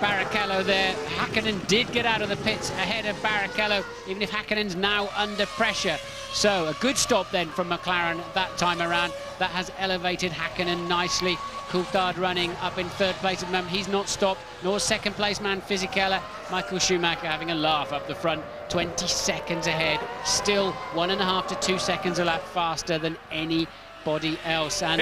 Barrichello there. Hakkinen did get out of the pits ahead of Barrichello, even if Hakkinen's now under pressure. So a good stop then from McLaren that time around. That has elevated Hakkinen nicely. Coulthard running up in 3rd place at the moment. He's not stopped, nor 2nd place man Fisichella. Michael Schumacher having a laugh up the front, 20 seconds ahead. Still 1.5 to 2 seconds a lap faster than any anybody else. And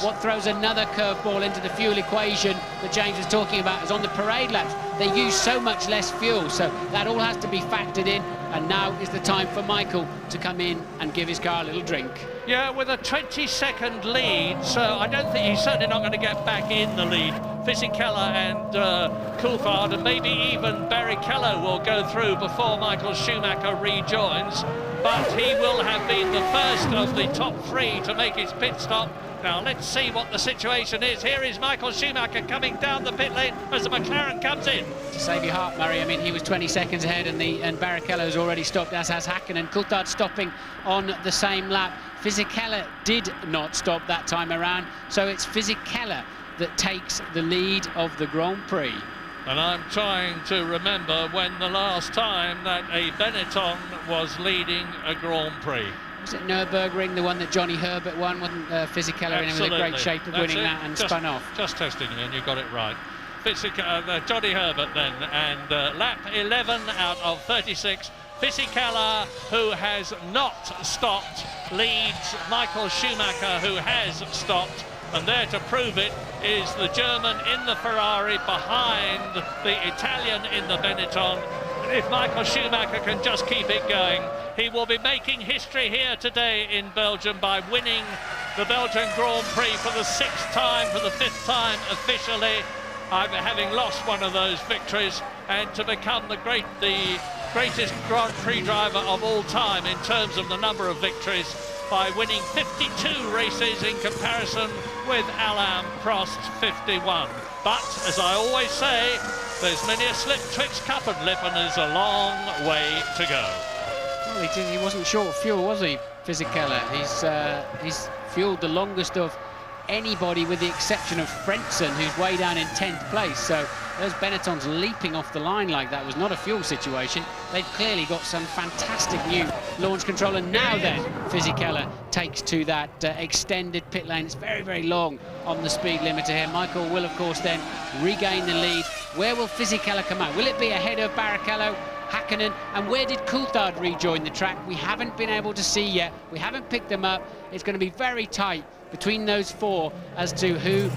what throws another curveball into the fuel equation that James was talking about is on the parade laps. They use so much less fuel, so that all has to be factored in. And now is the time for Michael to come in and give his car a little drink. Yeah, with a 20-second lead, so I don't think he's certainly not going to get back in the lead. Fisichella and Coulthard, and maybe even Barrichello will go through before Michael Schumacher rejoins. But he will have been the first of the top three to make his pit stop. Now let's see what the situation is. Here is Michael Schumacher coming down the pit lane as the McLaren comes in. To save your heart, Murray, I mean, he was 20 seconds ahead, and Barrichello's already stopped, as has Hakkinen. Coulthard stopping on the same lap. Fisichella did not stop that time around, so it's Fisichella that takes the lead of the Grand Prix. And I'm trying to remember when the last time that a Benetton was leading a Grand Prix. Was it Nürburgring, the one that Johnny Herbert won? Wasn't Fisichella in with a great shape of winning that and spun off? Just testing you, and you got it right. Johnny Herbert then, and lap 11 out of 36. Fisichella, who has not stopped, leads Michael Schumacher, who has stopped. And there to prove it is the German in the Ferrari behind the Italian in the Benetton. And if Michael Schumacher can just keep it going, he will be making history here today in Belgium by winning the Belgian Grand Prix for the 6th time, for the 5th time officially, having lost one of those victories, and to become the greatest Grand Prix driver of all time in terms of the number of victories, by winning 52 races in comparison with Alain Prost's 51. But, as I always say, there's many a slip twixt cup and lip, and there's a long way to go. Well, he wasn't short of fuel, was he, Fisichella? He's fueled the longest of anybody, with the exception of Frentzen, who's way down in 10th place. So those Benettons leaping off the line like that was not a fuel situation. They've clearly got some fantastic new launch control. And now then, Fisichella takes to that extended pit lane. It's very, very long on the speed limiter here. Michael will, of course, then regain the lead. Where will Fisichella come out? Will it be ahead of Barrichello, Hakkinen, and where did Coulthard rejoin the track? We haven't been able to see yet. We haven't picked them up. It's going to be very tight between those four as to who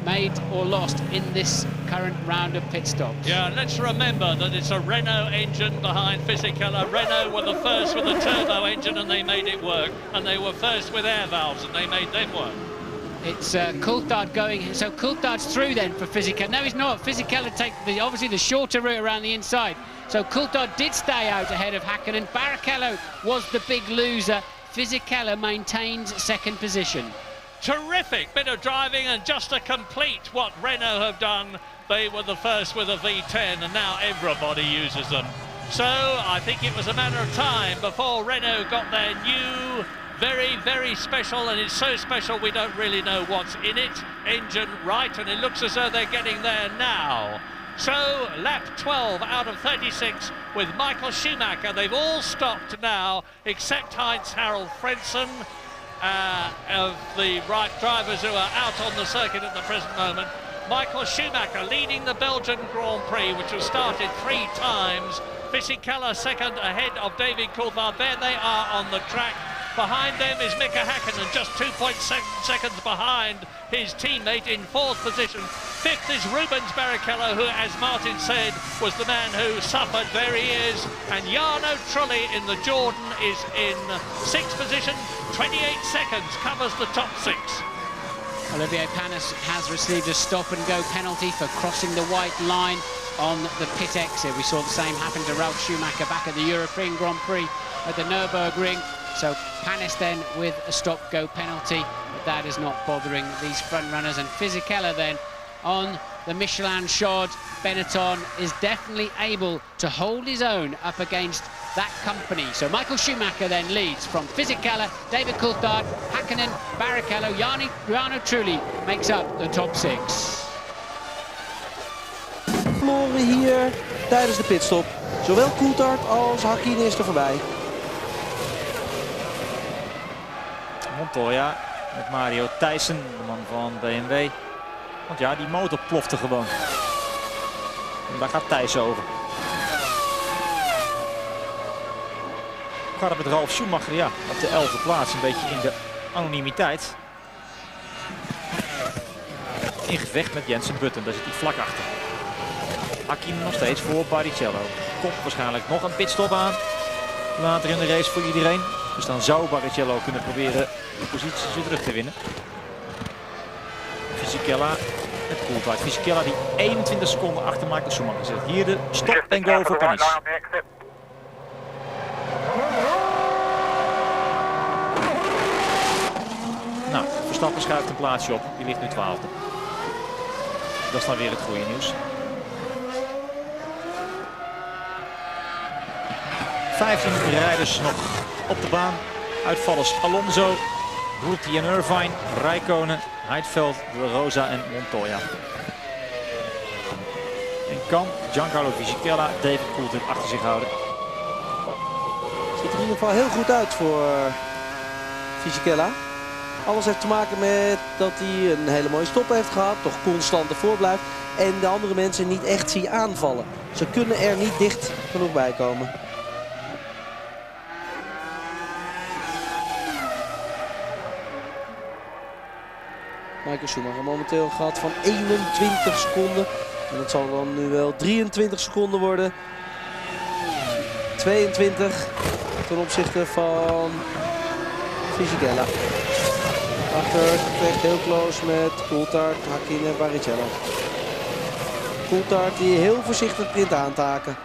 made or lost in this current round of pit stops. Yeah, let's remember that it's a Renault engine behind Fisichella. Renault were the first with a turbo engine, and they made it work, and they were first with air valves, and they made them work. It's Coulthard going, so Coulthard's through then for Fisichella. No, he's not. Fisichella takes obviously the shorter route around the inside. So Coulthard did stay out ahead of Hakkinen. Barrichello was the big loser. Fisichella maintains second position. Terrific bit of driving, and just to complete what Renault have done, they were the first with a V10, and now everybody uses them. So I think it was a matter of time before Renault got their new, very, very special, and it's so special we don't really know what's in it, engine right, and it looks as though they're getting there now. So lap 12 out of 36 with Michael Schumacher. They've all stopped now except Heinz-Harald Frentzen, of the right drivers who are out on the circuit at the present moment. Michael Schumacher leading the Belgian Grand Prix, which was started 3 times. Fisichella second ahead of David Coulthard. There they are on the track. Behind them is Mika Hakkinen, just 2.7 seconds behind his teammate in 4th position. 5th is Rubens Barrichello, who, as Martin said, was the man who suffered. There he is. And Jarno Trulli in the Jordan is in 6th position. 28 seconds covers the top 6. Olivier Panis has received a stop-and-go penalty for crossing the white line on the pit exit. We saw the same happen to Ralf Schumacher back at the European Grand Prix at the Nürburgring. So Panis then with a stop-go penalty, but that is not bothering these front runners. And Fisichella then on the Michelin shod Benetton is definitely able to hold his own up against that company. So Michael Schumacher then leads from Fisichella, David Coulthard, Hakkinen, Barrichello, Jarno Trulli makes up the top 6. Verloren hier tijdens de pitstop. Zowel Coulthard als Hakkinen is er voorbij. Montoya met Mario Thijssen, de man van BMW. Want ja, die motor plofte gewoon. En daar gaat Thijssen over. Hoe gaat het met Ralf Schumacher? Ja, op de 11e plaats. Een beetje in de anonimiteit. In gevecht met Jensen Button, daar zit hij vlak achter. Hakim nog steeds voor Barrichello. Komt waarschijnlijk nog een pitstop aan. Later in de race voor iedereen. Dus dan zou Barrichello kunnen proberen de positie weer terug te winnen. Fisichella met Coulthard. Fisichella die 21 seconden achter Michael Schumacher zit. Hier de stop en go voor Paris. Nou, Verstappen schuift een plaatsje op. Die ligt nu 12e. Dat is dan weer het goede nieuws. 15 rijders nog op de baan. Uitvallers Alonso, Ruti en Irvine, Räikkönen, Heidfeld, De Rosa en Montoya. En kan Giancarlo Fisichella David Coulthard achter zich houden. Ziet er in ieder geval heel goed uit voor Fisichella. Alles heeft te maken met dat hij een hele mooie stop heeft gehad. Toch constant ervoor blijft. En de andere mensen niet echt zien aanvallen. Ze kunnen er niet dicht genoeg bij komen. Michael Schumacher momenteel een gat van 21 seconden. En dat zal dan nu wel 23 seconden worden. 22 ten opzichte van Fisichella. Achter gevecht heel close met Coulthard, Hakkinen en Barrichello. Coulthard die heel voorzichtig begint aan te haken.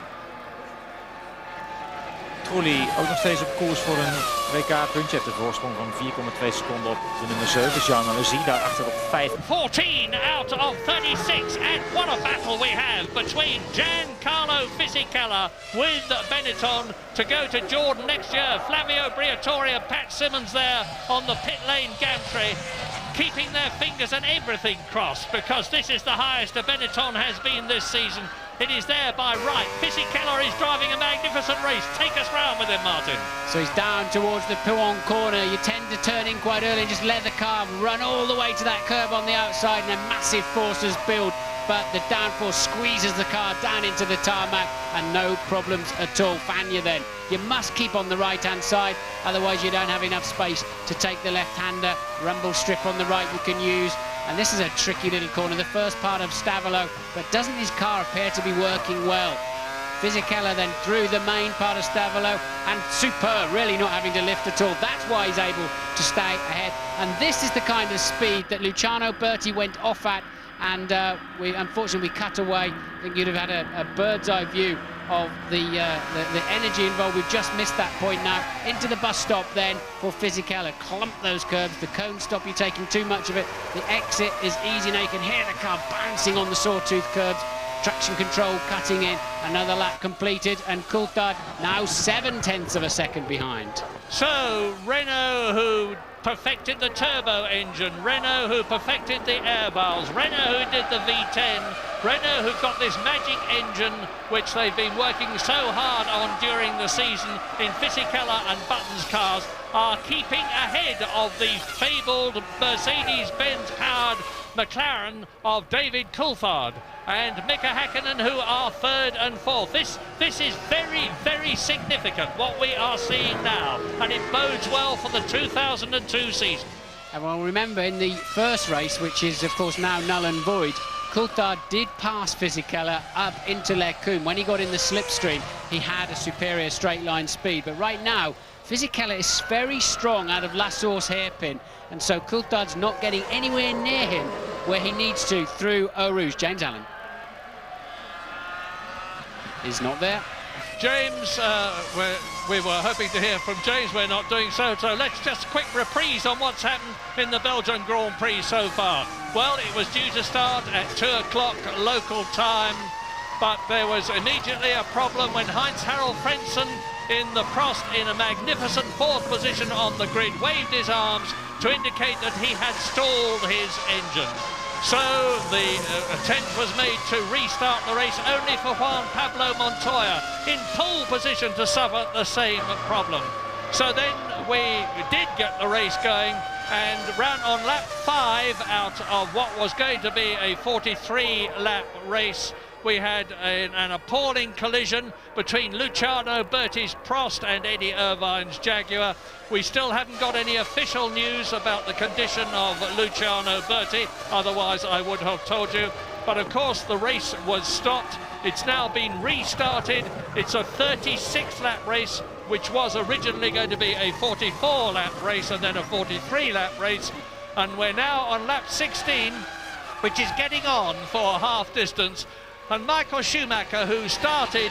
Trulli ook nog steeds op koers voor een WK-puntje. Heeft de voorsprong van 4,2 seconden op de nummer 7. Jean Alesi daarachter op 5. 14 out of 36, and what a battle we have between Giancarlo Fisichella with Benetton to go to Jordan next year. Flavio Briatore and Pat Simmons there on the pit lane gantry, keeping their fingers and everything crossed, because this is the highest a Benetton has been this season. It is there by right. Fisichella is driving a magnificent race. Take us round with him, Martin. So he's down towards the Pouhon corner. You tend to turn in quite early and just let the car run all the way to that curb on the outside, and then massive forces build. But the downforce squeezes the car down into the tarmac, and no problems at all. Fanya then, you must keep on the right-hand side, otherwise you don't have enough space to take the left-hander. Rumble strip on the right you can use. And this is a tricky little corner, the first part of Stavolo, but doesn't his car appear to be working well? Fisichella then through the main part of Stavolo, and superb, really not having to lift at all. That's why he's able to stay ahead. And this is the kind of speed that Luciano Berti went off at, and unfortunately we cut away. I think you'd have had a bird's eye view of the energy involved. We've just missed that point now. Into the bus stop then for Fisichella. Clump those curbs. The cone stop, you're taking too much of it. The exit is easy now. You can hear the car bouncing on the sawtooth curbs. Traction control cutting in. Another lap completed, and Coulthard now 0.7 of a second behind. So Renault, who perfected the turbo engine, Renault who perfected the air valves, Renault who did the V10, Renault who got this magic engine which they've been working so hard on during the season in Fisichella and Button's cars, are keeping ahead of the fabled Mercedes-Benz powered McLaren of David Coulthard and Mika Hakkinen, who are third and fourth. This is very, very significant, what we are seeing now, and it bodes well for the 2002 season. And well, remember, in the first race, which is of course now null and void, Coulthard did pass Fisichella up into Leclerc. When he got in the slipstream, he had a superior straight line speed, but right now Fisichella is very strong out of Lassour's hairpin, and so Coulthard's not getting anywhere near him where he needs to through Eau Rouge. James Allen is not there. James, we were hoping to hear from James, we're not doing so, so let's just quick reprise on what's happened in the Belgian Grand Prix so far. Well, it was due to start at 2 o'clock local time, but there was immediately a problem when Heinz-Harald Frentzen in the Prost in a magnificent fourth position on the grid waved his arms to indicate that he had stalled his engine. So the attempt was made to restart the race, only for Juan Pablo Montoya in pole position to suffer the same problem. So then we did get the race going, and ran on lap 5 out of what was going to be a 43 lap race. we had an appalling collision between Luciano Berti's Prost and Eddie Irvine's Jaguar. We still haven't got any official news about the condition of Luciano Berti, otherwise I would have told you. But of course the race was stopped. It's now been restarted. It's a 36-lap race, which was originally going to be a 44-lap race and then a 43-lap race. And we're now on lap 16, which is getting on for half distance. And Michael Schumacher, who started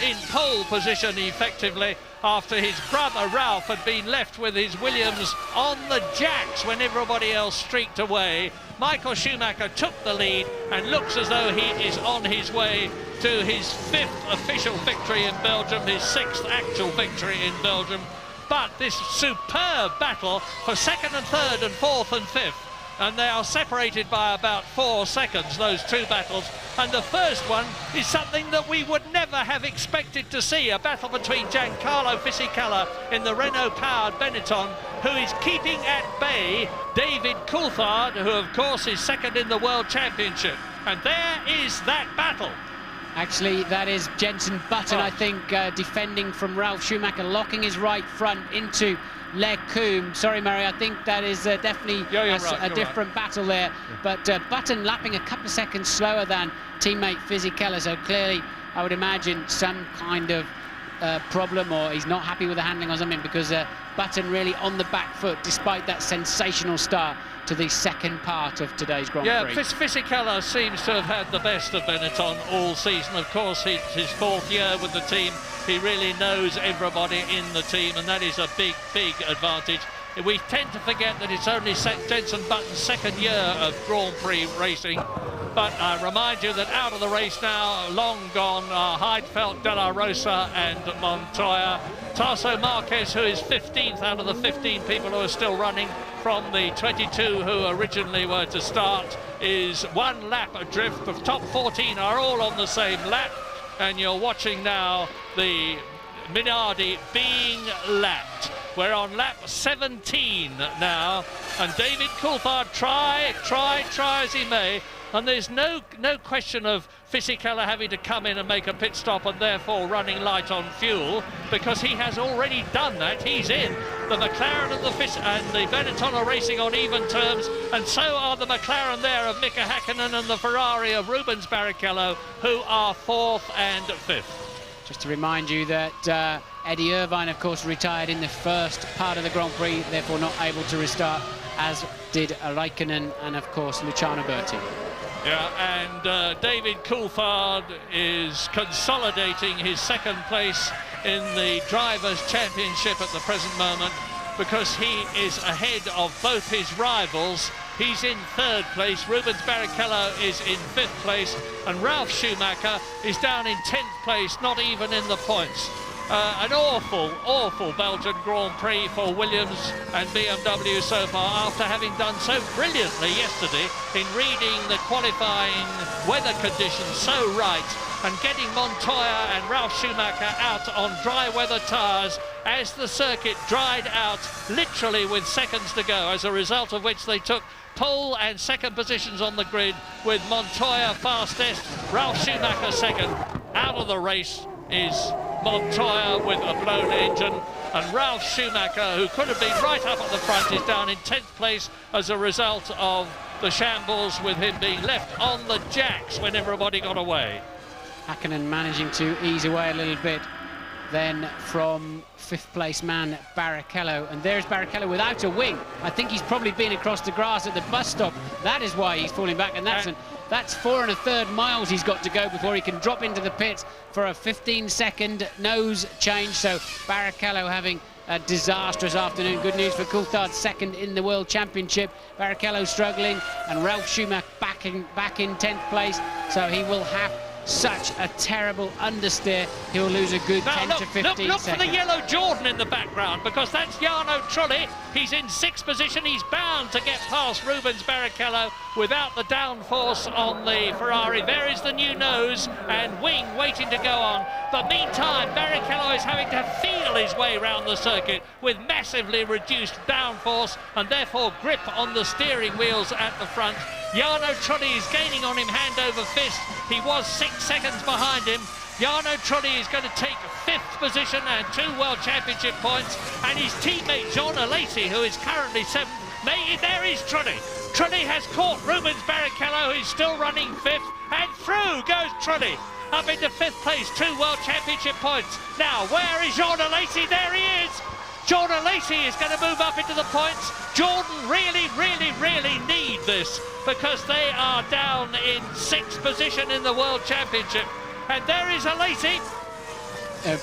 in pole position effectively after his brother Ralph had been left with his Williams on the jacks when everybody else streaked away, Michael Schumacher took the lead and looks as though he is on his way to his 5th official victory in Belgium, his 6th actual victory in Belgium. But this superb battle for 2nd and 3rd and 4th and 5th, and they are separated by about 4 seconds, those two battles. And the first one is something that we would never have expected to see, a battle between Giancarlo Fisichella in the Renault-powered Benetton, who is keeping at bay David Coulthard, who of course is 2nd in the World Championship. And there is that battle. Actually, that is Jenson Button, I think, defending from Ralf Schumacher, locking his right front into Lecombe. Sorry, Murray, I think that is definitely a different battle there. But Button lapping a couple of seconds slower than teammate Fisichella, so clearly I would imagine some kind of problem, or he's not happy with the handling or something, because Button really on the back foot despite that sensational start to the second part of today's Grand Prix. Yeah, Fisichella seems to have had the best of Benetton all season. Of course, his 4th year with the team. He really knows everybody in the team, and that is a big, big advantage. We tend to forget that it's only Jenson Button's 2nd year of Grand Prix racing. But I remind you that out of the race now, long gone, are Heidfeld, De La Rosa and Montoya. Tasso Marquez, who is 15th out of the 15 people who are still running from the 22 who originally were to start, is 1 lap adrift. The top 14 are all on the same lap, and you're watching now the Minardi being lapped. We're on lap 17 now, and David Coulthard try as he may, and there's no question of Fisichella having to come in and make a pit stop and therefore running light on fuel, because he has already done that. He's in. The McLaren and the Benetton are racing on even terms, and so are the McLaren there of Mika Häkkinen and the Ferrari of Rubens Barrichello, who are 4th and 5th. Just to remind you that Eddie Irvine, of course, retired in the first part of the Grand Prix, therefore not able to restart, as did Raikkonen and, of course, Luciano Berti. Yeah, and David Coulthard is consolidating his 2nd place in the Drivers' Championship at the present moment, because he is ahead of both his rivals. He's in 3rd place, Rubens Barrichello is in 5th place, and Ralf Schumacher is down in 10th place, not even in the points. An awful Belgian Grand Prix for Williams and BMW so far, after having done so brilliantly yesterday in reading the qualifying weather conditions so right and getting Montoya and Ralf Schumacher out on dry weather tyres as the circuit dried out literally with seconds to go, as a result of which they took pole and 2nd positions on the grid, with Montoya fastest, Ralf Schumacher 2nd. Out of the race is Montoya with a blown engine, and Ralf Schumacher, who could have been right up at the front, is down in 10th place as a result of the shambles, with him being left on the jacks when everybody got away. Häkkinen managing to ease away a little bit then from 5th place man Barrichello, and there's Barrichello without a wing. I think he's probably been across the grass at the bus stop. That is why he's falling back, and that's 4 1/3 miles he's got to go before he can drop into the pits for a 15-second nose change. So Barrichello having a disastrous afternoon. Good news for Coulthard, 2nd in the World Championship. Barrichello struggling, and Ralf Schumacher back in 10th place, so he will have such a terrible understeer. He'll lose a good 10 to 15 seconds. Look for the yellow Jordan in the background, because that's Jarno Trulli. He's in 6th position. He's bound to get past Rubens Barrichello without the downforce on the Ferrari. There is the new nose and wing waiting to go on. But meantime, Barrichello is having to feel his way round the circuit with massively reduced downforce and therefore grip on the steering wheels at the front. Jarno Trulli is gaining on him hand over fist. He was 6th seconds behind him. Jarno Trulli is going to take 5th position and 2 World Championship points, and his teammate Jean Alesi, who is currently 7th, there is Trulli. Trulli has caught Rubens Barrichello, who's still running 5th, and through goes Trulli. Up into 5th place, 2 World Championship points. Now, where is Jean Alesi? There he is! Jean Alesi is going to move up into the points. Jordan really need this, because they are down in 6th position in the World Championship. And there is Alesi.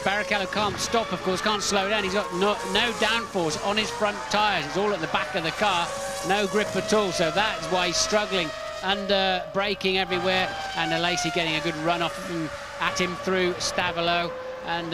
Barrichello can't stop, of course, can't slow down. He's got no downforce on his front tyres. It's all at the back of the car, no grip at all. So that's why he's struggling, under braking everywhere. And Alesi getting a good run off at him through Stavolo. And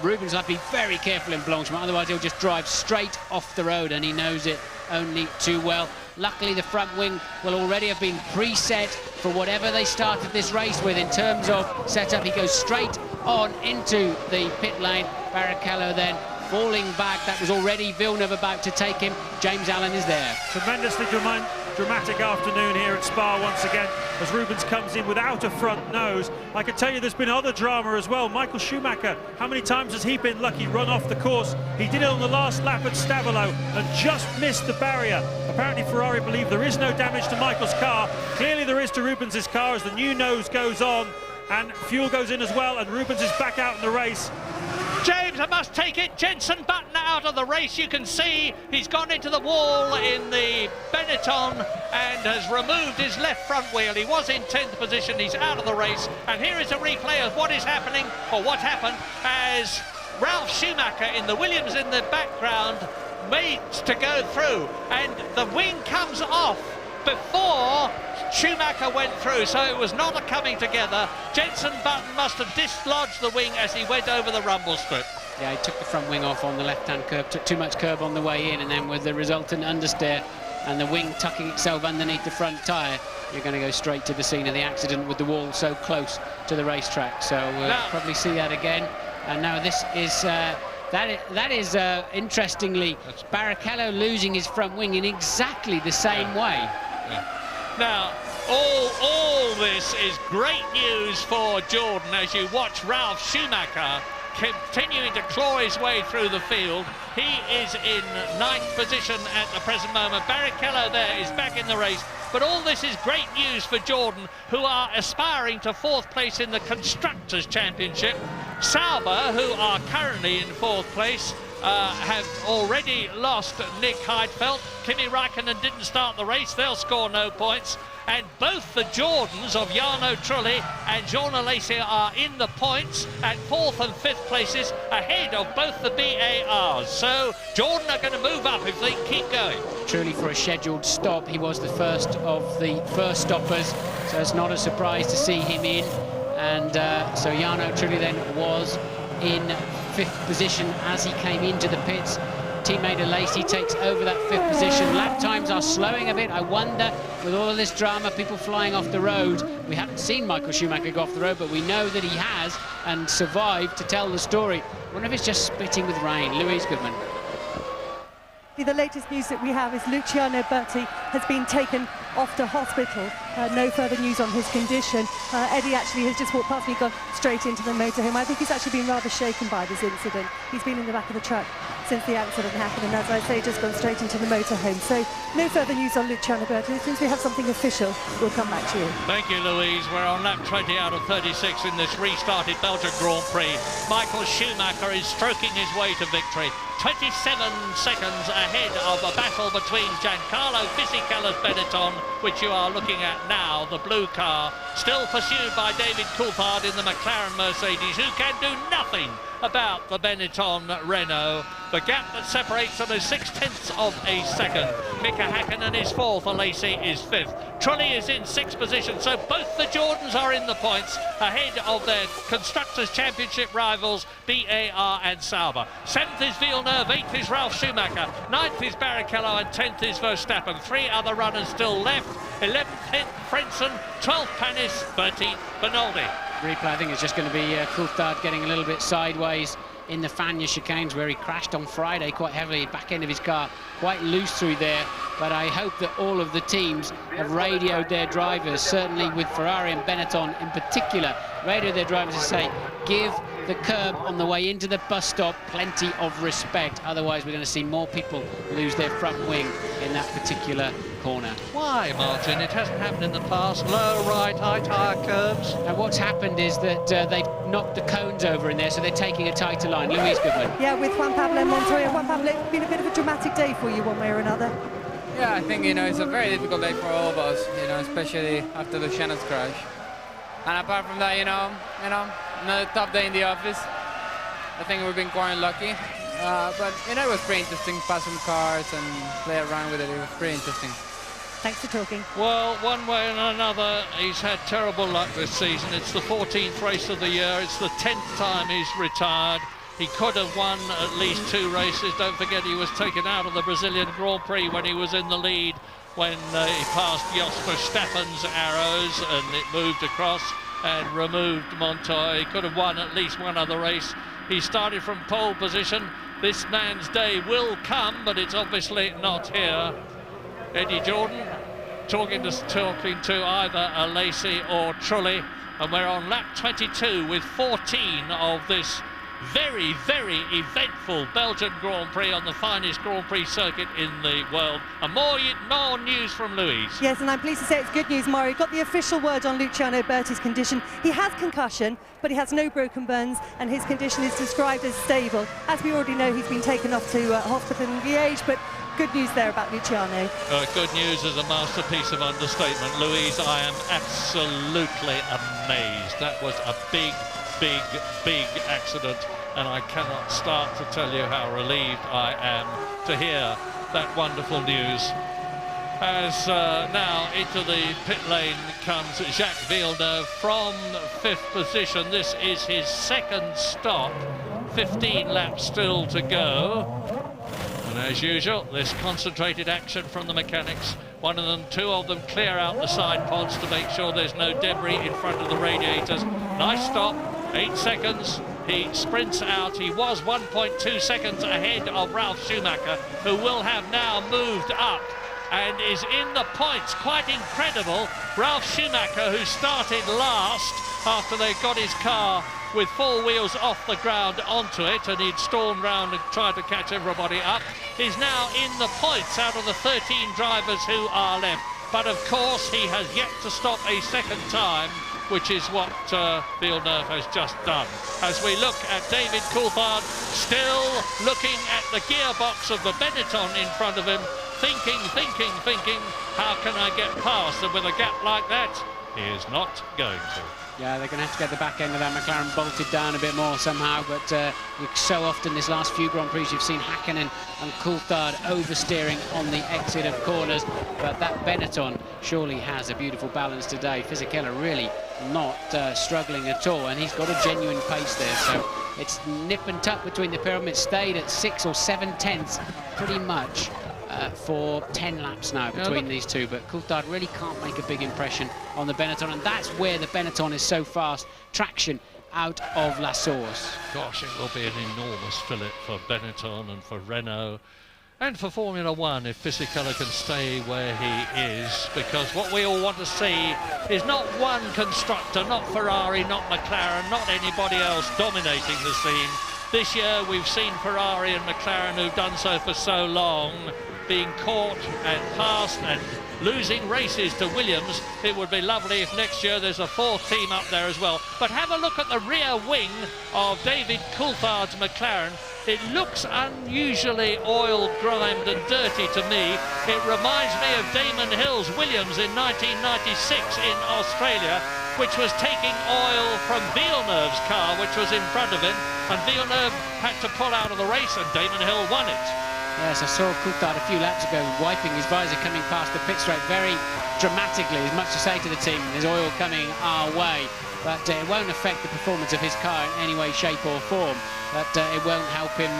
Rubens will have to be very careful in Blanchimont, otherwise he'll just drive straight off the road, and he knows it only too well. Luckily, the front wing will already have been preset for whatever they started this race with in terms of setup. He goes straight on into the pit lane. Barrichello then falling back. That was already Villeneuve about to take him. James Allen is there. Tremendously dramatic afternoon here at Spa once again, as Rubens comes in without a front nose. I can tell you there's been other drama as well. Michael Schumacher, how many times has he been lucky run off the course? He did it on the last lap at Stavolo and just missed the barrier. Apparently Ferrari believe there is no damage to Michael's car. Clearly there is to Rubens's car as the new nose goes on and fuel goes in as well, and Rubens is back out in the race. James, I must take it. Jenson Button out of the race. You can see he's gone into the wall in the Benetton and has removed his left front wheel. He was in 10th position. He's out of the race. And here is a replay of what is happening, or what happened, as Ralf Schumacher in the Williams in the background waits to go through. And the wing comes off before Schumacher went through, so it was not a coming together. Jenson Button must have dislodged the wing as he went over the rumble strip. Yeah, he took the front wing off on the left-hand curb, took too much curb on the way in, and then with the resultant understeer and the wing tucking itself underneath the front tyre, you're going to go straight to the scene of the accident with the wall so close to the racetrack. So we'll probably see that again. And now this is... That is interestingly, Barrichello losing his front wing in exactly the same way. Now, all this is great news for Jordan as you watch Ralf Schumacher continuing to claw his way through the field. He is in 9th position at the present moment. Barrichello there is back in the race. But all this is great news for Jordan, who are aspiring to 4th place in the Constructors' Championship. Sauber, who are currently in 4th place, have already lost Nick Heidfeld. Kimi Räikkönen didn't start the race. They'll score no points. And both the Jordans of Jarno Trulli and Jean Alesi are in the points at 4th and 5th places, ahead of both the BARs. So Jordan are going to move up if they keep going. Truly, for a scheduled stop, he was the first of the first stoppers, so it's not a surprise to see him in. And so Jarno Trulli then was in 5th position as he came into the pits. Teammate Alesi takes over that 5th position. Lap times are slowing a bit. I wonder, with all of this drama, people flying off the road, we haven't seen Michael Schumacher go off the road, but we know that he has and survived to tell the story. I wonder if it's just spitting with rain. Louise Goodman. The latest news that we have is Luciano Berti has been taken off to hospital. No further news on his condition. Eddie actually has just walked past me, gone straight into the motorhome. I think he's actually been rather shaken by this incident. He's been in the back of the truck since the accident happened, and as I say, just gone straight into the motorhome. So no further news on Luciano Berti. As soon as we have something official, we'll come back to you. Thank you, Louise. We're on lap 20 out of 36 in this restarted Belgian Grand Prix. Michael Schumacher is stroking his way to victory. 27 seconds ahead of a battle between Giancarlo Fisichella's Benetton, which you are looking at now, the blue car, still pursued by David Coulthard in the McLaren Mercedes, who can do nothing about the Benetton Renault. The gap that separates them is 0.6 of a second. Mika Häkkinen is 4th, Alesi is 5th. Trulli is in 6th position, so both the Jordans are in the points, ahead of their Constructors' Championship rivals, BAR and Sauber. 7th is Villeneuve, 8th is Ralf Schumacher, 9th is Barrichello, and 10th is Verstappen. 3 other runners still left. 11th, Frentzen, 12th, Panis, 13th, Bernaldi. Replay, I think it's just going to be Coulthard getting a little bit sideways in the Fagnes chicanes where he crashed on Friday quite heavily, back end of his car, quite loose through there. But I hope that all of the teams have radioed their drivers, certainly with Ferrari and Benetton in particular, radioed their drivers to say, give the curb on the way into the bus stop plenty of respect. Otherwise, we're going to see more people lose their front wing in that particular corner. Why, Martin? It hasn't happened in the past. Low, right, high tyre curbs. And what's happened is that they've knocked the cones over in there, so they're taking a tighter line. Louise Goodman. Yeah, with Juan Pablo Montoya. Juan Pablo, it's been a bit of a dramatic day for you one way or another. Yeah, I think, it's a very difficult day for all of us, especially after Luciano's crash. And apart from that, another tough day in the office. I think we've been quite lucky. But, it was pretty interesting, pass some cars and play around with it. It was pretty interesting. Thanks for talking. Well, one way and another, he's had terrible luck this season. It's the 14th race of the year. It's the 10th time he's retired. He could have won at least 2 races. Don't forget he was taken out of the Brazilian Grand Prix when he was in the lead, when he passed Jos Verstappen's arrows and it moved across and removed Montoya. He could have won at least one other race. He started from pole position. This man's day will come, but it's obviously not here. Eddie Jordan talking to either a Lacey or Trulli, and we're on lap 22 with 14 of this very, very eventful Belgian Grand Prix on the finest Grand Prix circuit in the world. And more news from Louise. Yes, and I'm pleased to say it's good news, Mario. Got the official word on Luciano Berti's condition. He has concussion, but he has no broken bones, and his condition is described as stable. As we already know, he's been taken off to hospital in Liège, but good news there about Luciano. Good news is a masterpiece of understatement. Louise, I am absolutely amazed. That was a big accident, and I cannot start to tell you how relieved I am to hear that wonderful news. As now into the pit lane comes Jacques Villeneuve from 5th position. This is his 2nd stop, 15 laps still to go. And as usual, this concentrated action from the mechanics. Two of them clear out the side pods to make sure there's no debris in front of the radiators. Nice stop, 8 seconds. He sprints out. He was 1.2 seconds ahead of Ralf Schumacher, who will have now moved up and is in the points. Quite incredible. Ralf Schumacher, who started last after they got his car with 4 wheels off the ground onto it, and he'd stormed round and tried to catch everybody up, is now in the points out of the 13 drivers who are left. But of course he has yet to stop a second time, which is what Villeneuve has just done. As we look at David Coulthard, still looking at the gearbox of the Benetton in front of him, thinking, how can I get past? And with a gap like that, he is not going to. Yeah, they're going to have to get the back end of that McLaren bolted down a bit more somehow, but so often this last few Grand Prix you've seen Häkkinen and Coulthard oversteering on the exit of corners, but that Benetton surely has a beautiful balance today. Fisichella really not struggling at all, and he's got a genuine pace there, so it's nip and tuck between the pyramids. Stayed at 6 or 7 tenths pretty much for 10 laps now between these two, but Coulthard really can't make a big impression on the Benetton, and that's where the Benetton is so fast. Traction out of La Source. Gosh, it will be an enormous fillet for Benetton and for Renault and for Formula One if Fisichella can stay where he is, because what we all want to see is not one constructor, not Ferrari, not McLaren, not anybody else dominating the scene. This year we've seen Ferrari and McLaren, who've done so for so long, being caught and passed and losing races to Williams. It would be lovely if next year there's a 4th team up there as well. But have a look at the rear wing of David Coulthard's McLaren. It looks unusually oil grimed and dirty to me. It reminds me of Damon Hill's Williams in 1996 in Australia, which was taking oil from Villeneuve's car, which was in front of him, and Villeneuve had to pull out of the race and Damon Hill won it. Yes, I saw Coulthard a few laps ago wiping his visor coming past the pit straight very dramatically. There's much to say to the team, there's oil coming our way, but it won't affect the performance of his car in any way, shape or form. But it won't help him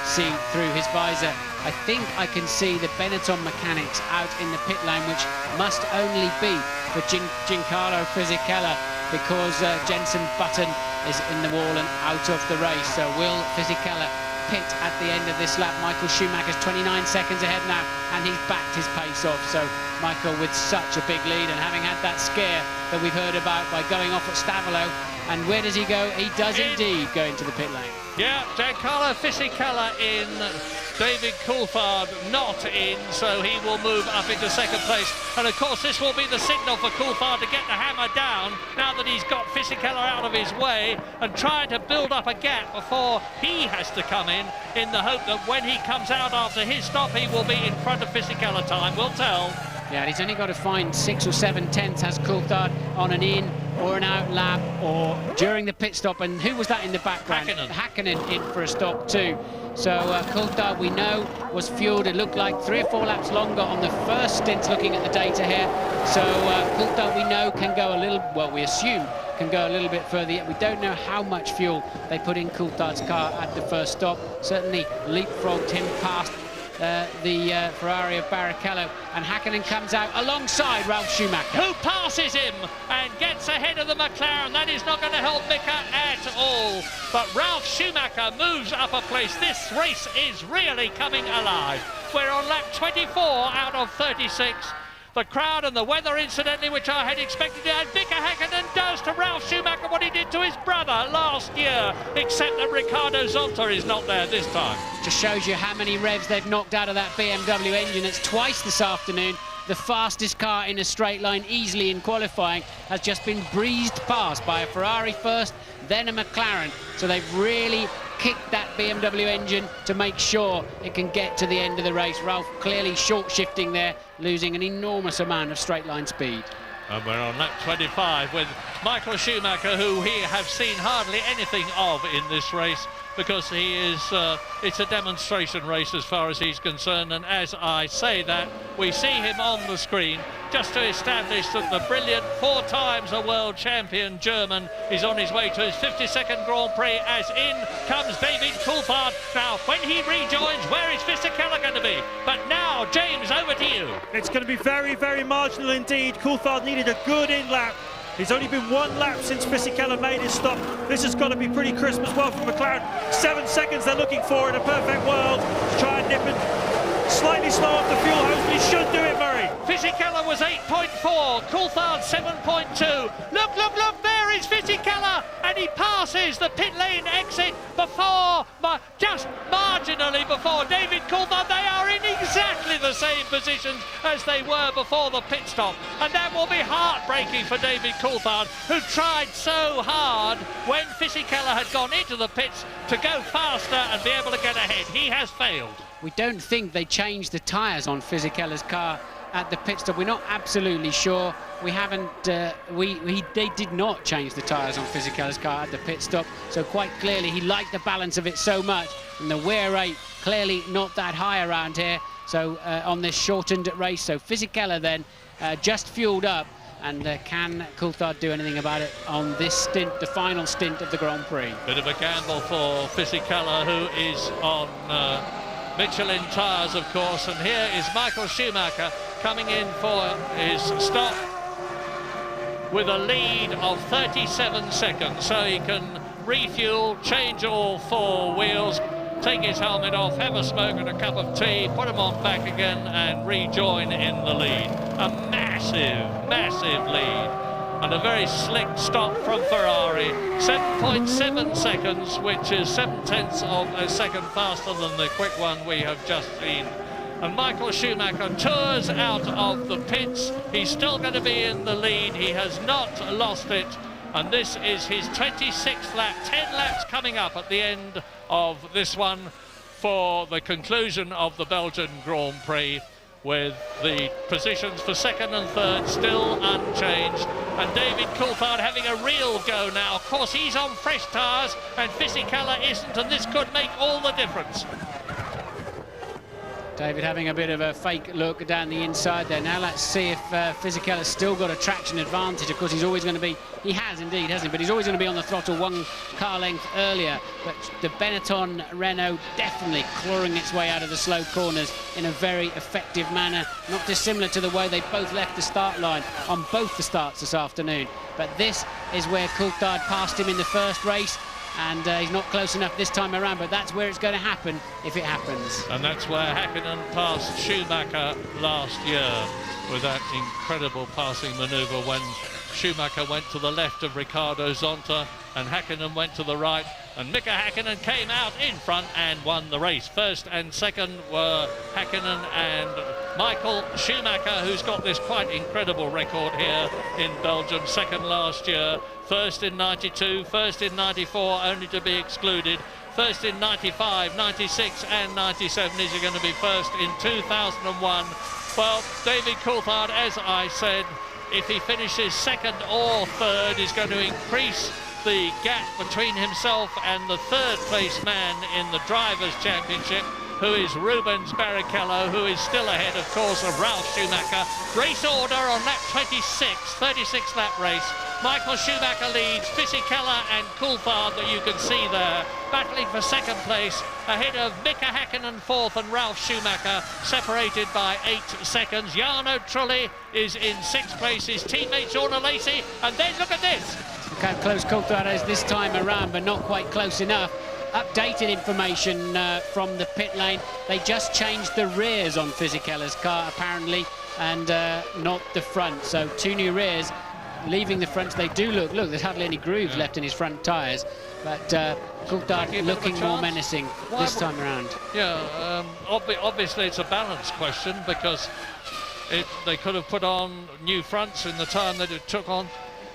see through his visor. I think I can see the Benetton mechanics out in the pit lane, which must only be for Giancarlo Fisichella, because Jenson Button is in the wall and out of the race. So will Fisichella pit at the end of this lap? Michael Schumacher's 29 seconds ahead now, and he's backed his pace off. So Michael with such a big lead, and having had that scare that we've heard about by going off at Stavolo. And where does he go? He does indeed go into the pit lane. Yeah, Giancarlo Fisichella in, David Coulthard not in, so he will move up into second place. And of course this will be the signal for Coulthard to get the hammer down now that he's got Fisichella out of his way and trying to build up a gap before he has to come in the hope that when he comes out after his stop he will be in front of Fisichella. Time will tell. Yeah, he's only got to find 6 or 7 tenths, has Coulthard, on an in or an out lap or during the pit stop. And who was that in the background? Hakkinen in for a stop too. So Coulthard, we know, was fueled. It looked like 3 or 4 laps longer on the first stint, looking at the data here. So Coulthard, we know, can go a little, well, we assume can go a little bit further, yet we don't know how much fuel they put in Coulthard's car at the first stop. Certainly leapfrogged him past the Ferrari of Barrichello, and Hakkinen comes out alongside Ralf Schumacher, who passes him and gets ahead of the McLaren. That is not going to help Mika at all, but Ralf Schumacher moves up a place. This race is really coming alive. We're on lap 24 out of 36. The crowd and the weather, incidentally, which I had expected to, and Mika Hakkinen does to Ralf Schumacher what he did to his brother last year, except that Ricardo Zonta is not there this time. Just shows you how many revs they've knocked out of that BMW engine. It's twice this afternoon. The fastest car in a straight line easily in qualifying has just been breezed past by a Ferrari first, then a McLaren. So they've really kicked that BMW engine to make sure it can get to the end of the race. Ralf clearly short shifting there, losing an enormous amount of straight line speed. And we're on lap 25 with Michael Schumacher, who we have seen hardly anything of in this race, because he is, it's a demonstration race as far as he's concerned, and as I say that, we see him on the screen just to establish that the brilliant 4 times a world champion German is on his way to his 52nd Grand Prix, as in comes David Coulthard. Now, when he rejoins, where is Fisichella going to be? But now, James, over to you. It's going to be very, very marginal indeed. Coulthard needed a good in-lap. He's only been 1 lap since Fisichella made his stop. This has got to be pretty crisp as well for McLaren. 7 seconds they're looking for in a perfect world to try and nip it. Slightly slow off the fuel hose, but he should do it, Murray. Fisichella was 8.4, Coulthard 7.2. Look, look, look, there is Fisichella, and he passes the pit lane exit before, just marginally before David Coulthard. They are in exactly the same positions as they were before the pit stop, and that will be heartbreaking for David Coulthard, who tried so hard when Fisichella had gone into the pits to go faster and be able to get ahead. He has failed. We don't think they changed the tyres on Fisichella's car at the pit stop. We're not absolutely sure. We haven't. They did not change the tyres on Fisichella's car at the pit stop. So quite clearly, he liked the balance of it so much, and the wear rate clearly not that high around here. So on this shortened race, so Fisichella then just fueled up. And can Coulthard do anything about it on this stint, the final stint of the Grand Prix? Bit of a gamble for Fisichella, who is on Michelin tyres, of course, and here is Michael Schumacher coming in for his stop with a lead of 37 seconds, so he can refuel, change all 4 wheels, take his helmet off, have a smoke and a cup of tea, put him on back again and rejoin in the lead. A massive, massive lead. And a very slick stop from Ferrari, 7.7 seconds, which is 7/10 of a second faster than the quick one we have just seen. And Michael Schumacher tours out of the pits. He's still going to be in the lead. He has not lost it. And this is his 26th lap, 10 laps coming up at the end of this one for the conclusion of the Belgian Grand Prix, with the positions for 2nd and 3rd still unchanged, and David Coulthard having a real go now. Of course, he's on fresh tyres and Fisichella isn't, and this could make all the difference. David having a bit of a fake look down the inside there. Now let's see if Fisichella's still got a traction advantage. Of course, he's always going to be, he has indeed, hasn't he? But he's always going to be on the throttle one car length earlier. But the Benetton Renault definitely clawing its way out of the slow corners in a very effective manner, not dissimilar to the way they both left the start line on both the starts this afternoon. But this is where Coulthard passed him in the first race, and he's not close enough this time around, but that's where it's going to happen if it happens. And that's where Häkkinen passed Schumacher last year with that incredible passing manoeuvre when Schumacher went to the left of Ricardo Zonta and Häkkinen went to the right, and Mika Häkkinen came out in front and won the race. First and second were Häkkinen and Michael Schumacher, who's got this quite incredible record here in Belgium. Second last year, first in 92, first in 94, only to be excluded. First in 95, 96 and 97. Is he going to be first in 2001? Well, David Coulthard, as I said, if he finishes second or third, is going to increase the gap between himself and the third place man in the Drivers' Championship, who is Rubens Barrichello, who is still ahead, of course, of Ralf Schumacher. Race order on lap 26, 36 lap race. Michael Schumacher leads, Fisichella and Coulthard, that you can see there, battling for second place, ahead of Mika Häkkinen fourth and Ralf Schumacher, separated by 8 seconds. Jarno Trulli is in sixth place, his teammate Jorna Lacey, and then look at this. Look how close Coulthard is this time around, but not quite close enough. Updated information from the pit lane. They just changed the rears on Fisichella's car, apparently, and not the front. So 2 new rears. Leaving the fronts, they do look, there's hardly any grooves left in his front tyres, but Coulthard looking more menacing this time around. Yeah, obviously it's a balance question, because they could have put on new fronts in the time that it took on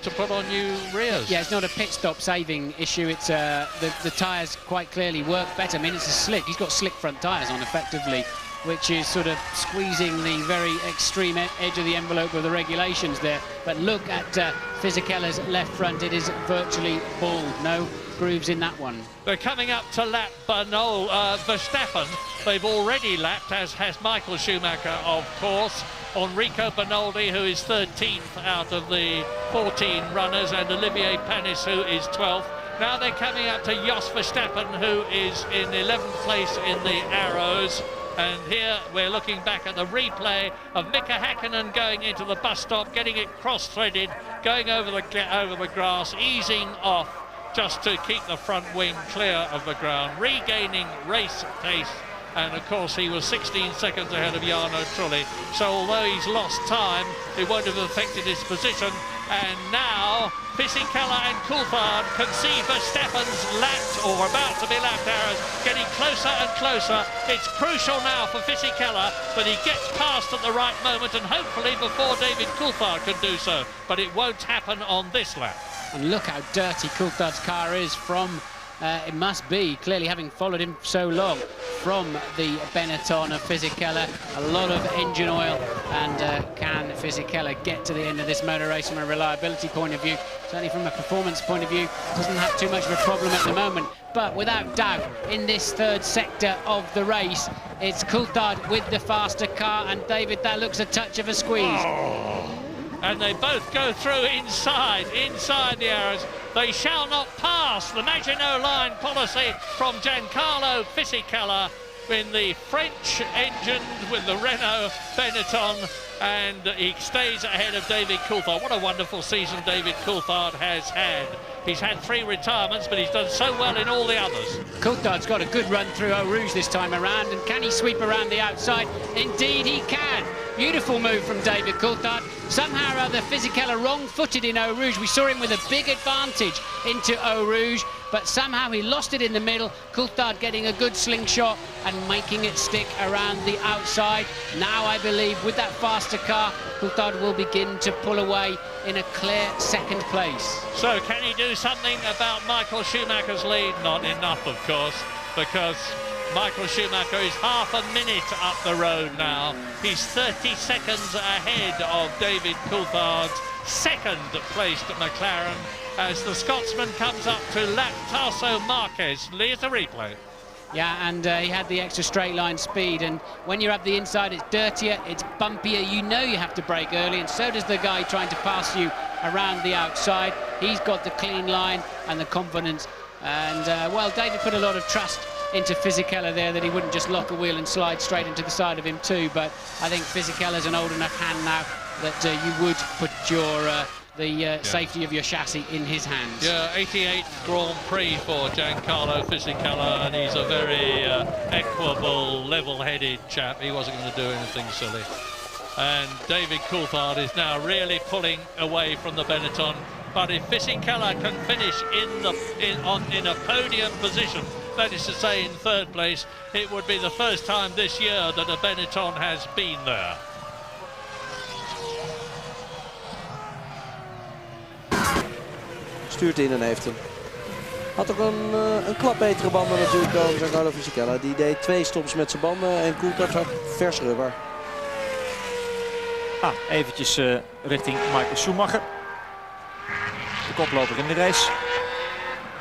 to put on new rears. Yeah, it's not a pit stop saving issue, it's the tyres quite clearly work better. I mean, it's a slick, he's got slick front tyres on effectively, which is sort of squeezing the very extreme edge of the envelope of the regulations there. But look at Fisichella's left front, it is virtually bald, no grooves in that one. They're coming up to lap Verstappen. They've already lapped, as has Michael Schumacher, of course. Enrico Bernoldi, who is 13th out of the 14 runners, and Olivier Panis, who is 12th. Now they're coming up to Jos Verstappen, who is in 11th place in the Arrows. And here we're looking back at the replay of Mika Häkkinen going into the bus stop, getting it cross-threaded, going over the grass, easing off just to keep the front wing clear of the ground, regaining race pace. And of course he was 16 seconds ahead of Jarno Trulli. So although he's lost time, it won't have affected his position. And now Fisichella and Coulthard can see Verstappen's lapped or about to be lapped arrows getting closer and closer. It's crucial now for Fisichella that he gets past at the right moment, and hopefully before David Coulthard can do so. But it won't happen on this lap. And look how dirty Coulthard's car is from, it must be, clearly having followed him so long, from the Benetton of Fisichella. A lot of engine oil, and can Fisichella get to the end of this motor race from a reliability point of view? Certainly from a performance point of view, doesn't have too much of a problem at the moment. But without doubt, in this third sector of the race, it's Coulthard with the faster car, and David, that looks a touch of a squeeze. Oh. And they both go through inside the arrows. They shall not pass. The Maginot Line policy from Giancarlo Fisichella in the French engine with the Renault Benetton, and he stays ahead of David Coulthard. What a wonderful season David Coulthard has had. He's had 3 retirements, but he's done so well in all the others. Coulthard's got a good run through Eau Rouge this time around, and can he sweep around the outside? Indeed he can. Beautiful move from David Coulthard. Somehow or other, Fisichella wrong-footed in Eau Rouge. We saw him with a big advantage into Eau Rouge, but somehow he lost it in the middle. Coulthard getting a good slingshot and making it stick around the outside. Now, I believe, with that faster car, Coulthard will begin to pull away in a clear second place. So, can he do something about Michael Schumacher's lead? Not enough, of course, because Michael Schumacher is half a minute up the road now. He's 30 seconds ahead of David Coulthard's second-placed McLaren as the Scotsman comes up to lap Tasso Marquez. Here's the replay. Yeah, and he had the extra straight line speed, and when you're up the inside, it's dirtier, it's bumpier, you know you have to brake early, and so does the guy trying to pass you around the outside. He's got the clean line and the confidence, and well, David put a lot of trust into Fisichella there, that he wouldn't just lock a wheel and slide straight into the side of him too, but I think Fisichella's an old enough hand now that you would put your safety of your chassis in his hands. Yeah, 88 Grand Prix for Giancarlo Fisichella, and he's a very equable, level-headed chap. He wasn't going to do anything silly. And David Coulthard is now really pulling away from the Benetton. But if Fisichella can finish in a podium position, that is to say in third place, it would be the first time this year that a Benetton has been there. Stuurt in en heeft hem. Had ook een klap betere banden natuurlijk dan Giancarlo Fisichella. Die deed 2 stops met zijn banden en Coulthard had vers rubber. Eventjes richting Michael Schumacher. De koploper in de race.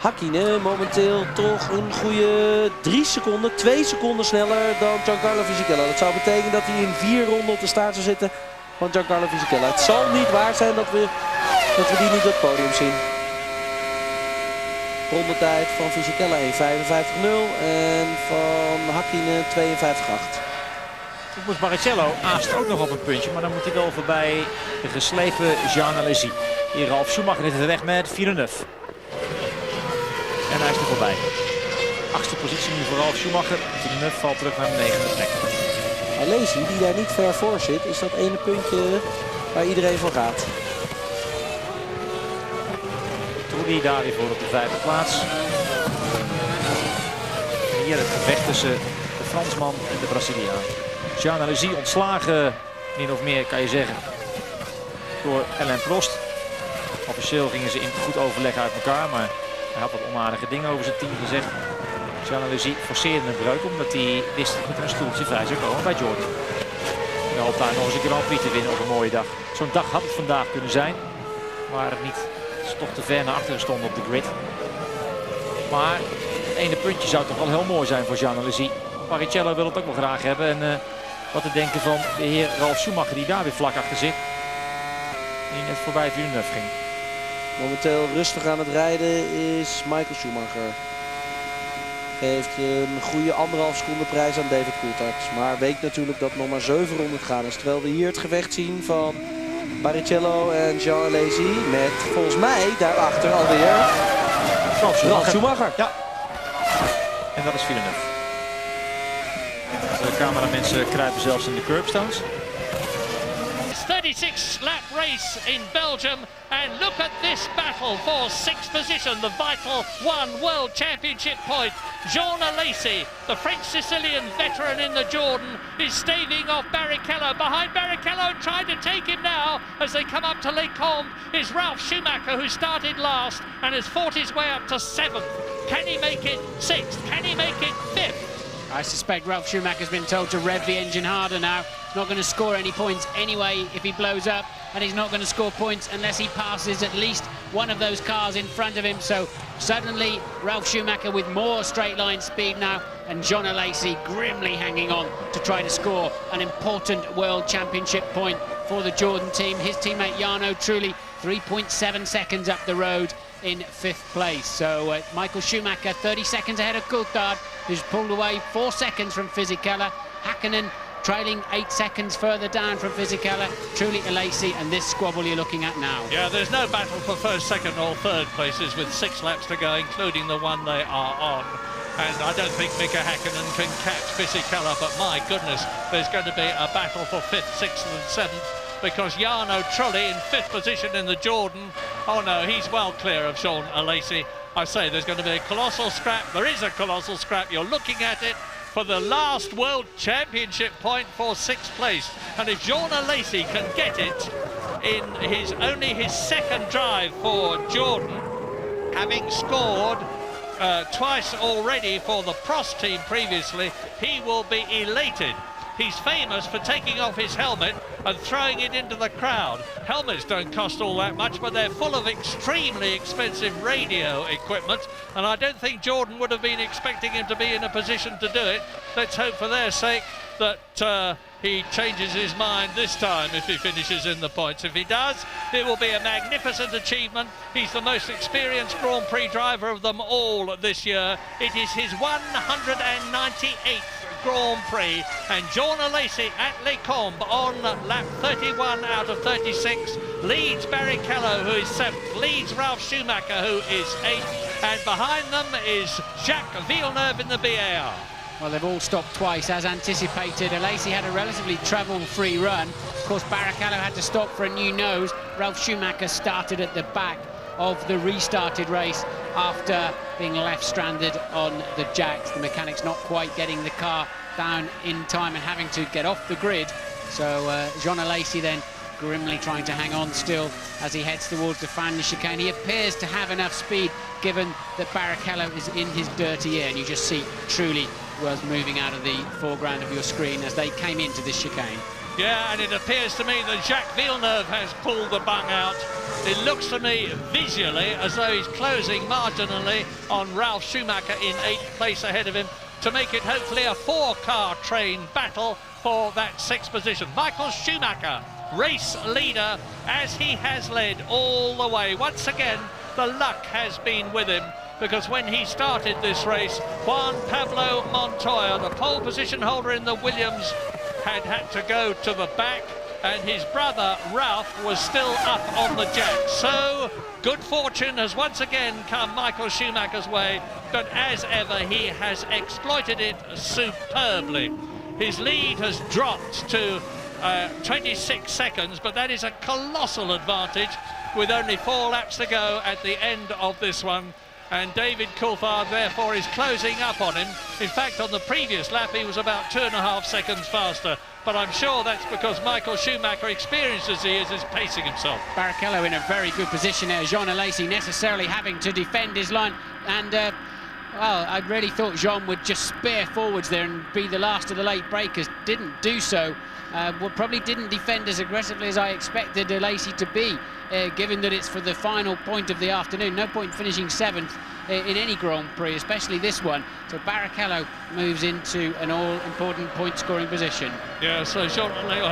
Hakkinen momenteel toch een goede 3 seconden, 2 seconden sneller dan Giancarlo Fisichella. Dat zou betekenen dat hij in 4 ronden op de staart zou zitten van Giancarlo Fisichella. Het zal niet waar zijn dat we die niet op het podium zien. Rondetijd van Fisichella 1:55.0 en van Hakkinen 52:8. Ik moest Barrichello aast ook nog op een puntje, maar dan moet hij wel voorbij de geslepen Jean Alesi. Hier Ralf Schumacher is de weg met Villeneuve. En hij is er voorbij. 8e positie nu voor Ralf Schumacher. Villeneuve valt terug naar de 9e plek. Alesi, die daar niet ver voor zit, is dat ene puntje waar iedereen voor gaat. Trulli daar weer voor op de 5e plaats. En hier het gevecht tussen de Fransman en de Braziliaan. Jean Alesi ontslagen, min of meer kan je zeggen, door Alain Prost. Officieel gingen ze in goed overleg uit elkaar, maar hij had wat onaardige dingen over zijn team gezegd. Jean Alesi forceerde een breuk omdat hij wist dat er een stoeltje vrij zou komen bij Jordan. Hij hoopt daar nog eens een Grand Prix te winnen op een mooie dag. Zo'n dag had het vandaag kunnen zijn, maar het niet. Het is toch te ver naar achteren stonden op de grid. Maar het ene puntje zou toch wel heel mooi zijn voor Jean Alesi. Barrichello wil het ook wel graag hebben. En wat te denken van de heer Ralf Schumacher die daar weer vlak achter zit. Die net voorbij Villeneuve ging. Momenteel rustig aan het rijden is Michael Schumacher. Geeft een goede 1,5 seconde prijs aan David Coulthard. Maar weet natuurlijk dat nog maar 7 ronden gaan is. Terwijl we hier het gevecht zien van Barrichello en Jean Alesi. Met volgens mij daarachter alweer Ralf Schumacher. Ja. En dat is Villeneuve. De cameramensen kruipen zelfs in de curbstones. 36 lap race in Belgium, and look at this battle for 6th position, the vital World Championship point. Jean Alesi, the French-Sicilian veteran in the Jordan, is staving off Barrichello. Behind Barrichello, trying to take him now as they come up to Lake Combe, is Ralf Schumacher, who started last and has fought his way up to 7th. Can he make it 6th? Can he make it 5th? I suspect Ralf Schumacher's been told to rev the engine harder now. He's not going to score any points anyway if he blows up, and he's not going to score points unless he passes at least one of those cars in front of him. So suddenly Ralf Schumacher with more straight line speed now, and Jean Alesi grimly hanging on to try to score an important World Championship point for the Jordan team. His teammate Jarno Trulli 3.7 seconds up the road in 5th place. So Michael Schumacher 30 seconds ahead of Coulthard, who's pulled away 4 seconds from Fisichella. Hakkinen trailing 8 seconds further down from Fisichella. Trulli, Alesi, and this squabble you're looking at now. Yeah, there's no battle for first, second or third places with 6 laps to go, including the one they are on. And I don't think Mika Hakkinen can catch Fisichella, but my goodness, there's going to be a battle for 5th, 6th and 7th. Because Jarno Trulli in 5th position in the Jordan. Oh no, he's well clear of Jean Alesi. I say there's going to be a colossal scrap. There is a colossal scrap. You're looking at it for the last World Championship point for 6th place. And if Jean Alesi can get it in only his 2nd drive for Jordan, having scored twice already for the Prost team previously, he will be elated. he's famous for taking off his helmet and throwing it into the crowd. Helmets don't cost all that much, but they're full of extremely expensive radio equipment, and I don't think Jordan would have been expecting him to be in a position to do it. Let's hope for their sake that he changes his mind this time if he finishes in the points. If he does, it will be a magnificent achievement. He's the most experienced Grand Prix driver of them all this year. It is his 198th Grand Prix, and John Alesi at Les Combes on lap 31 out of 36 leads Barrichello, who is 7th, leads Ralf Schumacher, who is 8th, and behind them is Jacques Villeneuve in the BAR. Well, they've all stopped twice, as anticipated. Alesi had a relatively travel-free run. Of course, Barrichello had to stop for a new nose. Ralf Schumacher started at the back of the restarted race after being left stranded on the jacks. The mechanics not quite getting the car down in time and having to get off the grid. So Jean Alesi then grimly trying to hang on still as he heads towards the final chicane. He appears to have enough speed, given that Barrichello is in his dirty air, and you just see truly was moving out of the foreground of your screen as they came into this chicane. Yeah, and it appears to me that Jacques Villeneuve has pulled the bung out. It looks to me visually as though he's closing marginally on Ralf Schumacher in 8th place ahead of him to make it hopefully a 4-car train battle for that 6th position. Michael Schumacher, race leader, as he has led all the way. Once again, the luck has been with him, because when he started this race, Juan Pablo Montoya, the pole position holder in the Williams, had to go to the back, and his brother Ralph was still up on the jack. So good fortune has once again come Michael Schumacher's way, but as ever he has exploited it superbly. His lead has dropped to 26 seconds, but that is a colossal advantage with only 4 laps to go at the end of this one. And David Coulthard therefore is closing up on him. In fact, on the previous lap he was about 2.5 seconds faster, but I'm sure that's because Michael Schumacher, experienced as he is pacing himself. Barrichello in a very good position there. Jean Alesi necessarily having to defend his line, and well, I really thought Jean would just spear forwards there and be the last of the late breakers. Didn't do so. Well, probably didn't defend as aggressively as I expected Alesi to be, given that it's for the final point of the afternoon. No point finishing 7th in any Grand Prix, especially this one. So Barrichello moves into an all-important point-scoring position. Yeah, so Jean,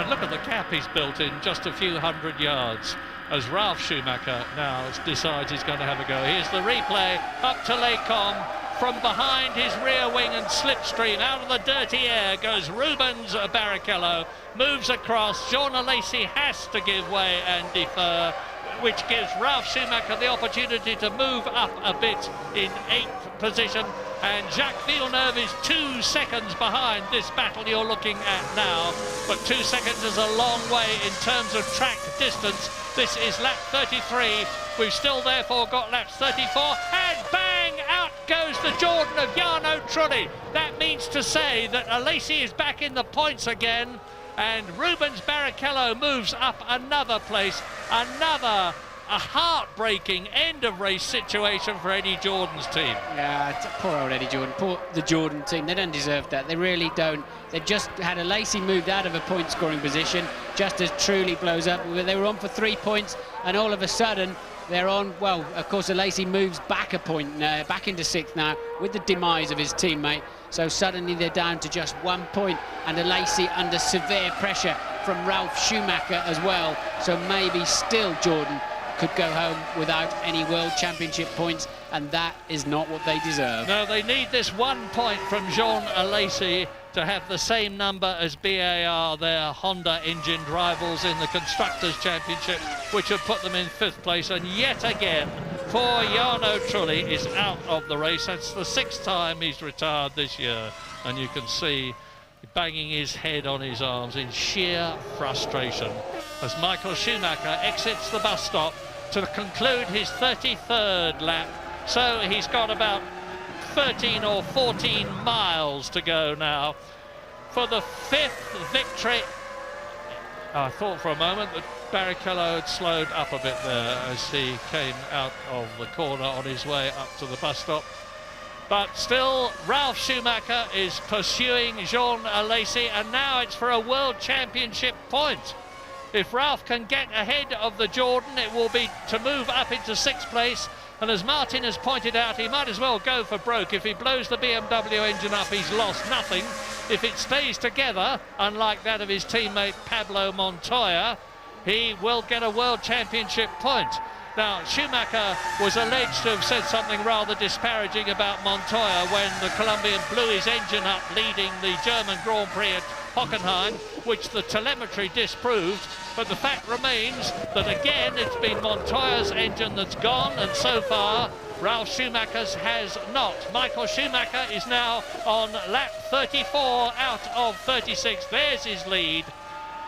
look at the gap he's built in just a few hundred yards, as Ralf Schumacher now decides he's going to have a go. Here's the replay up to Les Combes. From behind his rear wing and slipstream, out of the dirty air goes Rubens Barrichello, moves across. Jean Alesi has to give way and defer, which gives Ralf Schumacher the opportunity to move up a bit in 8th position, and Jacques Villeneuve is 2 seconds behind this battle you're looking at now, but 2 seconds is a long way in terms of track distance. This is lap 33. We've still therefore got laps 34, and bang, out goes the Jordan of Jarno Trulli. That means to say that Alesi is back in the points again, and Rubens Barrichello moves up another place. Another heartbreaking end of race situation for Eddie Jordan's team. Yeah, poor old Eddie Jordan, poor the Jordan team. They don't deserve that. They really don't. They've just had Alesi moved out of a point scoring position just as Trulli blows up. They were on for 3 points, and all of a sudden they're on, well, of course Alesi moves back a point, back into 6th now with the demise of his teammate. So suddenly they're down to just 1 point, and Alesi under severe pressure from Ralf Schumacher as well. So maybe still Jordan could go home without any World Championship points, and that is not what they deserve. No, they need this 1 point from Jean Alesi to have the same number as BAR, their Honda-engined rivals in the Constructors' Championship, which have put them in 5th place. And yet again, poor Jarno Trulli is out of the race. That's the 6th time he's retired this year, and you can see banging his head on his arms in sheer frustration as Michael Schumacher exits the bus stop to conclude his 33rd lap. So he's got about 13 or 14 miles to go now for the 5th victory. I thought for a moment that Barrichello had slowed up a bit there as he came out of the corner on his way up to the bus stop. But still, Ralf Schumacher is pursuing Jean Alesi, and now it's for a World Championship point. If Ralf can get ahead of the Jordan, it will be to move up into 6th place. And as Martin has pointed out, he might as well go for broke. If he blows the BMW engine up, he's lost nothing. If it stays together, unlike that of his teammate Pablo Montoya, he will get a World Championship point. Now, Schumacher was alleged to have said something rather disparaging about Montoya when the Colombian blew his engine up leading the German Grand Prix at Hockenheim, which the telemetry disproved. But the fact remains that again it's been Montoya's engine that's gone, and so far Ralf Schumacher's has not. Michael Schumacher is now on lap 34 out of 36. There's his lead.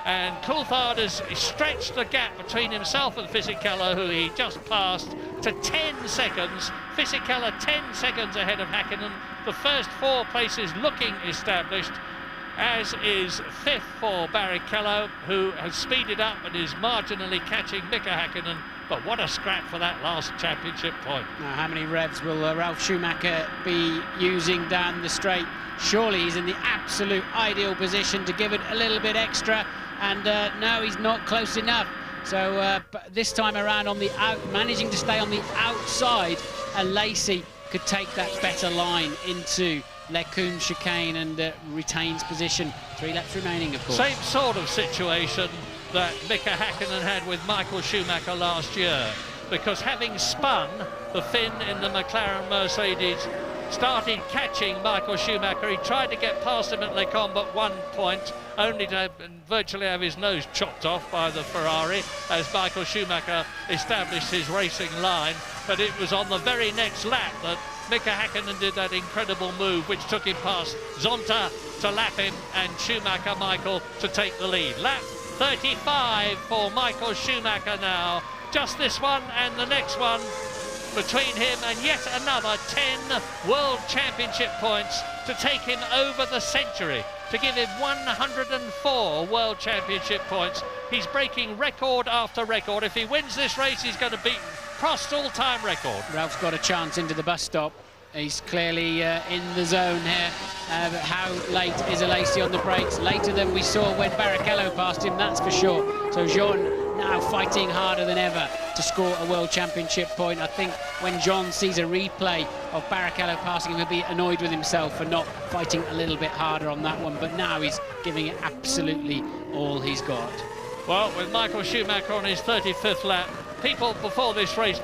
And Coulthard has stretched the gap between himself and Fisichella, who he just passed, to 10 seconds. Fisichella 10 seconds ahead of Häkkinen. The first 4 places looking established, as is 5th for Barrichello, who has speeded up and is marginally catching Mika Häkkinen. But what a scrap for that last championship point. Now, how many revs will Ralf Schumacher be using down the straight? Surely he's in the absolute ideal position to give it a little bit extra, and no, he's not close enough. So but this time around, on the managing to stay on the outside, Alesi could take that better line into Lecombe chicane and retains position. 3 laps remaining, of course. Same sort of situation that Mika Häkkinen had with Michael Schumacher last year, because having spun, the Finn in the McLaren Mercedes started catching Michael Schumacher. He tried to get past him at Lecombe at one point, only to virtually have his nose chopped off by the Ferrari as Michael Schumacher established his racing line. But it was on the very next lap that Mika Häkkinen did that incredible move which took him past Zonta to lap him and Schumacher Michael to take the lead. Lap 35 for Michael Schumacher now. Just this one and the next one between him and yet another 10 World Championship points to take him over the century, to give him 104 World Championship points. He's breaking record after record. If he wins this race, he's going to beat Prost's all-time record. Ralph's got a chance into the bus stop. He's clearly in the zone here. But how late is Alesi on the brakes? Later than we saw when Barrichello passed him, that's for sure. So Jean now fighting harder than ever to score a World Championship point. I think when John sees a replay of Barrichello passing him, he'll be annoyed with himself for not fighting a little bit harder on that one. But now he's giving it absolutely all he's got. Well, with Michael Schumacher on his 35th lap, people before this race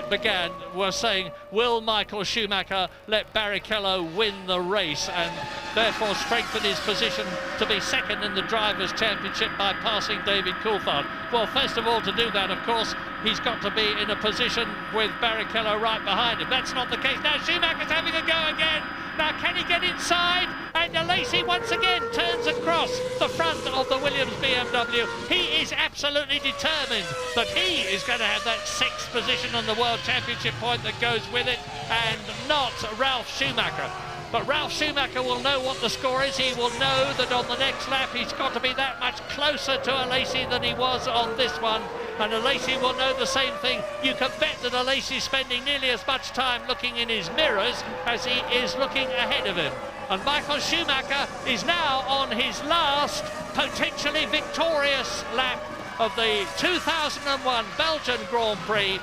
began were saying, will Michael Schumacher let Barrichello win the race and therefore strengthen his position to be second in the Drivers' Championship by passing David Coulthard? Well, first of all, to do that, of course, he's got to be in a position with Barrichello right behind him. That's not the case. Now Schumacher's having a go again. Now can he get inside? And Alesi once again turns across the front of the Williams BMW. He is absolutely determined that he is going to have that 6th position on the World Championship point that goes with it, and not Ralf Schumacher. But Ralf Schumacher will know what the score is. He will know that on the next lap he's got to be that much closer to Alesi than he was on this one. And Alesi will know the same thing. You can bet that Alesi is spending nearly as much time looking in his mirrors as he is looking ahead of him. And Michael Schumacher is now on his last potentially victorious lap of the 2001 Belgian Grand Prix.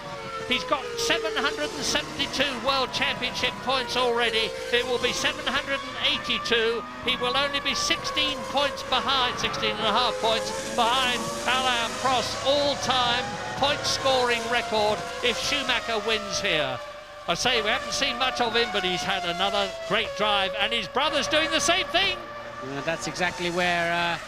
He's got 772 World Championship points already. It will be 782. He will only be 16 points behind, 16 and a half points behind Alain Prost's all-time point-scoring record if Schumacher wins here. I say we haven't seen much of him, but he's had another great drive, and his brother's doing the same thing. That's exactly where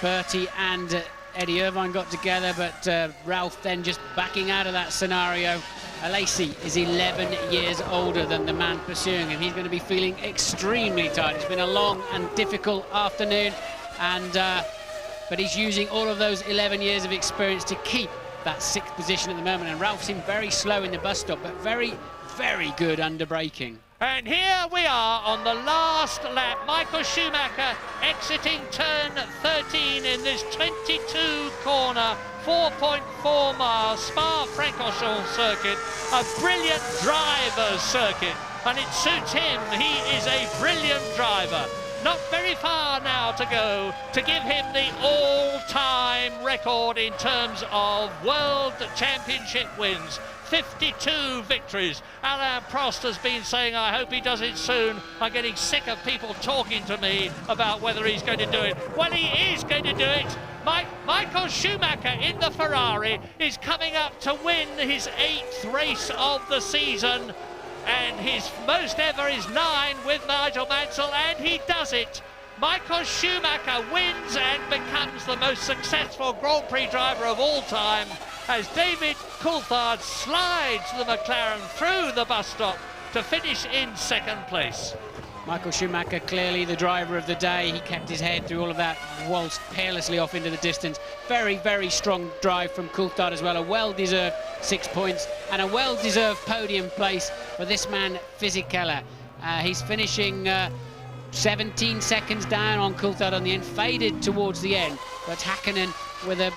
Bertie and Eddie Irvine got together, but Ralph then just backing out of that scenario. Alesi is 11 years older than the man pursuing him. He's going to be feeling extremely tired. It's been a long and difficult afternoon, and but he's using all of those 11 years of experience to keep that 6th position at the moment. And Ralph seemed very slow in the bus stop, but very, very good under braking. And here we are on the last lap. Michael Schumacher exiting turn 13 in this 22 corner, 4.4 miles, Spa-Francorchamps circuit, a brilliant driver's circuit, and it suits him. He is a brilliant driver. Not very far now to go to give him the all-time record in terms of World Championship wins. 52 victories. Alain Prost has been saying, I hope he does it soon. I'm getting sick of people talking to me about whether he's going to do it. Well, he is going to do it. Michael Schumacher in the Ferrari is coming up to win his 8th race of the season. And his most ever is 9 with Nigel Mansell, and he does it. Michael Schumacher wins and becomes the most successful Grand Prix driver of all time as David Coulthard slides the McLaren through the bus stop to finish in 2nd place. Michael Schumacher, clearly the driver of the day. He kept his head through all of that, waltzed carelessly off into the distance. Very, very strong drive from Coulthard as well. A well-deserved 6 points and a well-deserved podium place for this man, Fisichella. He's finishing 17 seconds down on Coulthard on the end, faded towards the end. But Häkkinen with a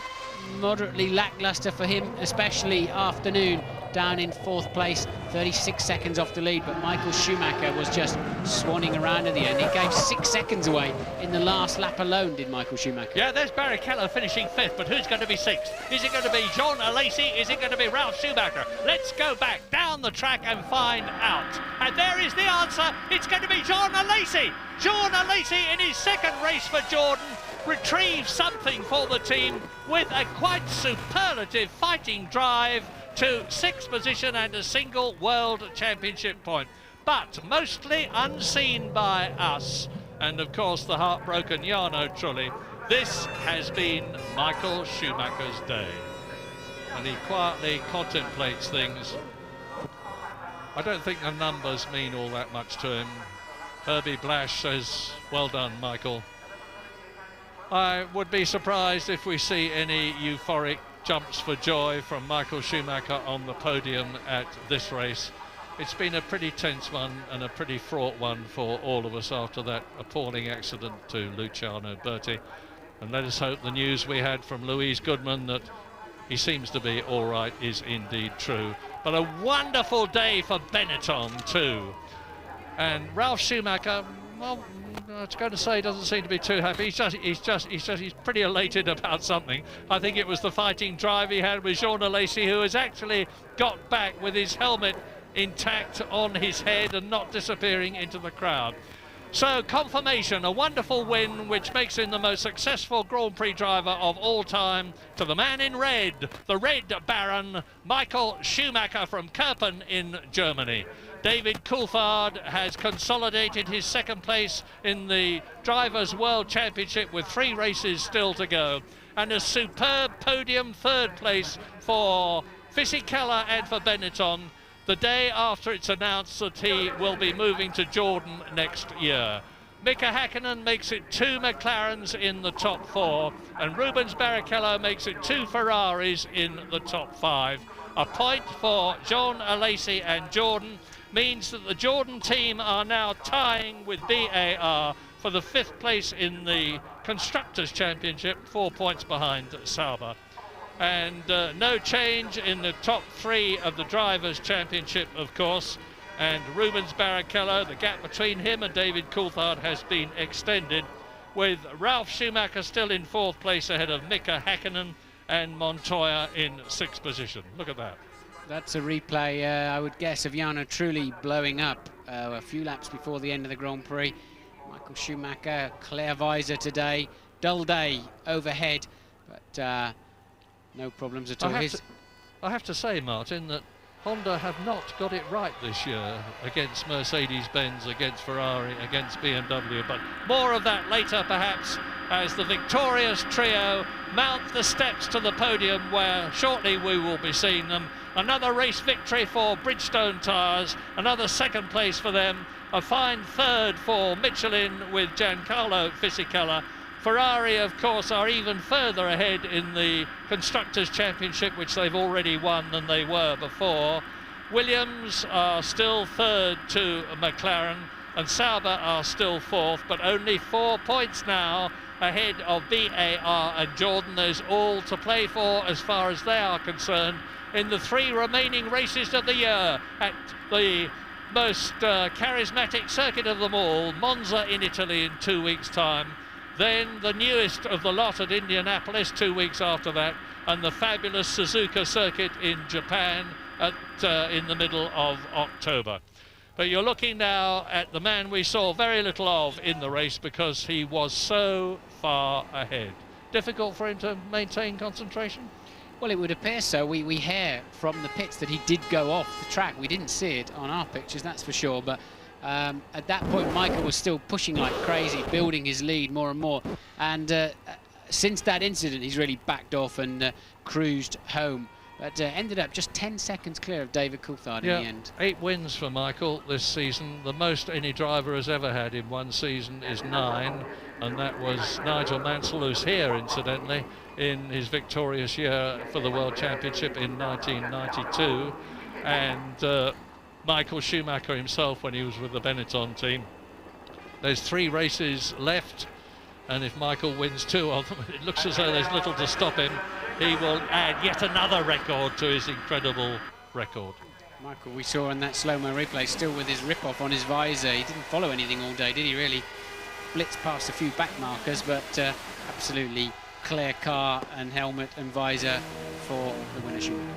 moderately lackluster for him, especially afternoon, down in 4th place, 36 seconds off the lead. But Michael Schumacher was just swanning around at the end. He gave 6 seconds away in the last lap alone, did Michael Schumacher. Yeah, there's Barrichello finishing 5th, but who's going to be 6th? Is it going to be Jean Alesi? Is it going to be Ralf Schumacher? Let's go back down the track and find out. And there is the answer. It's going to be Jean Alesi. Jean Alesi in his 2nd race for Jordan retrieves something for the team with a quite superlative fighting drive to 6th position and a single World Championship point. But mostly unseen by us, and of course the heartbroken Jarno Trulli, this has been Michael Schumacher's day. And he quietly contemplates things. I don't think the numbers mean all that much to him. Herbie Blash says, well done, Michael. I would be surprised if we see any euphoric jumps for joy from Michael Schumacher on the podium at this race. It's been a pretty tense one and a pretty fraught one for all of us after that appalling accident to Luciano Berti. And let us hope the news we had from Louise Goodman that he seems to be all right is indeed true. But a wonderful day for Benetton too. And Ralf Schumacher, well, I was going to say he doesn't seem to be too happy. He's pretty elated about something. I think it was the fighting drive he had with Jean Alesi, who has actually got back with his helmet intact on his head and not disappearing into the crowd. So confirmation, a wonderful win which makes him the most successful Grand Prix driver of all time, to the man in red, the Red Baron, Michael Schumacher from Kerpen in Germany. David Coulthard has consolidated his 2nd place in the Drivers' World Championship with 3 races still to go. And a superb podium 3rd place for Fisichella and for Benetton, the day after it's announced that he will be moving to Jordan next year. Mika Häkkinen makes it 2 McLarens in the top 4, and Rubens Barrichello makes it 2 Ferraris in the top 5. A point for Jean Alesi and Jordan means that the Jordan team are now tying with BAR for the 5th place in the Constructors' Championship, 4 points behind Sauber. And no change in the top 3 of the Drivers' Championship, of course. And Rubens Barrichello, the gap between him and David Coulthard has been extended, with Ralf Schumacher still in 4th place ahead of Mika Häkkinen and Montoya in 6th position. Look at that. That's a replay, I would guess, of Jarno Trulli blowing up a few laps before the end of the Grand Prix. Michael Schumacher, clear visor today, dull day overhead, but no problems at all. I have to say, Martin, that Honda have not got it right this year against Mercedes-Benz, against Ferrari, against BMW, but more of that later perhaps as the victorious trio mount the steps to the podium where shortly we will be seeing them. Another race victory for Bridgestone tyres, another 2nd place for them, a fine 3rd for Michelin with Giancarlo Fisichella. Ferrari, of course, are even further ahead in the Constructors' Championship, which they've already won than they were before. Williams are still 3rd to McLaren, and Sauber are still 4th, but only 4 points now ahead of BAR and Jordan. There's all to play for as far as they are concerned in the 3 remaining races of the year at the most charismatic circuit of them all, Monza in Italy in 2 weeks' time. Then the newest of the lot at Indianapolis 2 weeks after that, and the fabulous Suzuka circuit in Japan in the middle of October. But you're looking now at the man we saw very little of in the race because he was so far ahead. Difficult for him to maintain concentration? Well, it would appear so. We hear from the pits that he did go off the track. We didn't see it on our pictures, that's for sure, but at that point Michael was still pushing like crazy, building his lead more and more, and since that incident he's really backed off and cruised home, but ended up just 10 seconds clear of David Coulthard in the end. 8 wins for Michael this season. The most any driver has ever had in one season is 9, and that was Nigel Mansell, who's here incidentally in his victorious year for the World Championship in 1992, and Michael Schumacher himself when he was with the Benetton team. There's 3 races left, and if Michael wins 2 of them, it looks as though there's little to stop him. He will add yet another record to his incredible record. Michael, we saw in that slow-mo replay, still with his rip-off on his visor. He didn't follow anything all day, did he really? Blitzed past a few back markers, but absolutely clear car and helmet and visor for the winner Schumacher.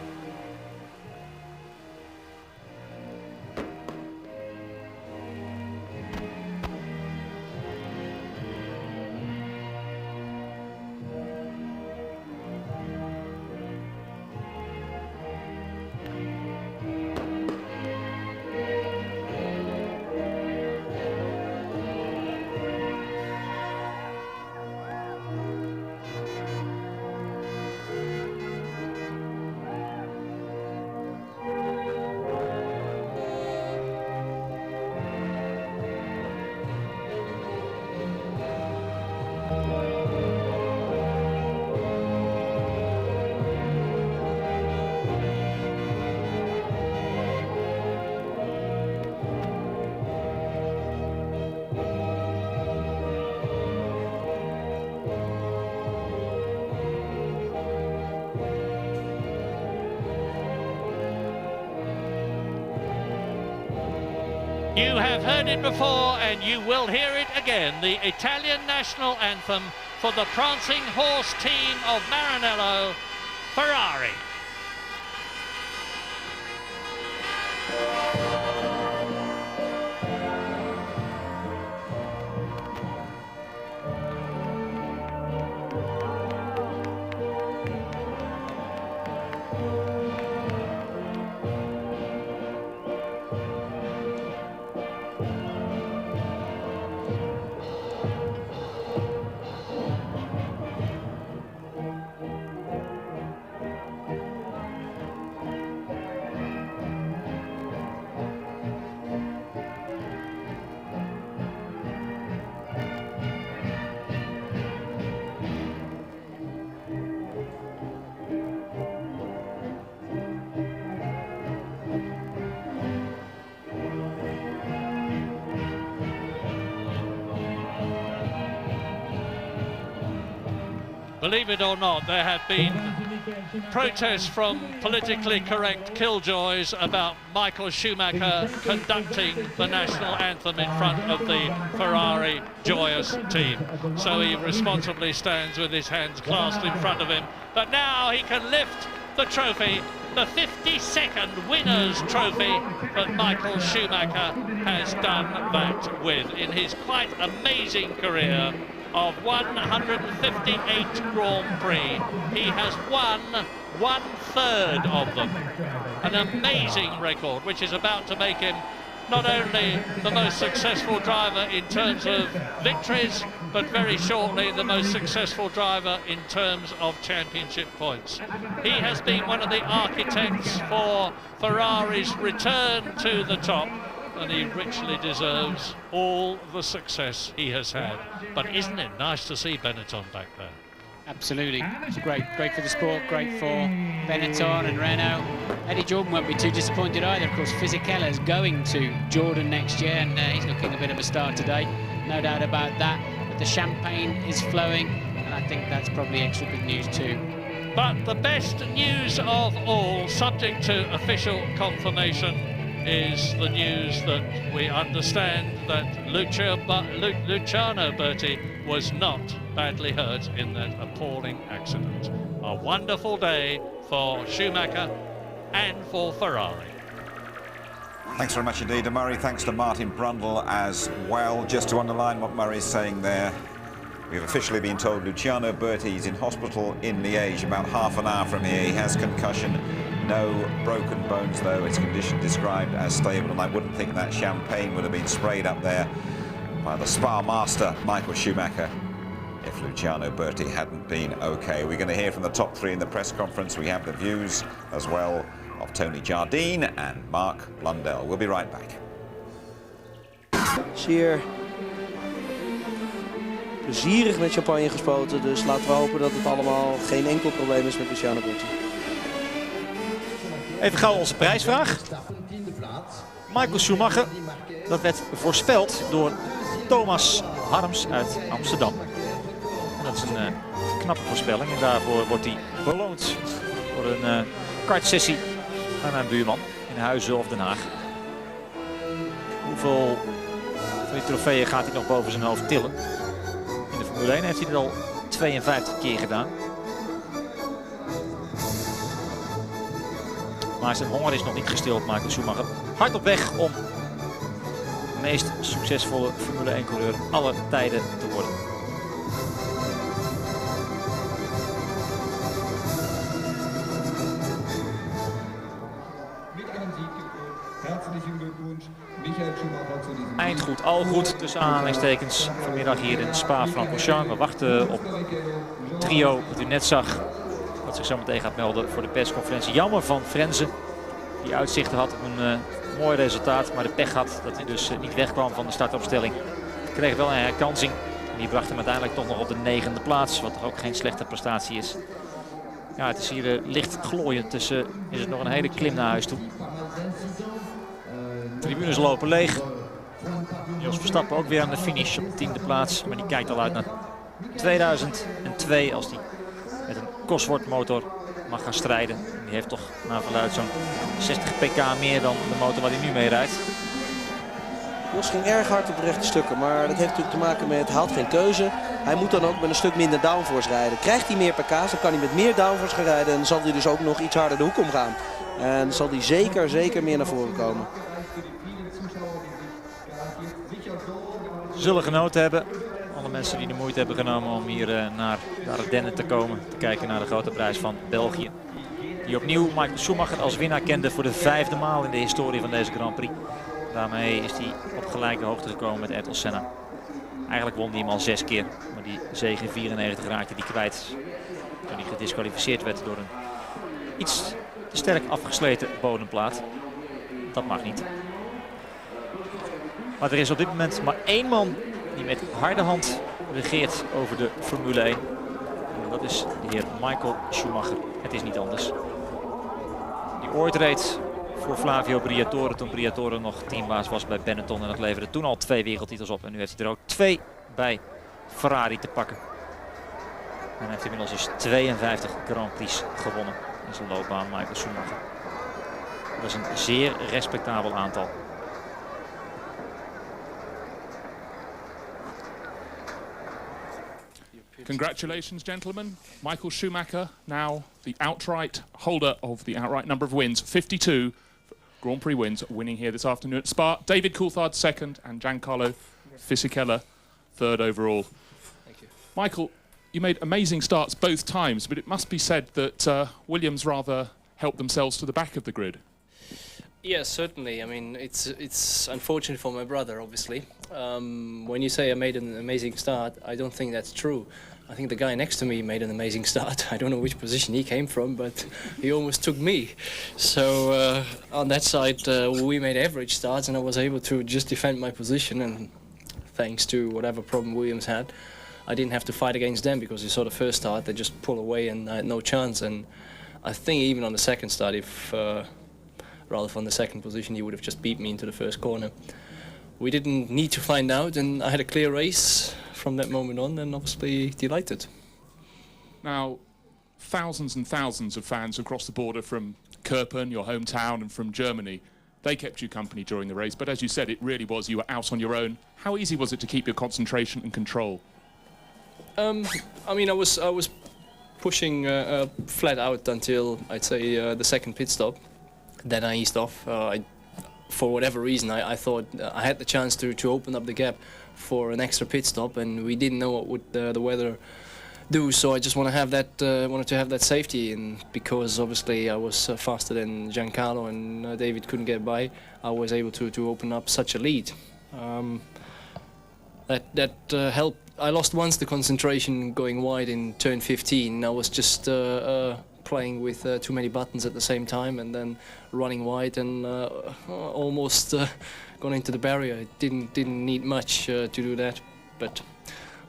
You have heard it before and you will hear it again, the Italian national anthem for the prancing horse team of Maranello, Ferrari. Believe it or not, there have been protests from politically correct killjoys about Michael Schumacher conducting the national anthem in front of the Ferrari joyous team. So he responsibly stands with his hands clasped in front of him. But now he can lift the trophy, the 52nd winner's trophy that Michael Schumacher has done that with in his quite amazing career of 158 Grand Prix. He has won 1/3 of them. An amazing record, which is about to make him not only the most successful driver in terms of victories, but very shortly the most successful driver in terms of championship points. He has been one of the architects for Ferrari's return to the top, and he richly deserves all the success he has had. But isn't it nice to see Benetton back there? Absolutely. It's great for the sport, great for Benetton and Renault. Eddie Jordan won't be too disappointed either. Of course, Fisichella is going to Jordan next year, and he's looking a bit of a star today. No doubt about that. But the champagne is flowing, and I think that's probably extra good news too. But the best news of all, subject to official confirmation, is the news that we understand that Luciano Berti was not badly hurt in that appalling accident. A wonderful day for Schumacher and for Ferrari. Thanks very much indeed to Murray. Thanks to Martin Brundle as well. Just to underline what Murray's saying there, we've officially been told Luciano Berti is in hospital in Liège, about half an hour from here. He has concussion, no broken bones though. His condition described as stable, and I wouldn't think that champagne would have been sprayed up there by the Spa master, Michael Schumacher, if Luciano Berti hadn't been okay. We're going to hear from the top three in the press conference. We have the views as well of Tony Jardine and Mark Blundell. We'll be right back. Zeer plezierig met champagne gespoten, dus laten we hopen dat het allemaal geen enkel probleem is met Luciano Berti. Even gauw onze prijsvraag. Michael Schumacher, dat werd voorspeld door Thomas Harms uit Amsterdam. En dat is een knappe voorspelling en daarvoor wordt hij beloond voor een kartsessie aan mijn buurman in Huizen of Den Haag. Hoeveel van die trofeeën gaat hij nog boven zijn hoofd tillen? In de Formule 1 heeft hij het al 52 keer gedaan. Maar zijn honger is nog niet gestild, Michael Schumacher. Hard op weg om de meest succesvolle Formule 1-coureur aller tijden te worden. Eindgoed, al goed tussen aanhalingstekens vanmiddag hier in Spa-Francorchamps. We wachten op het trio dat u net zag, dat zich zo meteen gaat melden voor de persconferentie. Jammer van Frenzen, die uitzichten had op een mooi resultaat, maar de pech had dat hij dus niet wegkwam van de startopstelling. Hij kreeg wel een herkansing en die bracht hem uiteindelijk toch nog op de 9e plaats, wat toch ook geen slechte prestatie is. Ja, het is hier licht glooiend, dus is het nog een hele klim naar huis toe. De tribunes lopen leeg. Jos Verstappen ook weer aan de finish op de 10e plaats, maar die kijkt al uit naar 2002 als hij met een Cosworth motor mag gaan strijden. Die heeft toch naar verluidt zo'n 60 pk meer dan de motor waar hij nu mee rijdt. Jos ging erg hard op de rechte stukken, maar dat heeft natuurlijk te maken met hij had geen keuze. Hij moet dan ook met een stuk minder downforce rijden. Krijgt hij meer pk's, dan kan hij met meer downforce gaan rijden en dan zal hij dus ook nog iets harder de hoek omgaan. En dan zal hij zeker meer naar voren komen. Ze zullen genoten hebben. Alle mensen die de moeite hebben genomen om hier naar de Ardennen te komen. Te kijken naar de grote prijs van België. Die opnieuw Michael Schumacher als winnaar kende voor de 5e maal in de historie van deze Grand Prix. Daarmee is hij op gelijke hoogte gekomen met Ayrton Senna. Eigenlijk won hij hem al 6 keer. Maar die zege in 94 raakte hij kwijt. Toen hij gedisqualificeerd werd door een iets te sterk afgesleten bodemplaat. Dat mag niet. Maar er is op dit moment maar één man die met harde hand regeert over de Formule 1. En dat is de heer Michael Schumacher. Het is niet anders. Die ooit reed voor Flavio Briatore toen Briatore nog teambaas was bij Benetton. En dat leverde toen al 2 wereldtitels op. En nu heeft hij er ook 2 bij Ferrari te pakken. En hij heeft inmiddels dus 52 Grand Prix gewonnen in zijn loopbaan, Michael Schumacher. Dat is een zeer respectabel aantal. Congratulations, gentlemen. Michael Schumacher, now the outright holder of the outright number of wins. 52 Grand Prix wins, winning here this afternoon at Spa. David Coulthard second and Giancarlo Fisichella third overall. Thank you. Michael, you made amazing starts both times, but it must be said that Williams rather helped themselves to the back of the grid. Yes, certainly. I mean, it's unfortunate for my brother, obviously. When you say I made an amazing start, I don't think that's true. I think the guy next to me made an amazing start. I don't know which position he came from, but he almost took me. So on that side, we made average starts, and I was able to just defend my position. And thanks to whatever problem Williams had, I didn't have to fight against them, because you saw the first start, they just pull away and I had no chance. And I think even on the second start, if Ralph on the second position, he would have just beat me into the first corner. We didn't need to find out, and I had a clear race from that moment on, and obviously delighted. Now, thousands and thousands of fans across the border from Kerpen, your hometown, and from Germany, they kept you company during the race, but as you said, it really was, you were out on your own. How easy was it to keep your concentration and control? I mean, I was pushing flat out until, I'd say, the second pit stop. Then I eased off. For whatever reason, I thought I had the chance to open up the gap for an extra pit stop, and we didn't know what would the weather do. So I just wanted to have that safety, and because obviously I was faster than Giancarlo and David couldn't get by, I was able to open up such a lead. That helped. I lost once the concentration going wide in turn 15. I was just playing with too many buttons at the same time, and then running wide and almost gone into the barrier. It didn't need much to do that, but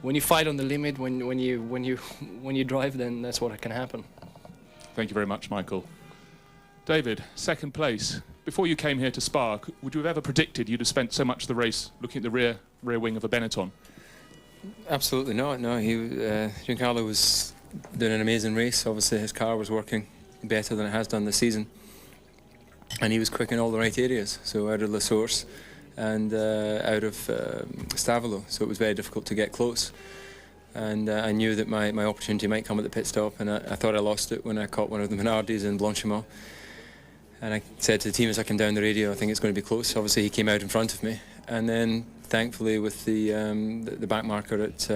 when you fight on the limit, when you drive, then that's what can happen. Thank you very much, Michael. David, second place. Before you came here to Spa, would you have ever predicted you'd have spent so much of the race looking at the rear wing of a Benetton? Absolutely not. No, Giancarlo was doing an amazing race. Obviously, his car was working better than it has done this season, and he was quick in all the right areas. So out of La Source and out of Stavolo, so it was very difficult to get close. And I knew that my opportunity might come at the pit stop, and I thought I lost it when I caught one of the Minardis in Blanchimont. And I said to the team as I came down the radio, I think it's going to be close. Obviously, he came out in front of me, and then thankfully with the back marker at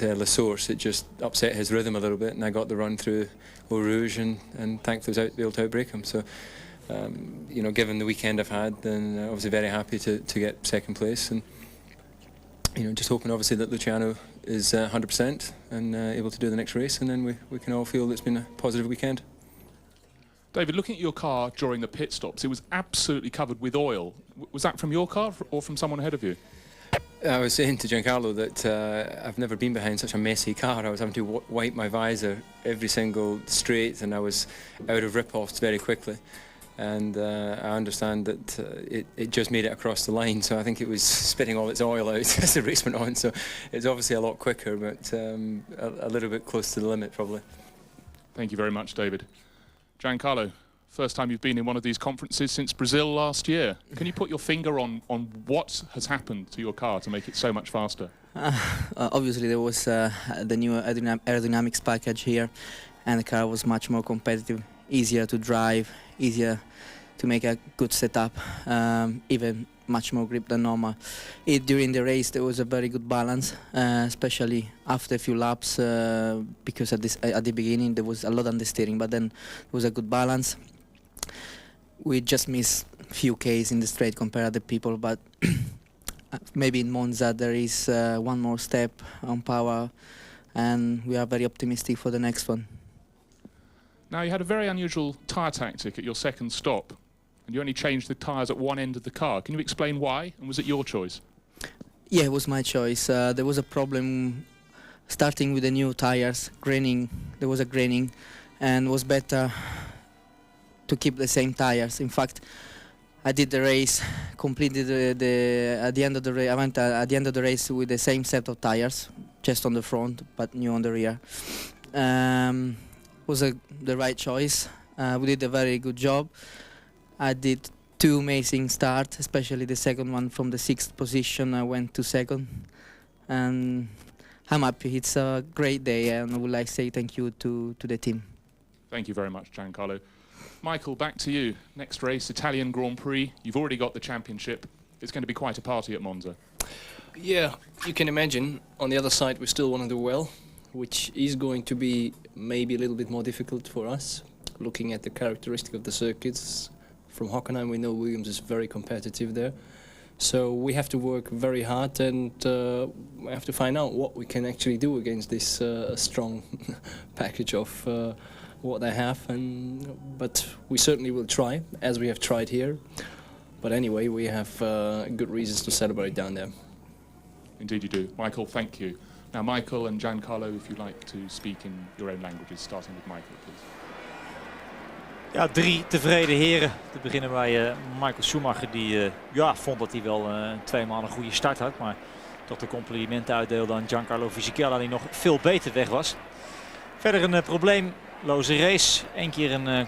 La Source, it just upset his rhythm a little bit, and I got the run through Eau Rouge, and thankfully was able to outbreak him. So, you know, given the weekend I've had, then obviously very happy to get second place, and you know, just hoping obviously that Luciano is 100% and able to do the next race, and then we can all feel that it's been a positive weekend. David, looking at your car during the pit stops, it was absolutely covered with oil. Was that from your car or from someone ahead of you? I was saying to Giancarlo that I've never been behind such a messy car. I was having to wipe my visor every single straight, and I was out of rip-offs very quickly. And I understand that it just made it across the line, so I think it was spitting all its oil out as the race went on. So it's obviously a lot quicker, but a little bit close to the limit, probably. Thank you very much, David. Giancarlo, first time you've been in one of these conferences since Brazil last year. Can you put your finger on what has happened to your car to make it so much faster? Obviously, there was the new aerodynamics package here, and the car was much more competitive, easier to drive, easier to make a good setup, even much more grip than normal. During the race there was a very good balance, especially after a few laps, because at the beginning there was a lot on the steering, but then there was a good balance. We just missed a few Ks in the straight compared to the people, but maybe in Monza there is one more step on power, and we are very optimistic for the next one. Now, you had a very unusual tyre tactic at your second stop, and you only changed the tyres at one end of the car. Can you explain why, and was it your choice? Yeah, it was my choice. There was a problem starting with the new tyres, graining. There was a graining, and it was better to keep the same tyres. In fact, I did the race, completed at the end of the race. I went at the end of the race with the same set of tyres, just on the front, but new on the rear. Was the right choice. We did a very good job. I did two amazing starts, especially the second one from the 6th position. I went to second, and I'm happy. It's a great day, and I would like to say thank you to the team. Thank you very much, Giancarlo. Michael, back to you. Next race, Italian Grand Prix. You've already got the championship. It's going to be quite a party at Monza. Yeah, you can imagine. On the other side, we still want to do well, which is going to be maybe a little bit more difficult for us, looking at the characteristic of the circuits. From Hockenheim, we know Williams is very competitive there. So we have to work very hard, and we have to find out what we can actually do against this strong package of what they have. But we certainly will try, as we have tried here. But anyway, we have good reasons to celebrate down there. Indeed you do. Michael, thank you. Now, Michael and Giancarlo, if you'd like to speak in your own languages, starting with Michael, please. Ja, 3 tevreden heren. Te beginnen bij Michael Schumacher, die vond dat hij wel 2 maal een goede start had. Maar toch de complimenten uitdeelde aan Giancarlo Fisichella, die nog veel beter weg was. Verder een probleemloze race. 1 keer een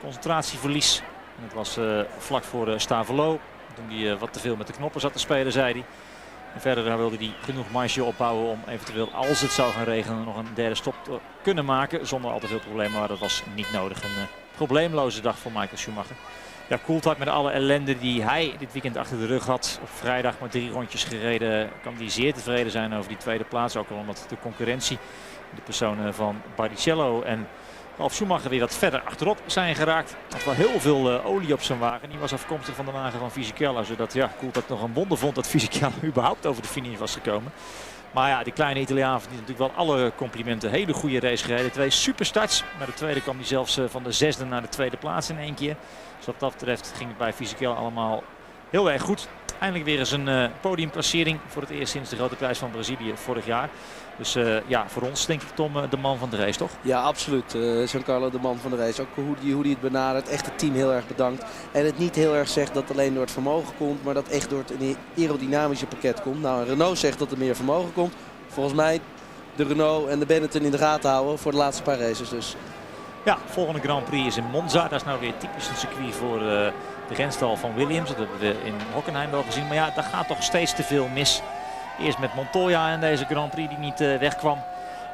concentratieverlies. En dat was vlak voor Stavelo. Toen hij wat te veel met de knoppen zat te spelen, zei hij. En verder wilde hij genoeg marge opbouwen om eventueel, als het zou gaan regenen, nog een derde stop te kunnen maken. Zonder al te veel problemen, maar dat was niet nodig. Een probleemloze dag voor Michael Schumacher. Ja, Coulthard met alle ellende die hij dit weekend achter de rug had. Op vrijdag maar 3 rondjes gereden. Kan hij zeer tevreden zijn over die tweede plaats. Ook al omdat de concurrentie, de personen van Barrichello en Ralf Schumacher, weer wat verder achterop zijn geraakt. Had wel heel veel olie op zijn wagen. Die was afkomstig van de wagen van Fisichella. Zodat Coulthard nog een wonder vond dat Fisichella überhaupt over de finish was gekomen. Maar ja, die kleine Italiaan verdient natuurlijk wel alle complimenten. Hele goede race gereden. 2 superstarts. Maar de tweede kwam hij zelfs van de 6e naar de 2e plaats in 1 keer. Dus wat dat betreft ging het bij Fisichella allemaal heel erg goed. Eindelijk weer eens een podiumplacering voor het eerst sinds de grote prijs van Brazilië vorig jaar. Dus voor ons denk ik Tom de man van de race, toch? Ja, absoluut. Giancarlo de man van de race. Ook hoe hij het benadert. Echt het team heel erg bedankt. En het niet heel erg zegt dat alleen door het vermogen komt, maar dat echt door het aerodynamische pakket komt. Nou, Renault zegt dat er meer vermogen komt. Volgens mij de Renault en de Benetton in de gaten houden voor de laatste paar races dus. Ja, volgende Grand Prix is in Monza. Dat is nou weer typisch een circuit voor de renstal van Williams. Dat hebben we in Hockenheim wel gezien. Maar ja, daar gaat toch steeds te veel mis. Eerst met Montoya in deze Grand Prix die niet wegkwam.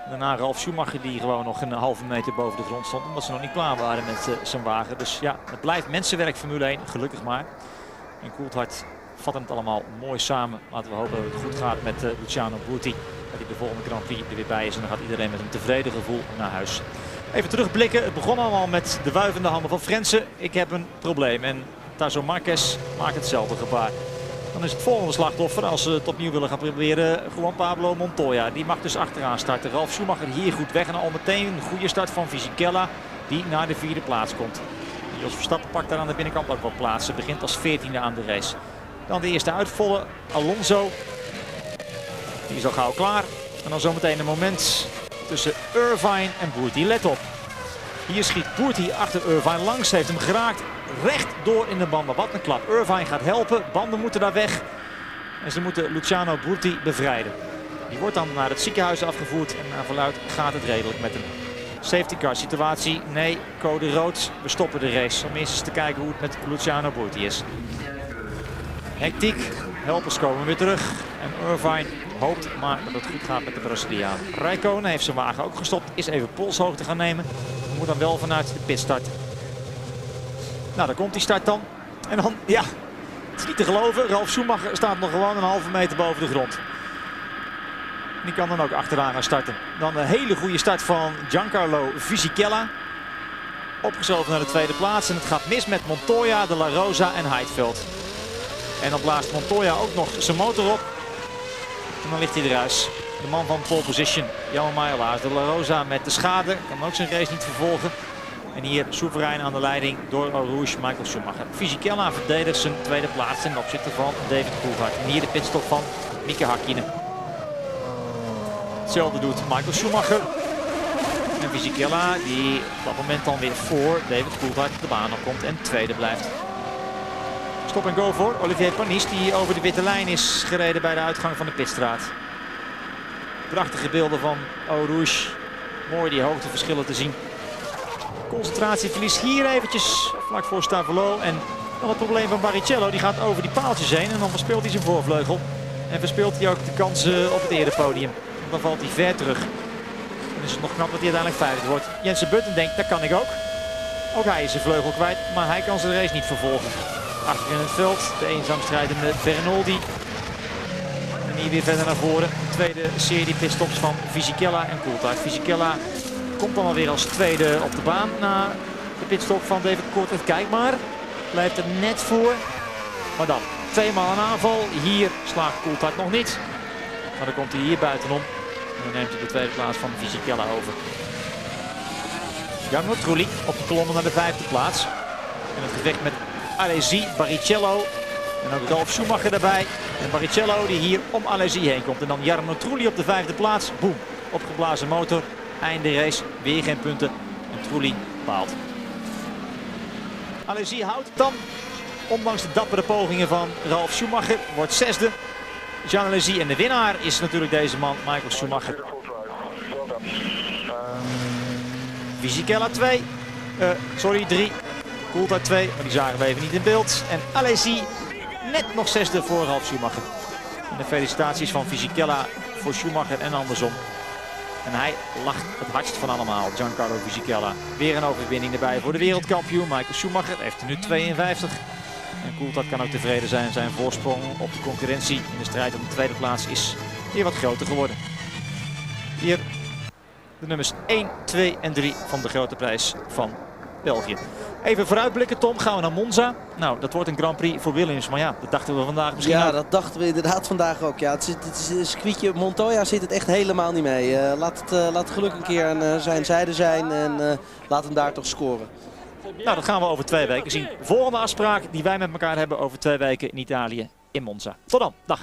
Daarna Ralf Schumacher die gewoon nog een halve meter boven de grond stond. Omdat ze nog niet klaar waren met zijn wagen. Dus ja, het blijft mensenwerk Formule 1. Gelukkig maar. En Coulthard vat het allemaal mooi samen. Laten we hopen dat het goed gaat met Luciano Burti. Dat hij de volgende Grand Prix er weer bij is. En dan gaat iedereen met een tevreden gevoel naar huis. Even terugblikken. Het begon allemaal met de wuivende handen van Frensen. Ik heb een probleem. En Tazo Marquez maakt hetzelfde gebaar. Dan is het volgende slachtoffer, als ze het opnieuw willen gaan proberen, Juan Pablo Montoya. Die mag dus achteraan starten. Ralf Schumacher hier goed weg en al meteen een goede start van Fisichella die naar de 4e plaats komt. Jos Verstappen pakt daar aan de binnenkant ook wat plaats. Ze begint als 14e aan de race. Dan de eerste uitvallen, Alonso. Die is al gauw klaar. En dan zometeen een moment tussen Irvine en Burti. Let op. Hier schiet Burti achter Irvine langs, heeft hem geraakt. Recht door in de banden. Wat een klap. Irvine gaat helpen. Banden moeten daar weg. En ze moeten Luciano Burti bevrijden. Die wordt dan naar het ziekenhuis afgevoerd. En naar verluidt gaat het redelijk met hem. Safety car situatie. Nee, code rood. We stoppen de race. Om eerst eens te kijken hoe het met Luciano Burti is. Hectiek. Helpers komen weer terug. En Irvine hoopt maar dat het goed gaat met de Braziliaan. Räikkönen heeft zijn wagen ook gestopt. Is even polshoogte gaan nemen. Moet dan wel vanuit de pit starten. Nou, daar komt die start dan. En dan, ja, het is niet te geloven. Ralf Schumacher staat nog gewoon een halve meter boven de grond. Die kan dan ook achteraan gaan starten. Dan een hele goede start van Giancarlo Fisichella. Opgeschoven naar de 2e plaats. En het gaat mis met Montoya, De La Rosa en Heidfeld. En dan blaast Montoya ook nog zijn motor op. En dan ligt hij eruit. De man van pole position, Jammer maar helaas. De La Rosa met de schade, kan ook zijn race niet vervolgen. En hier soeverein aan de leiding door Rouge Michael Schumacher. Fisichella verdedigt zijn 2e plaats ten opzichte van David Coulthard. En hier de pitstop van Mika Häkkinen. Hetzelfde doet Michael Schumacher. En Fisichella die op dat moment dan weer voor David Coulthard de baan op komt en 2e blijft. Stop en go voor Olivier Panis die over de witte lijn is gereden bij de uitgang van de pitstraat. Prachtige beelden van Eau Rouge. Mooi die hoogteverschillen te zien. Concentratieverlies hier eventjes vlak voor Stavelo. En dan het probleem van Barrichello. Die gaat over die paaltjes heen en dan verspeelt hij zijn voorvleugel. En verspeelt hij ook de kansen op het erepodium. Dan valt hij ver terug. Dan is het nog knap dat hij uiteindelijk 5e wordt. Jensen Button denkt, dat kan ik ook. Ook hij is zijn vleugel kwijt, maar hij kan zijn race niet vervolgen. Achter in het veld de eenzaam strijdende Bernoldi. En hier weer verder naar voren. De tweede serie pitstops van Fisichella en Coulthard. Fisichella komt dan alweer als 2e op de baan na de pitstop van David Coulthard. Kijk maar, blijft er net voor. Maar dan 2 maal een aanval. Hier slaagt Coulthard nog niet. Maar dan komt hij hier buitenom. En dan neemt hij de 2e plaats van Fisichella over. Jarno Trulli opgeklommen naar de 5e plaats. En het gevecht met Alesi, Barrichello En ook Ralf Schumacher erbij. En Barrichello die hier om Alesi heen komt. En dan Jarno Trulli op de 5e plaats. Boom, opgeblazen motor. Einde race, weer geen punten. En Trulli baalt. Alesi houdt het dan. Ondanks de dappere pogingen van Ralf Schumacher. Wordt 6e. Jean Alesi en de winnaar is natuurlijk deze man, Michael Schumacher. Fisichella 2. 3. Coulthard 2, maar die zagen we even niet in beeld. En Alesi net nog 6e voor Ralf Schumacher. En de felicitaties van Fisichella voor Schumacher en andersom. En hij lacht het hardst van allemaal, Giancarlo Fisichella. Weer een overwinning erbij voor de wereldkampioen. Michael Schumacher heeft er nu 52. En Coulthard kan ook tevreden zijn. Zijn voorsprong op de concurrentie in de strijd om de tweede plaats is weer wat groter geworden. Hier de nummers 1, 2 en 3 van de grote prijs van België. Even vooruitblikken, Tom. Gaan we naar Monza. Nou, dat wordt een Grand Prix voor Williams. Maar ja, dat dachten we vandaag misschien Ja, ook. dat dachten we inderdaad vandaag ook. Ja, het is een circuitje. Montoya zit het echt helemaal niet mee. Laat het geluk een keer aan zijn zijde zijn en laat hem daar toch scoren. Nou, dat gaan we over 2 weken zien. Volgende afspraak die wij met elkaar hebben over 2 weken in Italië, in Monza. Tot dan. Dag.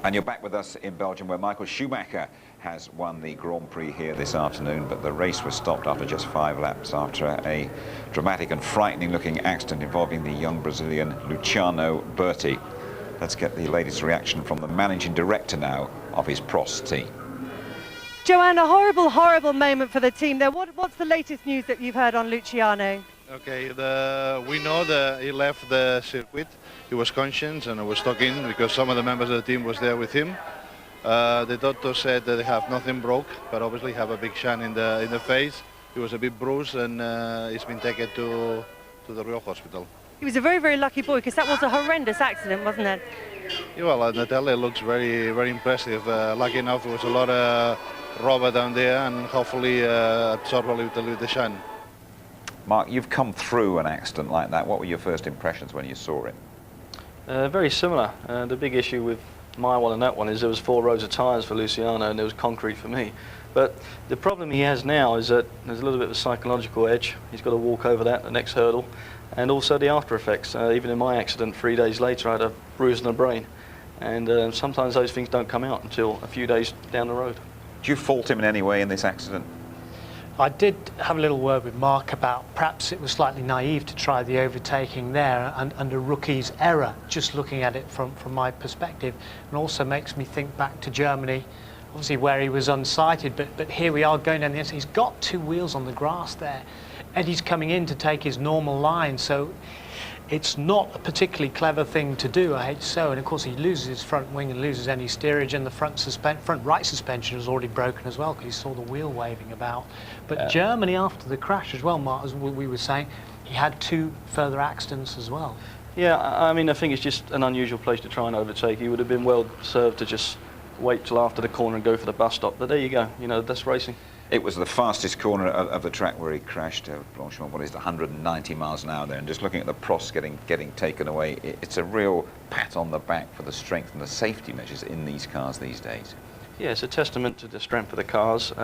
And you're back with us in Belgium, where Michael Schumacher has won the Grand Prix here this afternoon, but the race was stopped after just 5 laps after a dramatic and frightening-looking accident involving the young Brazilian Luciano Berti. Let's get the latest reaction from the managing director now of his Prost team. Joanne, a horrible, horrible moment for the team there. What's the latest news that you've heard on Luciano? Okay, we know that he left the circuit. He was conscious and was talking because some of the members of the team was there with him. The doctor said that they have nothing broke, but obviously have a big shine in the face. He was a bit bruised and he's been taken to the Real Hospital. He was a very, very lucky boy because that was a horrendous accident, wasn't it? Yeah, well, Natalia looks very, very impressive. Lucky enough, there was a lot of rubber down there and hopefully absorb a little bit the shine. Mark, you've come through an accident like that. What were your first impressions when you saw it? Very similar. The big issue with my one and that one is there was 4 rows of tyres for Luciano and there was concrete for me. But the problem he has now is that there's a little bit of a psychological edge. He's got to walk over that, the next hurdle, and also the after effects. Even in my accident 3 days later I had a bruise on the brain, and sometimes those things don't come out until a few days down the road. Do you fault him in any way in this accident? I did have a little word with Mark about perhaps it was slightly naive to try the overtaking there and a rookie's error, just looking at it from my perspective, and also makes me think back to Germany, obviously where he was unsighted, but here we are going down the inside. He's got 2 wheels on the grass there. Eddie's coming in to take his normal line, so it's not a particularly clever thing to do, I hate to say, and of course he loses his front wing and loses any steerage, and the front right suspension is already broken as well because he saw the wheel waving about. But Germany, after the crash as well, Mark, as we were saying, he had 2 further accidents as well. Yeah, I mean, I think it's just an unusual place to try and overtake. He would have been well served to just wait till after the corner and go for the bus stop, but there you go, you know, that's racing. It was the fastest corner of the track where he crashed. Blanchimont, what is it, 190 miles an hour there, and just looking at the Prost getting taken away, it's a real pat on the back for the strength and the safety measures in these cars these days. Yeah, it's a testament to the strength of the cars.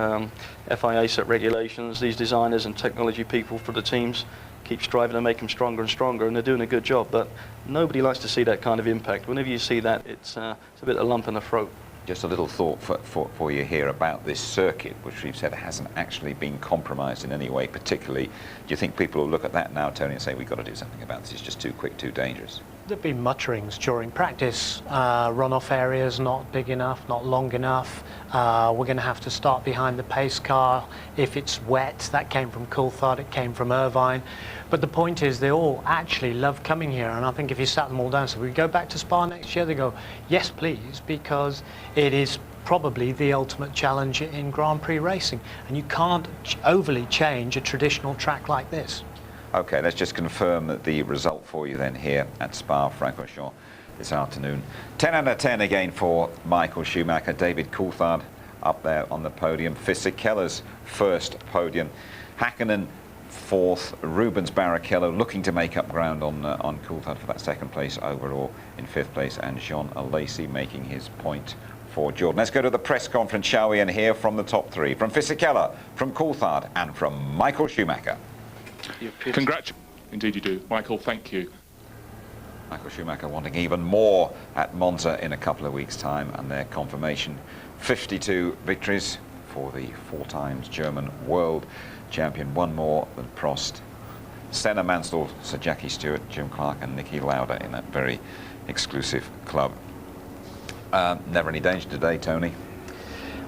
FIA set regulations, these designers and technology people for the teams keep striving to make them stronger and stronger, and they're doing a good job, but nobody likes to see that kind of impact. Whenever you see that, it's a bit of a lump in the throat. Just a little thought for you here about this circuit, which we've said hasn't actually been compromised in any way particularly. Do you think people will look at that now, Tony, and say, we've got to do something about this, it's just too quick, too dangerous? There've been mutterings during practice. Runoff areas not big enough, not long enough. We're going to have to start behind the pace car if it's wet. That came from Coulthard, it came from Irvine. But the point is they all actually love coming here, and I think if you sat them all down, so we go back to Spa next year, they go, yes please, because it is probably the ultimate challenge in Grand Prix racing, and you can't overly change a traditional track like this. Okay, let's just confirm that the result for you then here at Spa-Francorchamps this afternoon. 10 out of 10 again for Michael Schumacher. David Coulthard up there on the podium. Fisichella's first podium. Häkkinen fourth, Rubens Barrichello looking to make up ground on Coulthard for that second place overall in fifth place, and Jean Alesi making his point for Jordan. Let's go to the press conference, shall we, and hear from the top three, from Fisichella, from Coulthard, and from Michael Schumacher. Congratulations. Indeed you do. Michael, thank you. Michael Schumacher wanting even more at Monza in a couple of weeks' time, and their confirmation 52 victories for the 4 times German world champion, one more than Prost, Senna, Mansell, Sir Jackie Stewart, Jim Clark and Niki Lauda in that very exclusive club. Never any danger today, Tony?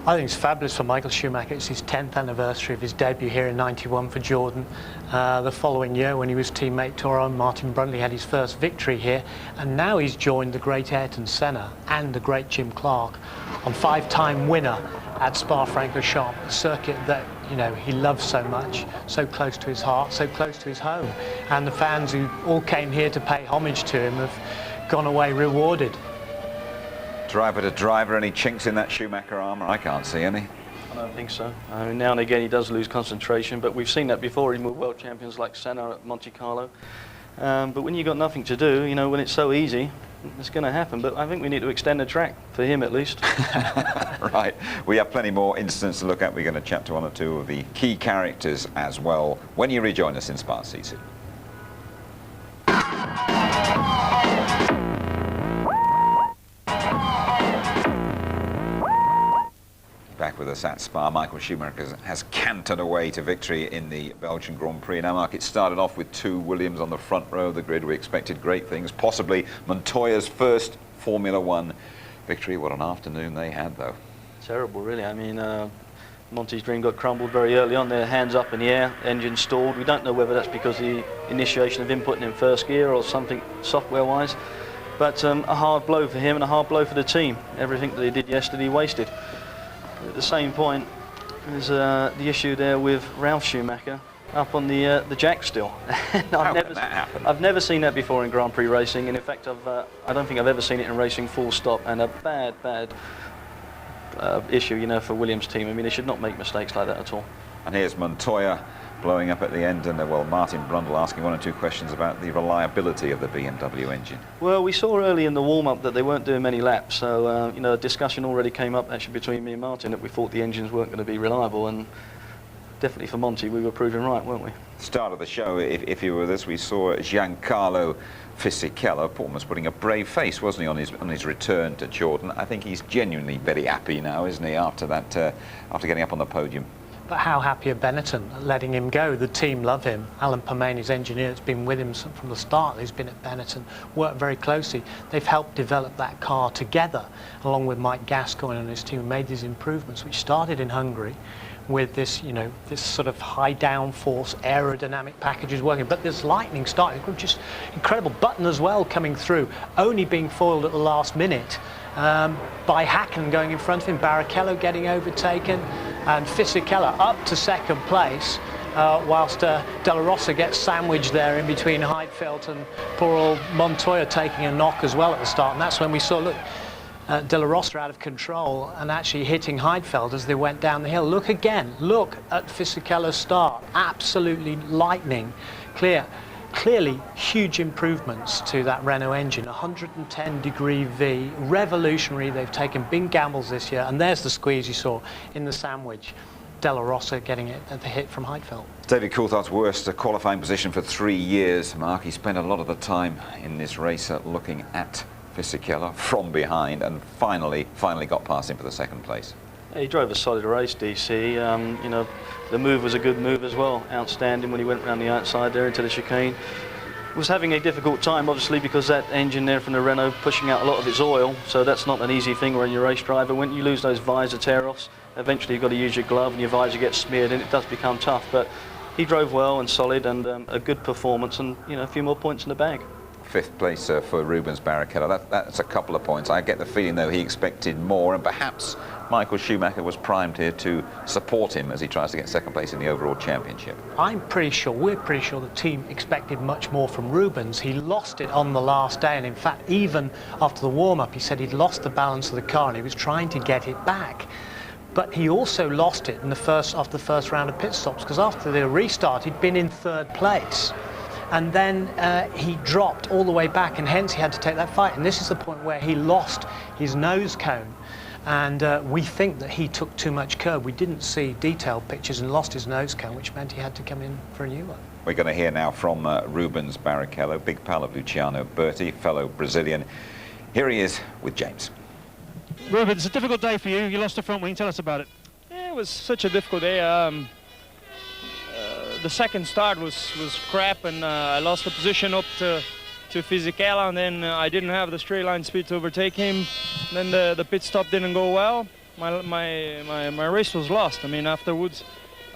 I think it's fabulous for Michael Schumacher. It's his 10th anniversary of his debut here in '91 for Jordan. The following year, when he was teammate to our own Martin Brundle, had his first victory here, and now he's joined the great Ayrton Senna and the great Jim Clark on 5-time winner at Spa-Francorchamps, a circuit that, you know, he loves so much, so close to his heart, so close to his home. And the fans who all came here to pay homage to him have gone away rewarded. Driver to driver, any chinks in that Schumacher armour? I can't see any. I don't think so. I mean, now and again he does lose concentration, but we've seen that before even with world champions like Senna at Monte Carlo. But when you've got nothing to do, you know, when it's so easy, it's going to happen. But I think we need to extend the track, for him at least. Right, we have plenty more incidents to look at. We're going to chat to one or two of the key characters as well when you rejoin us in Spa CC. Back with us at Spa, Michael Schumacher has cantered away to victory in the Belgian Grand Prix. Now, Mark, it started off with 2 Williams on the front row of the grid. We expected great things, possibly Montoya's first Formula One victory. What an afternoon they had, though. Terrible, really. I mean, Monty's dream got crumbled very early on. Their hands up in the air, engine stalled. We don't know whether that's because of the initiation of inputting in first gear or something software-wise. But a hard blow for him and a hard blow for the team. Everything that they did yesterday wasted. At the same point, there's the issue there with Ralf Schumacher up on the jack still. I've never seen that before in Grand Prix racing, and in fact I don't think I've ever seen it in racing full stop, and a bad issue, you know, for Williams' team. I mean, they should not make mistakes like that at all. And here's Montoya blowing up at the end, and well, Martin Brundle asking 1 or 2 questions about the reliability of the BMW engine. Well, we saw early in the warm-up that they weren't doing many laps, so you know, a discussion already came up actually between me and Martin that we thought the engines weren't going to be reliable, and definitely for Monty we were proving right, weren't we? Start of the show, if you were with us, we saw Giancarlo Fisichella almost putting a brave face, wasn't he, on his return to Jordan. I think he's genuinely very happy now, isn't he, after that, after getting up on the podium. But how happy are Benetton letting him go? The team love him. Alan Permain, his engineer, has been with him from the start. He's been at Benetton, worked very closely. They've helped develop that car together, along with Mike Gascoigne and his team, made these improvements, which started in Hungary with this, you know, this sort of high downforce aerodynamic packages working. But this lightning starting, just incredible. Button as well coming through, only being foiled at the last minute by Häkkinen going in front of him, Barrichello getting overtaken, and Fisichella up to second place, whilst De La Rosa gets sandwiched there in between Heidfeld and poor old Montoya taking a knock as well at the start. And that's when we saw, look, De La Rosa out of control and actually hitting Heidfeld as they went down the hill. Look again, look at Fisichella's start, absolutely lightning clear. Clearly huge improvements to that Renault engine, 110-degree V, revolutionary. They've taken big gambles this year, and there's the squeeze you saw in the sandwich. De La Rosa getting it at the hit from Heidfeld. David Coulthard's worst qualifying position for 3 years, Mark. He spent a lot of the time in this race looking at Fisichella from behind, and finally got past him for the second place. He drove a solid race, DC. You know, the move was a good move as well. Outstanding when he went around the outside there into the chicane. Was having a difficult time, obviously, because that engine there from the Renault pushing out a lot of its oil, so that's not an easy thing when you're a race driver. When you lose those visor tear-offs, eventually you've got to use your glove and your visor gets smeared, and it does become tough. But he drove well and solid, and a good performance, and, you know, a few more points in the bag. 5th place for Rubens Barrichello. That's a couple of points. I get the feeling, though, he expected more, and perhaps Michael Schumacher was primed here to support him as he tries to get second place in the overall championship. We're pretty sure the team expected much more from Rubens. He lost it on the last day, and in fact, even after the warm-up, he said he'd lost the balance of the car and he was trying to get it back. but he also lost it in after the first round of pit stops, because after the restart he'd been in 3rd place, and then he dropped all the way back, and hence he had to take that fight. And this is the point where he lost his nose cone, and we think that he took too much curb. We didn't see detailed pictures, and lost his nose cone, which meant he had to come in for a new one. We're going to hear now from Rubens Barrichello, big pal of Luciano Berti, fellow Brazilian. Here he is with James. Rubens, it's a difficult day for you. You lost the front wing. Tell us about it. Yeah, it was such a difficult day. The second start was crap, and I lost the position up to Fisichella, and then I didn't have the straight line speed to overtake him. Then the pit stop didn't go well. My race was lost. I mean, afterwards,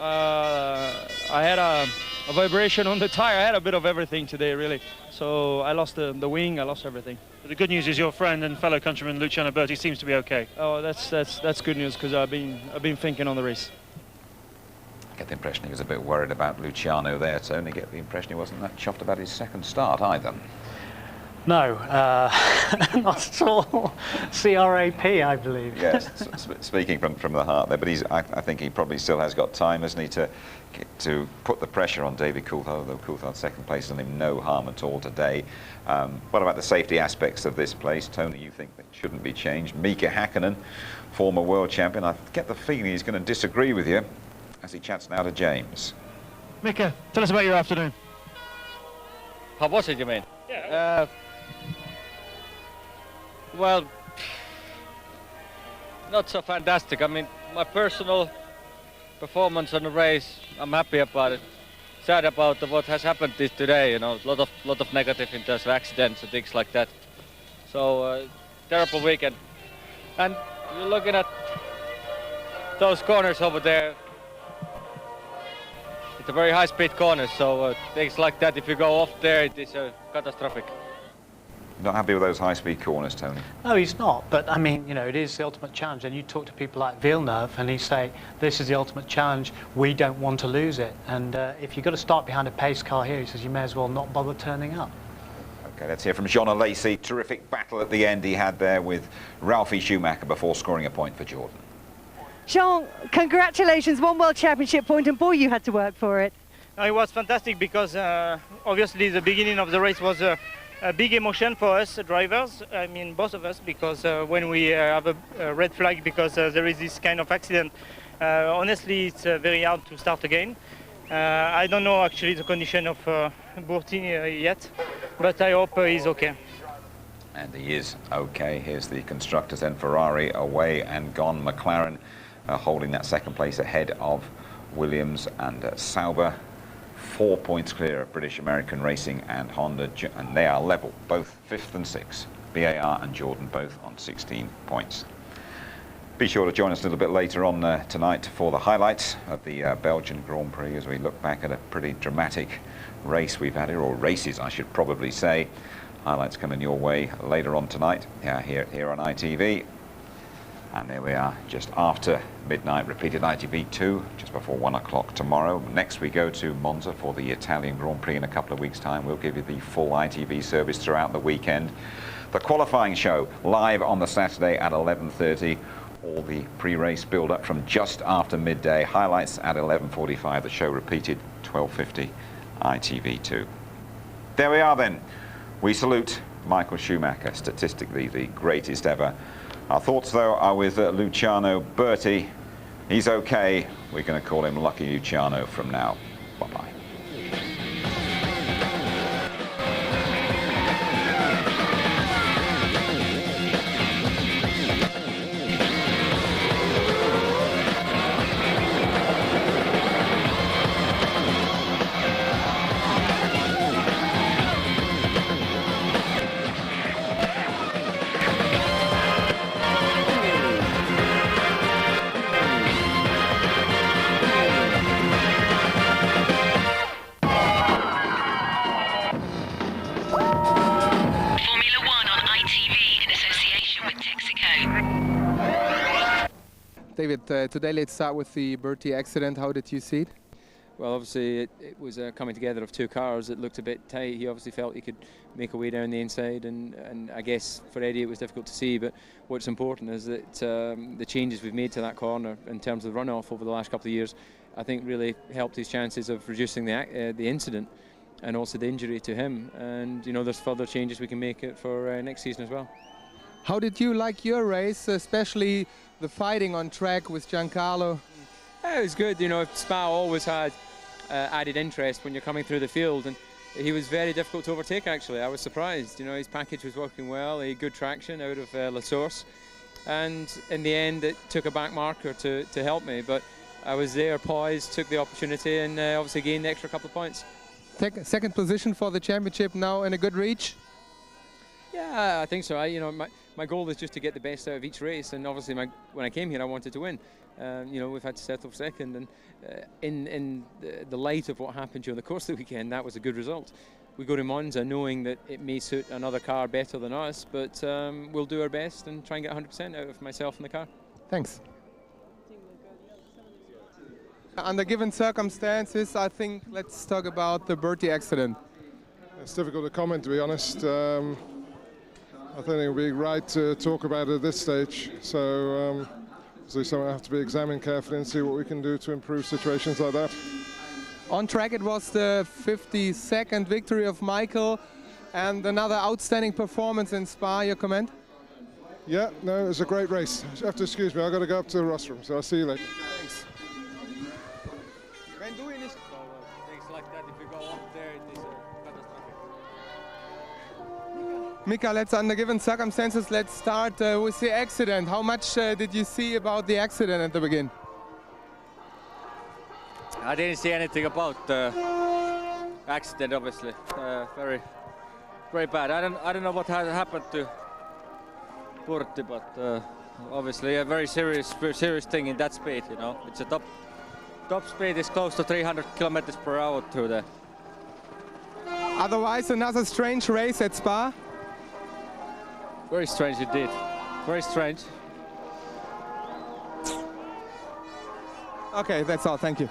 I had a vibration on the tire. I had a bit of everything today, really. So I lost the wing. I lost everything. But the good news is your friend and fellow countryman Luciano Berti seems to be okay. Oh, that's good news, because I've been thinking on the race. I get the impression he was a bit worried about Luciano there, Tony. Get the impression he wasn't that chuffed about his second start either. No, not at all. CRAP, I believe. Yes, speaking from the heart there, but I think he probably still has got time, hasn't he, to put the pressure on David Coulthard, although Coulthard's second place done him no harm at all today. What about the safety aspects of this place, Tony? You think that shouldn't be changed? Mika Häkkinen, former world champion, I get the feeling he's going to disagree with you as he chats now to James. Mika, tell us about your afternoon. How was it, you mean? Yeah. Well, not so fantastic. I mean, my personal performance on the race, I'm happy about it. Sad about what has happened today, you know, lot of negative in terms of accidents and things like that. So, terrible weekend. And you're looking at those corners over there. It's a very high-speed corner, so things like that, if you go off there, it is catastrophic. Not happy with those high-speed corners, Tony? No, he's not. But, I mean, you know, it is the ultimate challenge. And you talk to people like Villeneuve, and he say, this is the ultimate challenge. We don't want to lose it. And if you've got to start behind a pace car here, he says, you may as well not bother turning up. OK, let's hear from Jean Alesi. Terrific battle at the end he had there with Ralphie Schumacher before scoring a point for Jordan. Jean, congratulations, 1 World Championship point, and boy, you had to work for it. No, it was fantastic, because obviously the beginning of the race was a big emotion for us drivers, I mean both of us, because when we have a red flag because there is this kind of accident, honestly it's very hard to start again. I don't know actually the condition of Berti yet, but I hope he's okay. And he is okay. Here's the constructors then. Ferrari away and gone. McLaren holding that second place ahead of Williams and Sauber. 4 points clear of British American Racing and Honda, and they are level, both 5th and 6th. BAR and Jordan both on 16 points. Be sure to join us a little bit later on tonight for the highlights of the Belgian Grand Prix as we look back at a pretty dramatic race we've had here, or races I should probably say. Highlights coming your way later on tonight here on ITV. And there we are, just after midnight, repeated ITV2, just before 1 o'clock tomorrow. Next we go to Monza for the Italian Grand Prix in a couple of weeks' time. We'll give you the full ITV service throughout the weekend. The qualifying show live on the Saturday at 11:30. All the pre-race build-up from just after midday. Highlights at 11:45. The show repeated 12:50 ITV2. There we are then. We salute Michael Schumacher, statistically the greatest ever. Our thoughts, though, are with Luciano Berti. He's okay. We're going to call him Lucky Luciano from now. Bye-bye. David, today let's start with the Berti accident. How did you see it? well, obviously it was a coming together of two cars that looked a bit tight. He obviously felt he could make a way down the inside, and I guess for Eddie it was difficult to see. But what's important is that the changes we've made to that corner in terms of the runoff over the last couple of years, I think really helped his chances of reducing the incident and also the injury to him. And you know, there's further changes we can make it for next season as well. How did you like your race, especially the fighting on track with Giancarlo? Yeah, it was good. You know, Spa always had added interest when you're coming through the field, and he was very difficult to overtake. Actually, I was surprised. You know, his package was working well. He had good traction out of La Source, and in the end, it took a back marker to help me. But I was there, poised, took the opportunity, and obviously gained the extra couple of points. Second position for the championship now, in a good reach. Yeah, I think so. You know, my goal is just to get the best out of each race, and obviously when I came here I wanted to win. You know, we've had to settle for second, and in the light of what happened during the course of the weekend, that was a good result. We go to Monza knowing that it may suit another car better than us, but we'll do our best and try and get 100% out of myself and the car. Thanks. Under given circumstances, I think let's talk about the Bertie accident. It's difficult to comment, to be honest. I think it would be right to talk about it at this stage. So something will have to be examined carefully and see what we can do to improve situations like that. On track, it was the 52nd victory of Michael and another outstanding performance in Spa. Your comment? Yeah, no, it was a great race. You have to excuse me, I've got to go up to the rostrum, so I'll see you later. Thanks. Things like that, if you go up there, it is catastrophic. Mika, under given circumstances, let's start with the accident. How much did you see about the accident at the beginning? I didn't see anything about the accident, obviously. Very bad. I don't know what has happened to Bertie, but obviously a very serious thing in that speed. You know, it's a top speed is close to 300 kilometers per hour through there. Otherwise, another strange race at Spa. Very strange indeed. Very strange. Okay, that's all. Thank you.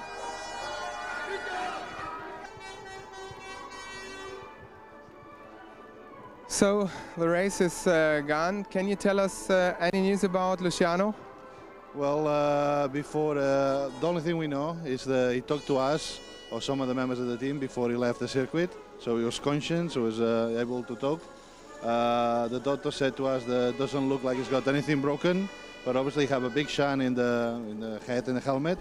So the race is gone. Can you tell us any news about Luciano? Well, before the only thing we know is that he talked to us or some of the members of the team before he left the circuit. So he was conscious, he was able to talk. The doctor said to us that it doesn't look like he's got anything broken, but obviously he have a big shine in the head and the helmet,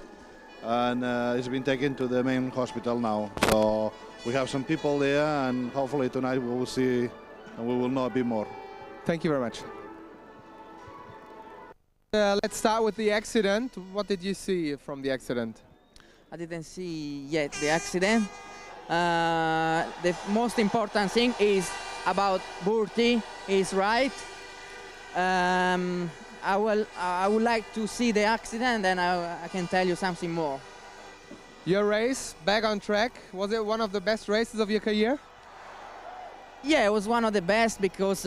and he's been taken to the main hospital now. So we have some people there, and hopefully tonight we will see, and we will know a bit more. Thank you very much. Let's start with the accident. What did you see from the accident? I didn't see yet the accident. The most important thing is about Bertie is right. I would like to see the accident, and I can tell you something more. Your race, back on track, was it one of the best races of your career? Yeah, it was one of the best because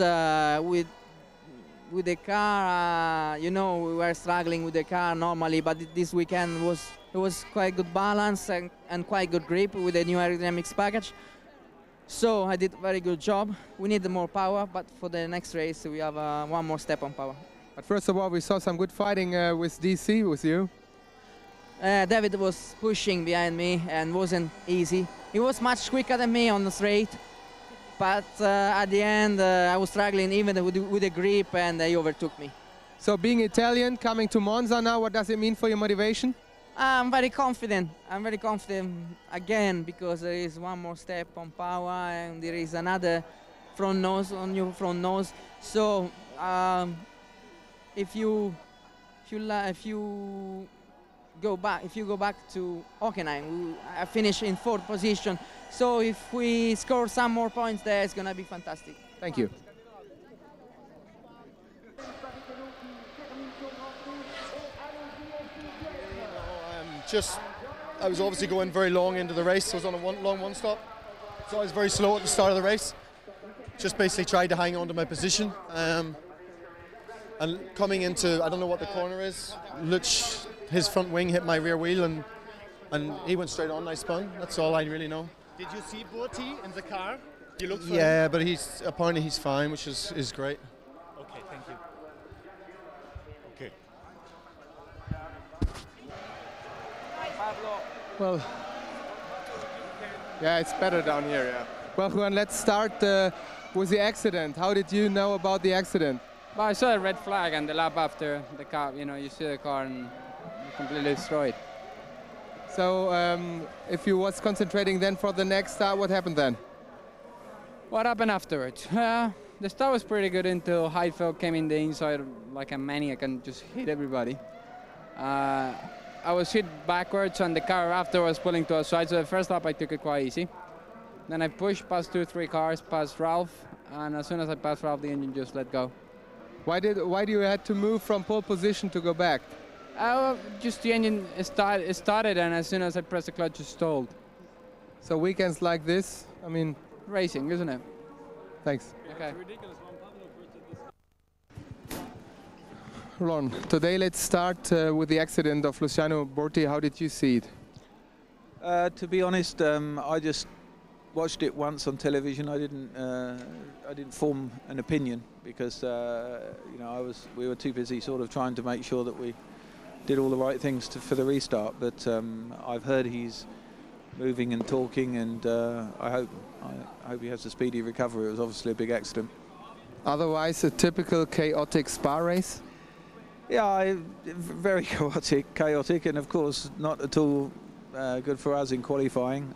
with the car, you know, we were struggling with the car normally, but this weekend it was quite good balance and quite good grip with the new aerodynamics package. So I did a very good job. We need more power, but for the next race we have one more step on power. But first of all, we saw some good fighting with DC, with you. David was pushing behind me and wasn't easy. He was much quicker than me on the straight, but at the end I was struggling even with the grip, and he overtook me. So being Italian, coming to Monza now, what does it mean for your motivation? I'm very confident. I'm very confident again because there is one more step on power and there is another front nose on your front nose. So if you go back to Hockenheim, I finished in 4th position. So if we score some more points there, it's gonna be fantastic. Thank you. I was obviously going very long into the race. I was on a long one stop, so I was very slow at the start of the race. Just basically tried to hang on to my position. And coming into, I don't know what the corner is, Luch, his front wing hit my rear wheel, and and he went straight on. I spun. That's all I really know. Did you see Burti in the car? You looked for Yeah, him? but apparently he's fine, which is great. Okay, thank you. Okay. Well, yeah, it's better down here, yeah. Well, Juan, let's start with the accident. How did you know about the accident? Well, I saw a red flag, and the lap after the car, you see the car and completely destroyed. So, if you was concentrating then for the next start, what happened then? What happened afterwards? The start was pretty good until Heidfeld came in the inside like a maniac and just hit everybody. I was hit backwards, and the car after was pulling to the side, so the first lap I took it quite easy. Then I pushed past 2-3 cars, past Ralph, and as soon as I passed Ralph, the engine just let go. Why do you had to move from pole position to go back? Just the engine started, and as soon as I pressed the clutch, it stalled. So weekends like this, I mean... Racing, isn't it? Thanks. Okay. Ron, today let's start with the accident of Luciano Burti. How did you see it? To be honest, I just watched it once on television. I didn't form an opinion because we were too busy sort of trying to make sure that we did all the right things for the restart. But I've heard he's moving and talking, and I hope he has a speedy recovery. It was obviously a big accident. Otherwise, a typical chaotic Spa race? Yeah, very chaotic, and of course not at all good for us in qualifying.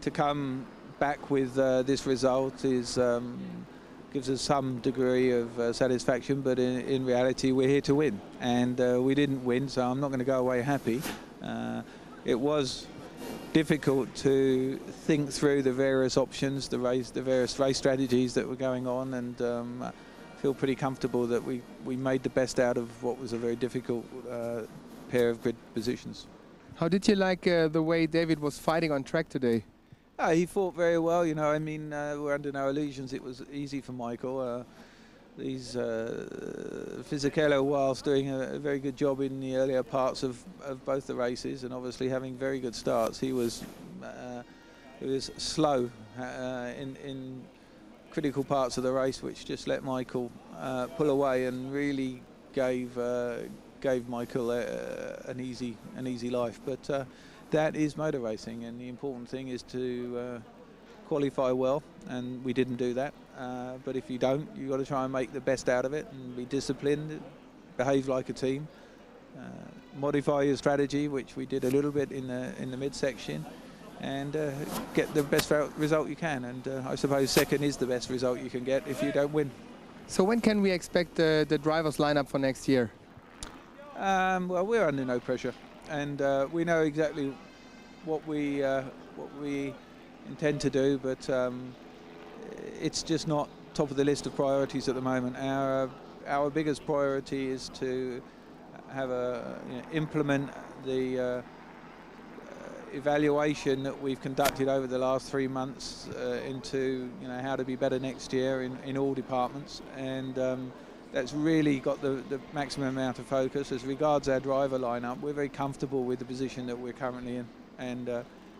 To come back with this result gives us some degree of satisfaction, but in reality we're here to win, and we didn't win, so I'm not going to go away happy. It was difficult to think through the various options, the various race strategies that were going on, and feel pretty comfortable that we made the best out of what was a very difficult pair of grid positions. How did you like the way David was fighting on track today? He fought very well, I mean, we're under no illusions it was easy for Michael. Fisichella, whilst doing a very good job in the earlier parts of both the races and obviously having very good starts, he was slow in critical parts of the race, which just let Michael pull away and really gave Michael an easy life. But that is motor racing, and the important thing is to qualify well, and we didn't do that. But if you don't, you've got to try and make the best out of it and be disciplined, behave like a team, modify your strategy, which we did a little bit in the midsection, and get the best result you can. And I suppose second is the best result you can get if you don't win. So when can we expect the drivers lineup for next year? Well, we're under no pressure, and we know exactly what we intend to do, but it's just not top of the list of priorities at the moment. Our biggest priority is to have implement the evaluation that we've conducted over the last 3 months into how to be better next year in all departments, and that's really got the maximum amount of focus. As regards our driver lineup, we're very comfortable with the position that we're currently in, and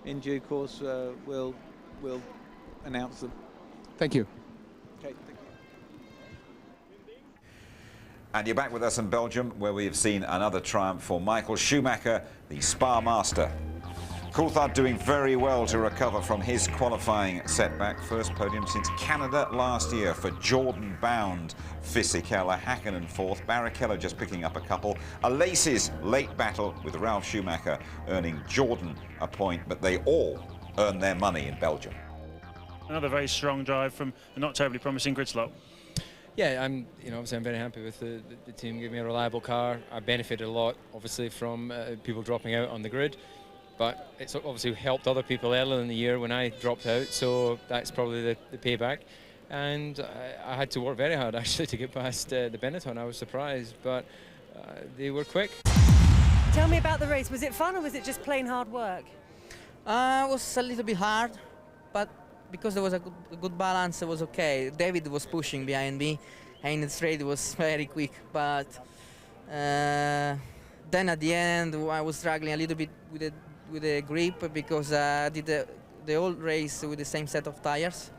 in due course we'll announce them. Thank you. Okay, thank you. And you're back with us in Belgium, where we have seen another triumph for Michael Schumacher, the Spa master. Coulthard doing very well to recover from his qualifying setback. First podium since Canada last year for Jordan-bound Fisichella. Hakkinen fourth. Barrichello just picking up a couple. A Laces late battle with Ralf Schumacher earning Jordan a point, but they all earn their money in Belgium. Another very strong drive from a not terribly promising grid slot. Yeah, obviously I'm very happy with the team giving me a reliable car. I benefited a lot, obviously, from people dropping out on the grid. But it's obviously helped other people earlier in the year when I dropped out, so that's probably the payback. And I had to work very hard, actually, to get past the Benetton. I was surprised, but they were quick. Tell me about the race. Was it fun, or was it just plain hard work? It was a little bit hard, but because there was a good balance, it was okay. David was pushing behind me, and the straight was very quick, but then at the end, I was struggling a little bit with the grip because I did the whole race with the same set of tires,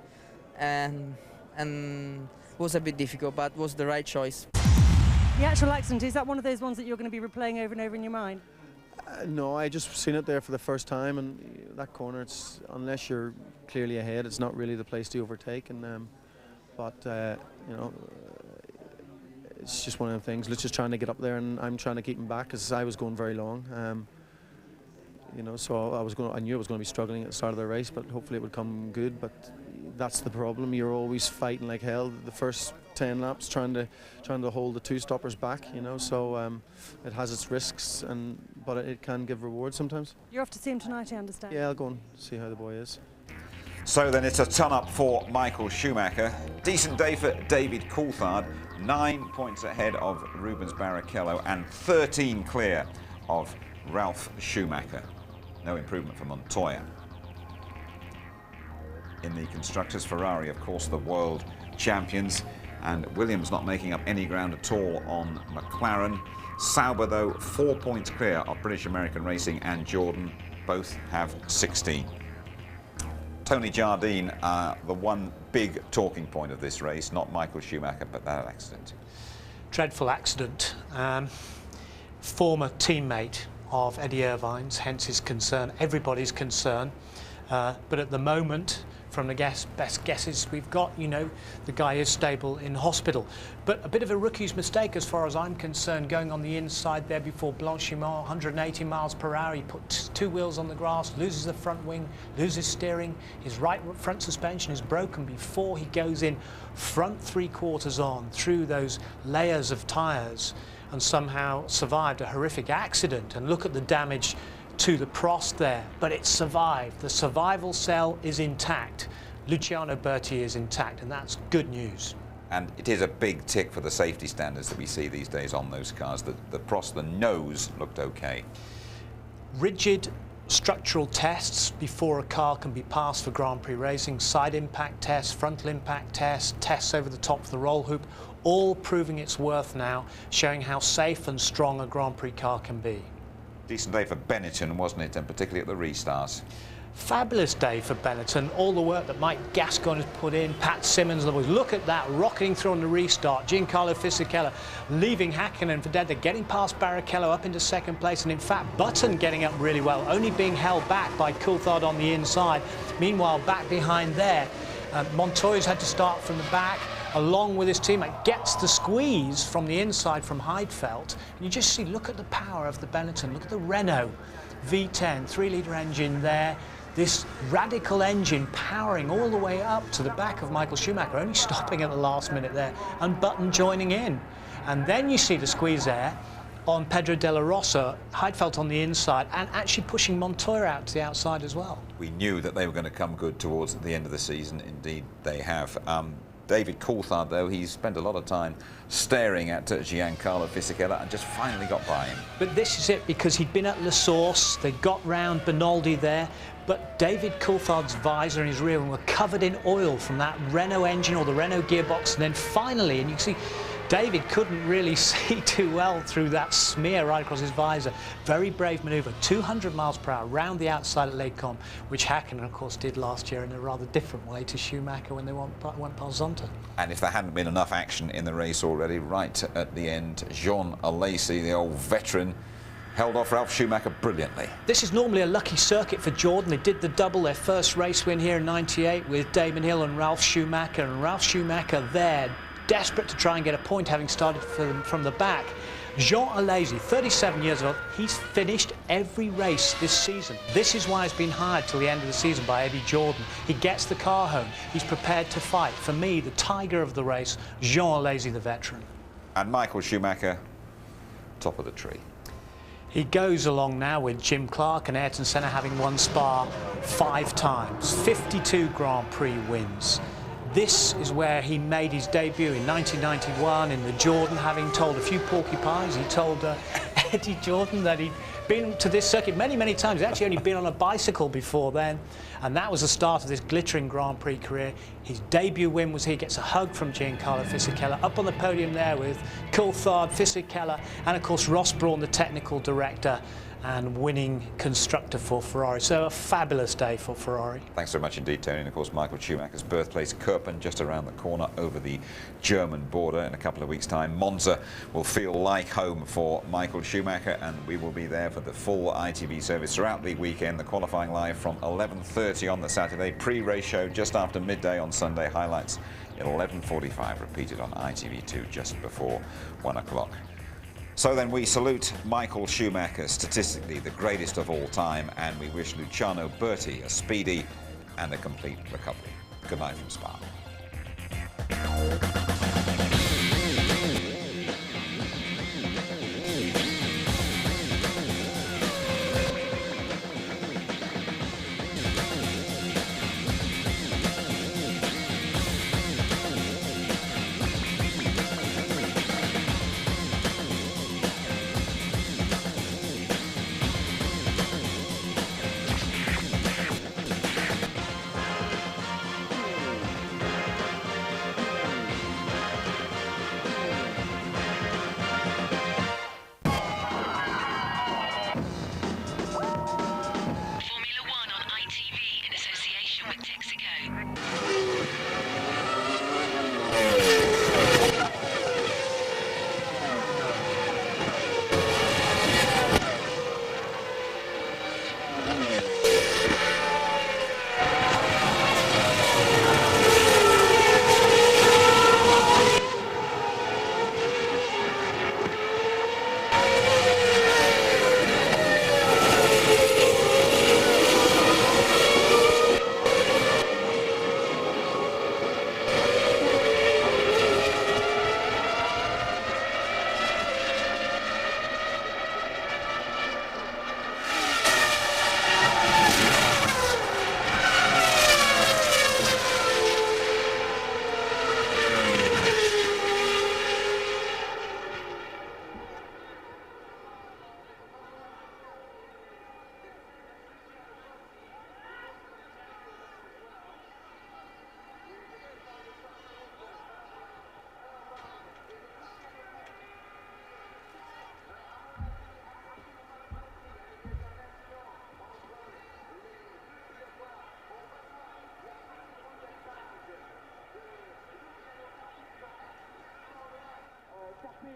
and it was a bit difficult, but it was the right choice. The actual accident, is that one of those ones that you're going to be replaying over and over in your mind? No, I just seen it there for the first time, and that corner, it's, unless you're clearly ahead, it's not really the place to overtake. And you know, it's just one of the things. Luch is trying to get up there, and I'm trying to keep him back because I was going very long. You know, so I knew I was going to be struggling at the start of the race, but hopefully it would come good. But that's the problem. You're always fighting like hell. The first 10 laps, trying to hold the two stoppers back. You know, so it has its risks, but it can give rewards sometimes. You're off to see him tonight, I understand. Yeah, I'll go and see how the boy is. So then it's a ton up for Michael Schumacher. Decent day for David Coulthard. 9 points ahead of Rubens Barrichello and 13 clear of Ralf Schumacher. No improvement for Montoya. In the constructors, Ferrari, of course, the world champions, and Williams not making up any ground at all on McLaren. Sauber, though, 4 points clear of British American Racing and Jordan. Both have 16. Tony Jardine, the one big talking point of this race, not Michael Schumacher, but that accident. Dreadful accident. Former teammate of Eddie Irvine's, hence his concern, everybody's concern. But at the moment, from the best guesses we've got, you know, the guy is stable in hospital. But a bit of a rookie's mistake as far as I'm concerned, going on the inside there before Blanchimont, 180 miles per hour. He put two wheels on the grass, loses the front wing, loses steering. His right front suspension is broken before he goes in front 3/4 on through those layers of tyres, and somehow survived a horrific accident. And look at the damage to the Prost there, but it survived. The survival cell is intact. Luciano Berti is intact, and that's good news. And it is a big tick for the safety standards that we see these days on those cars. The Prost, the nose looked okay. Rigid structural tests before a car can be passed for Grand Prix racing, side impact tests, frontal impact tests, tests over the top of the roll hoop, all proving its worth now, showing how safe and strong a Grand Prix car can be. Decent day for Benetton, wasn't it, and particularly at the restarts. Fabulous day for Benetton. All the work that Mike Gascoigne has put in, Pat Simmons, look at that, rocketing through on the restart. Giancarlo Fisichella leaving Häkkinen for dead. They're getting past Barrichello up into second place, and in fact Button getting up really well, only being held back by Coulthard on the inside. Meanwhile, back behind there, Montoya's had to start from the back, along with his teammate, gets the squeeze from the inside from Heidfeld. And you just see, look at the power of the Benetton, look at the Renault V10, 3-litre engine there. This radical engine powering all the way up to the back of Michael Schumacher, only stopping at the last minute there, and Button joining in. And then you see the squeeze there on Pedro de la Rosa, Heidfeld on the inside, and actually pushing Montoya out to the outside as well. We knew that they were going to come good towards the end of the season. Indeed, they have. David Coulthard, though, he's spent a lot of time staring at Giancarlo Fisichella and just finally got by him. But this is it, because he'd been at La Source, they got round Benaldi there, but David Coulthard's visor and his rear wing were covered in oil from that Renault engine or the Renault gearbox, and then finally, and you can see David couldn't really see too well through that smear right across his visor. Very brave manoeuvre, 200 miles per hour round the outside at Les Combes, which Häkkinen, of course, did last year in a rather different way to Schumacher when they went past Zonta. And if there hadn't been enough action in the race already, right at the end, Jean Alesi, the old veteran, held off Ralf Schumacher brilliantly. This is normally a lucky circuit for Jordan. They did the double, their first race win here in '98 with Damon Hill and Ralf Schumacher, and Ralf Schumacher there, desperate to try and get a point, having started from the back. Jean Alesi, 37 years old, he's finished every race this season. This is why he's been hired till the end of the season by Eddie Jordan. He gets the car home. He's prepared to fight. For me, the tiger of the race, Jean Alesi, the veteran. And Michael Schumacher, top of the tree. He goes along now with Jim Clark and Ayrton Senna having won Spa 5 times, 52 Grand Prix wins. This is where he made his debut in 1991 in the Jordan, having told a few porcupines. He told Eddie Jordan that he'd been to this circuit many, many times. He'd actually only been on a bicycle before then, and that was the start of this glittering Grand Prix career. His debut win was here. He gets a hug from Giancarlo Fisichella up on the podium there with Coulthard, Fisichella, and of course Ross Brawn, the technical director and winning constructor for Ferrari. So a fabulous day for Ferrari. Thanks so much indeed, Tony. And of course, Michael Schumacher's birthplace, Kirpen, just around the corner over the German border. In a couple of weeks' time, Monza will feel like home for Michael Schumacher, and we will be there for the full ITV service throughout the weekend. The qualifying live from 11:30 on the Saturday, pre-race show just after midday on Sunday, highlights at 11:45, repeated on ITV2 just before 1 o'clock. So then we salute Michael Schumacher, statistically the greatest of all time, and we wish Luciano Berti a speedy and a complete recovery. Good night from Spa.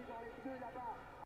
Dans les pneus là-bas.